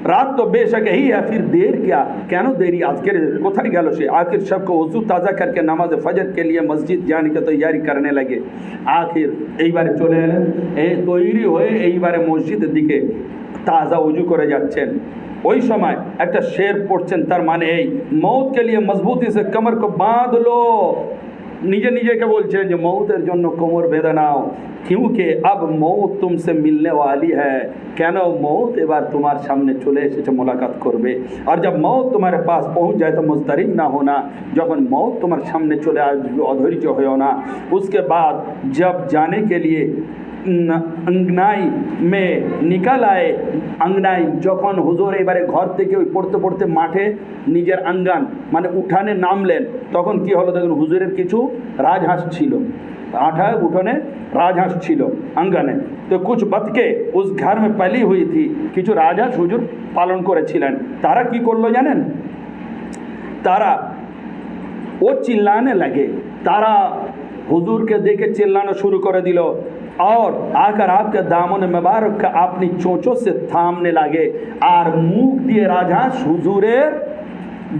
रात तो बेशक यही है, फिर देर क्या, क्यों देरी आज के कोথায় গেল সে। आखिर सब को वजू ताज़ा करके नमाज फजर के लिए मस्जिद जाने की तैयारी करने लगे। आखिर এইবারে চলে এলেন, এই তৈরি হয়ে এইবারে মসজিদের দিকে তাজা ওযু করে যাচ্ছেন। ওই সময় একটা শের পড়ছেন, তার মানে এই, मौत के लिए मजबूती से कमर को बांध लो, নিজে নিজেকে বলছে যে মৌতের জন্য কোমর বেঁধে নাও, क्योंकि अब मौत तुमसे मिलने वाली है, কেন মৌত এবার তোমার সামনে চলে এসেছে, মোলাকাত করবে। আর जब मौत तुम्हारे पास पहुंच जाए तो मुस्तरिब ना होना, যখন মৌত তোমার সামনে চলে আসবে অধৈর্য হয়েও না। उसके बाद जब जाने के लिए अंगनाई में निकल आए, अंगनाई যখন হুজুর এবারে ঘর থেকে ওই পড়তে পড়তে মাঠে নিজের আঙ্গান মানে উঠানে নামলেন, তখন কি হলো দেখুন, হুজুরের কিছু রাজহাঁস ছিল, आठा उठोने राजहांस छिलो अंगने। तो कुछ बतके उस घर में पली हुई थी, किछु राजहांस हुजूर पालन करेছিলেন। तारा की करलो जानेन, तारा वो चिल्लाने लगे, तारा हुजूर के देखे चिल्लाना शुरू कर दिलो और आकर आपके दामन मुबारक का अपनी चोंचों से थामने लगे और मुख दिए राजहांस हुजूरेर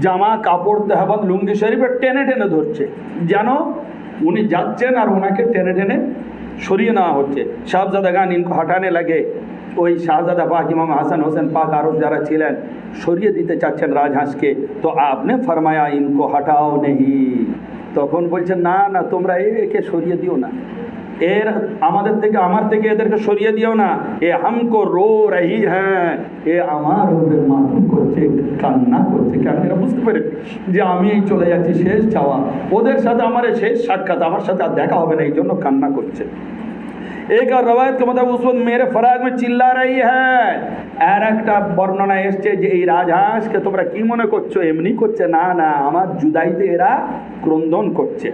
জামা কাপড় তেহবাদ লুঙ্গি শরীফে টেনে টেনে ধরছে, যেন উনি যাচ্ছেন আর ওনাকে টেনে টেনে সরিয়ে নেওয়া হচ্ছে। সাহজাদাগান ইনকো হটানে লাগে, ওই শাহজাদা পাক ইমাম হাসান হোসেন পাক আরও যারা ছিলেন সরিয়ে দিতে চাচ্ছেন রাজহাঁসকে। তো আপনি ফরমায়া ইনকো হটাও নেহি, তখন বলছেন না না তোমরা একে সরিয়ে দিও না, এর আমাদের থেকে আমার থেকে এদেরকে সরিয়ে দিও না, এ হামকো রো রহি হ্যাঁ, এ আমার উপরে মাথুম করছে, কান্না করছে। কারণ এরা বুঝতে পারে যে আমি এই চলে যাচ্ছি, শেষ চাওয়া ওদের সাথে আমার শেষ সাক্ষাৎ, আমার সাথে আর দেখা হবে না, এই জন্য কান্না করছে। एक और रवायत के मतलब उस वक्त मेरे फराज में चिल्ला रही है, আর একটা বর্ণনা এসছে যে এই রাজহাঁসকে তোমরা কি মনে করছো এমনি করছে, না না আমার জুদাইতে এরা ক্রন্দন করছে।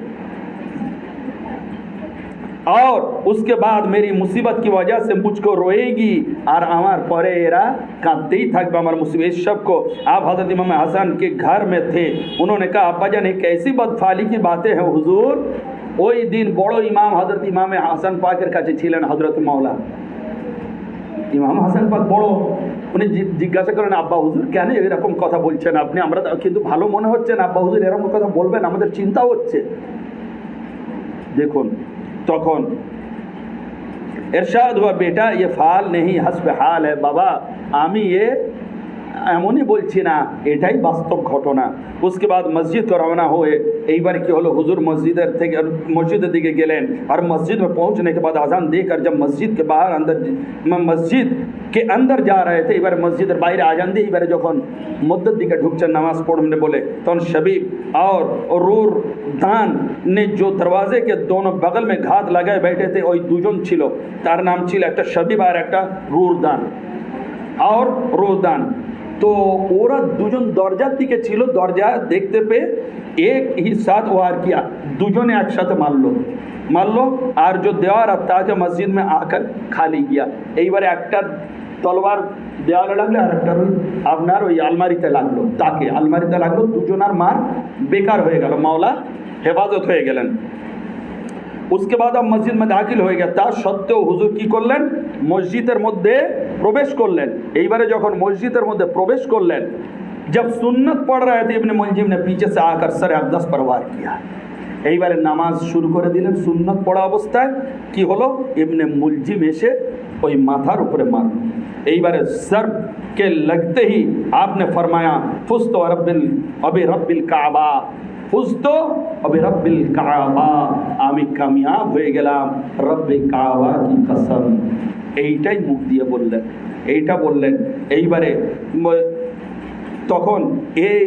और उसके बाद मेरी मुसीबत की वजह से मुझको रोएगी, और हमार परे एरा कांदते ही थक हमारे मुसीबत। इस शब को आप हज़रत इमाम हसन के घर में थे, उन्होंने कहा अब्बा जान एक ऐसी बदफाली की बातें हैं हुजूर। ওই দিন বড় ইমাম হযরত ইমামে হাসান পাকের কাছে ছিলেন হযরত মাওলা ইমাম হাসান পাক বড়, উনি জিজ্ঞাসা করেন আব্বা হুজুর কেন এরকম কথা বলছেন আপনি, আমরা কিন্তু ভালো মনে হচ্ছে না আব্বা হুজুর এরকম কথা বলবেন, আমাদের চিন্তা হচ্ছে। দেখুন তখন इरशाद हुआ बेटा ये फाल नहीं हस्ब हाल है, बाबा আমি এ এমনই বলছি না, এটাই বাস্তব ঘটনা। उसके बाद मस्जिद को रवाना हुए, एक बार কি হলো হুজুর মসজিদের দিকে গেলেন, আর মসজিদ में पहुंचने के बाद আযান देकर जब मस्जिद के बाहर मस्जिद के अंदर जा रहे थे, এবারে মসজিদের বাইরে আযান দিয়ে এবারে যখন মধ্যের দিকে ঢুকছেন নামাজ পড়তে বলে, তখন शबीब और रूर दान ने जो दरवाजे के दोनों बगल में घात लगाए बैठे थे, ওই দুজন ছিল, তার নাম ছিল একটা शबीब আর একটা রুরদান और রুরদান। তো ওরা দুজন দরজার দিকে ছিল, দরজা দেখতে পেয়ে এক হি সাথ ওয়ার কিয়া, দুজনে একসাথে মারলো আর जो देवार ताके मस्जिद में आकर खाली किया। এইবারে একটা তলোয়ার দেওয়ালে লাগলো আর একটা আপনার ওই আলমারিতে লাগলো, তাকে আলমারিতে লাগলো, দুজনার মার বেকার হয়ে গেল, মাওলা হেফাজত হয়ে গেলেন। उसके बाद अब मस्जिद में दाखिल हो गया, তা সত্ত্বেও হুজুর কি করলেন মসজিদের মধ্যে প্রবেশ করলেন। এইবারে যখন মসজিদের মধ্যে প্রবেশ করলেন, जब सुन्नत पढ़ रहे थे इब्ने मुलजिम ने पीछे से आकर सर अक़दस पर वार किया। এইবারে নামাজ শুরু করে দিলেন, সুন্নত পড়া অবস্থায় কি হলো ইবনে মুলজিম এসে ওই মাথার উপরে মারল। এইবারে सर के लगते ही आपने फरमाया फुस्तो रब्बिल काबा, ফুজতো अबे रब्बिल काबा, আমি কামিয়াব হয়ে গেলাম রব্বে কাবা কি কসম। এইটাই মুখ দিয়ে বললেন, এইটা বললেন। এইবারে তখন এই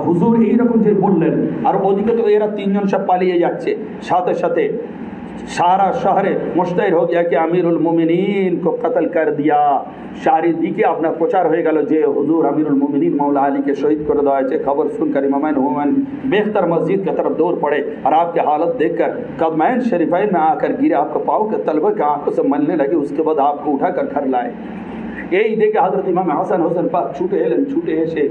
হুজুর এইরকম যে বললেন, আর ওদিকে তো এরা তিনজন সব পালিয়ে যাচ্ছে, সাথে সাথে সারা শহরে মুশতাহির हो गया कि আমিরুল মুমিনিন को कत्ल कर दिया। চারিদিকে আপনার প্রচার হয়ে গেল যে হুজুর আমিরুল মুমিনিন मौला अली के शहीद कर दिया है। खबर सुनकर इमामैन हुमैन बेहतर मस्जिद की तरफ दौड़ पड़े और आपकी हालत देखकर कदमैन शरीफैन में आकर गिरे, आपको पाँव के तलबे के आंखों से मलने लगे। उसके बाद आपको उठाकर घर लाए। এই দেখে হযরত ইমাম হাসান হোসেন পাক ছুটে এলেন, ছুটে এসে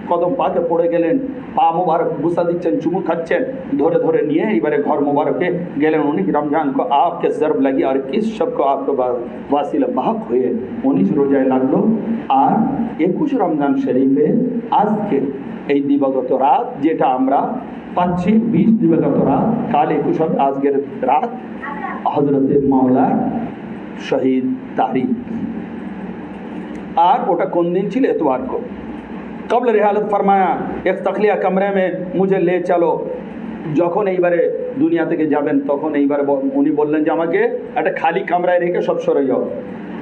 কদম পাকে পড়ে গেলেন, পা মোবারক বুসা দিচ্ছেন, চুমু খাচ্ছেন, ধরে ধরে নিয়ে এবারে ঘর মোবারকে গেলেন। 19 রমজান को आपके ज़र्ब लगी और किस शब को आपके वासिला बाहक हुए 19 রোজায় লাগলো। আর 21 রমজান শরীফে আজকে এই দিবাগত রাত যেটা আমরা পাচ্ছি, 20 দিবাগত রাত, কাল 21 হবে, আজকের রাত হযরতে মাওলার শহীদ তারিখ। আর ওটা কোন दिन ছিল এতবার को कबल रिहालत फरमाया एक तखलिया कमरे में मुझे ले चलो। যখন এইবারে দুনিয়া থেকে যাবেন তখন এইবারে উনি বললেন যে আমাকে একটা খালি কামরায় রেখে সব সরে যাও,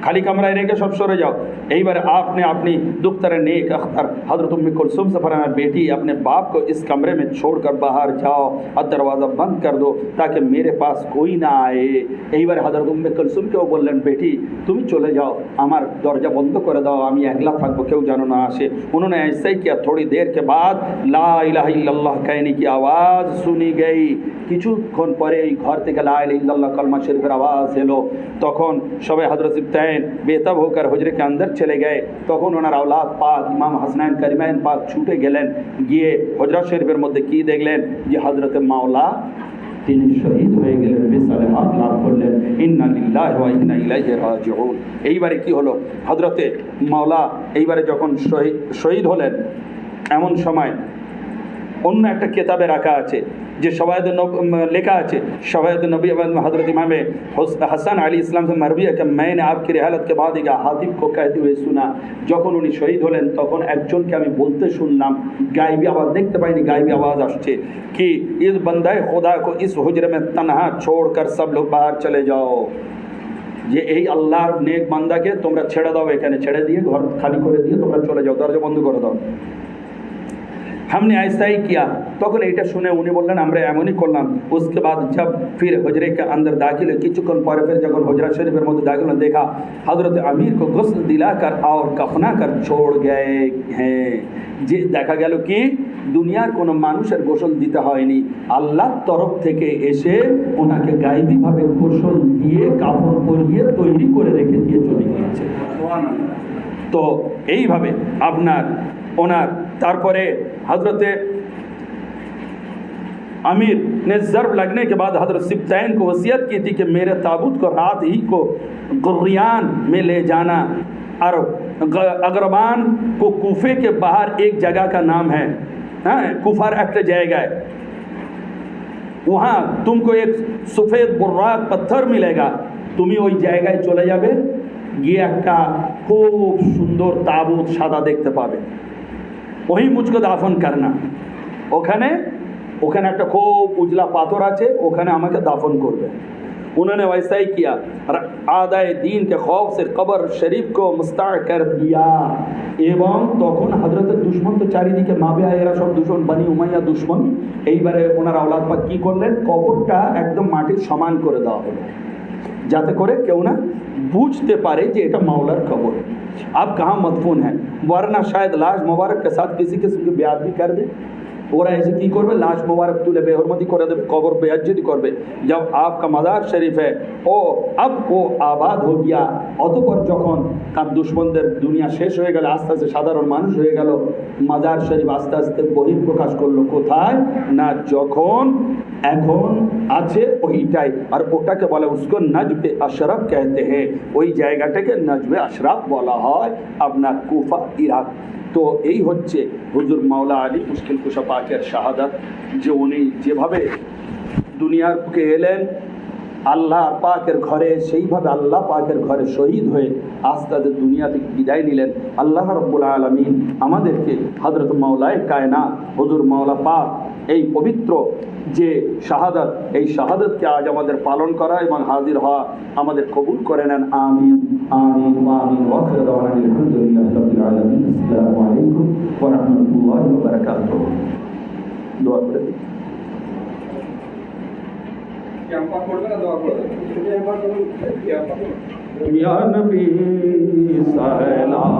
खाली कमरा रह के सब सो जाओ। यही बार आपने अपनी दुख्तर नेक अख्तर हज़रत उम्मे कुलसूम से फरमाया, बेटी अपने बाप को इस कमरे में छोड़कर बाहर जाओ और दरवाज़ा बंद कर दो ताकि मेरे पास कोई ना आए। यही बार हज़रत उम्मे कुलसूम के बोलें, बेटी तुम चले जाओ, हमार दरजा बंद कर दाओ, आमी एकला थाकबो, केउ जानो ना आसे। उन्होंने ऐसा ही किया। थोड़ी देर के बाद ला इलाहा इल्लल्लाह कहने की आवाज़ सुनी गई। কিছুক্ষণ পরে এই ঘর থেকে লা ইলাহা ইল্লাল্লাহ কালমা শরীফের আওয়াজ এলো। তখন সবাই হযরত ইবতাইন বেতাব होकर হুজরে के अंदर चले गए। তখন ওনার আওলাদ পাক ইমাম হাসানাইন কারিমাইন পাক ছুটে গেলেন, গিয়ে হুজরা শরীফের মধ্যে কি দেখলেন যে হযরত মাওলা তিনি শহীদ হয়ে গেলেন, বিসালাহাত লাভ করলেন। ইন্না লিল্লাহি ওয়া ইন্না ইলাইহি রাজিউন। এইবারে কি হলো, হযরতে মাওলা এইবারে যখন শহীদ হলেন, এমন সময় অন্য একটা কিতাবে রাখা আছে যে शवाहिद लिखा है शवाहिद नबी हज़रत इमाम हसन अली इस्लाम से मरवी है कि मैंने आपकी रिहालत के बाद एक हातिब को कहते हुए सुना, যখন উনি শহীদ হলেন তখন একজনকে আমি বলতে শুনলাম, গায়েবী আওয়াজ, দেখতে পাইনি, গায়েবী আওয়াজ আসছে कि इस बंदे खुदा को इस हुजरे में तन्हा छोड़कर सब लोग बाहर चले जाओ। যে এই আল্লাহর নেক বান্দাকে তোমরা ছেড়ে দাও, এখানে ছেড়ে দিয়ে ঘর খালি করে দিয়ে তোমরা চলে যাও, দরজা বন্ধ করে দাও। हमने ऐसा ही किया। তখন এইটা শুনে উনি বললেন আমরা এমনই করলাম। उसके बाद जब फिर हुजरे के अंदर दाखिल কিছুক্ষণ পরে फिर যখন হুজরা শরীফের মধ্যে দাখিল হলেন, देखा हजरत अमीर को गुस्ल दिलाकर और कफना कर छोड़ गए हैं। যে দেখা গেল কি দুনিয়ার কোনো মানুষের গোসল দিতে হয়নি, আল্লাহর তরফ থেকে এসে ওনাকে গায়েবীভাবে গোসল দিয়ে কাফন পরিয়ে তৈরি করে রেখে দিয়ে চলে গিয়েছে। তো এইভাবে আপনার ওনার তারপরে हज़रत अमीर ने ज़र्ब लगने के बाद हज़रत सिब्तैन को वसीयत की थी कि मेरे ताबूत को रात ही को गुर्रियान में ले जाना। और अगरबान को कूफे के बाहर एक जगह का नाम है, कुफार एक जगह है, वहाँ तुमको एक सफ़ेद बुर्राक पत्थर मिलेगा, तुम्हें वही जगह चले जाबे, गিয়ে একটা খুব সুন্দর তাবুত সাদা দেখতে পাবে, वही मुझको दाफन करना। ওখানে একটা খুব উজলা পাথর আছে, ওখানে আমাকে দাফন করবে। उन्होंने वैसा ही किया। आदाए दीन के खौफ से कब्र शरीफ को मुस्तार कर दिया। এবং তখন হযরতের দুশমন তো চারিদিকে মাবিয়া, এরা সব দুশমন, বনি উমাইয়া দুশমন। এইবারে ওনার আওলাদ পাক কি করলেন, কবরটা একদম মাটির সমান করে দেওয়া হলো, যাতে করে কেউ না বুঝতে পারে যে এটা মাওলার কবর। आप कहाँ मदफून है, वरना शायद लाश मुबारक के साथ किसी किस्म की बेअदबी कर दे। ওরা এসে কী করবে, লাশ মুবারক তুলে বেহরমতি করে দেবে, কবর বেয়াজ্জতি করবে। जब आपका मज़ार शरीफ है ও अब वो आबाद हो गया। অতঃপর যখন তার দুশ্মনদের দুনিয়া শেষ হয়ে গেল, আস্তে আস্তে সাধারণ মানুষ হয়ে গেল, মাজার শরীফ আস্তে আস্তে বহিঃপ্রকাশ করলো কোথায় না, যখন এখন আছে ওইটাই। আর ওটাকে বলে উসকো নজবে আশরাফ कहते हैं, ওই জায়গাটাকে নজবে আশরাফ বলা হয় আপনার কুফা, ইরাক। তো এই হচ্ছে হুজুর মাওলা আলী মুশকিল কুশা পাকের শাহাদাত, যে উনি যেভাবে দুনিয়ার বুকে এলেন আল্লাহ পাকের ঘরে, সেইভাবে আল্লাহ পাকের ঘরে শহীদ হয়ে আস্তে আস্তে দুনিয়া থেকে বিদায় নিলেন। আল্লাহ রব্বুল আলামিন আমাদেরকে হযরত মাওলায়ে কায়নাত হুজুর মাওলা পাক এই পবিত্র যে শাহাদাত, এই শাহাদাতকে আজ আমাদের পালন করা এবং হাজির হওয়া আমাদের কবুল করে নেন। আমিন আমিন আমিন। ওয়া আখিরু দাওয়ানা আলহামদুলিল্লাহি রাব্বিল আলামিন। আসসালামু আলাইকুম ওয়া রাহমাতুল্লাহি ওয়া বারাকাতুহু। দোয়া করে দিন। या नबी सलाम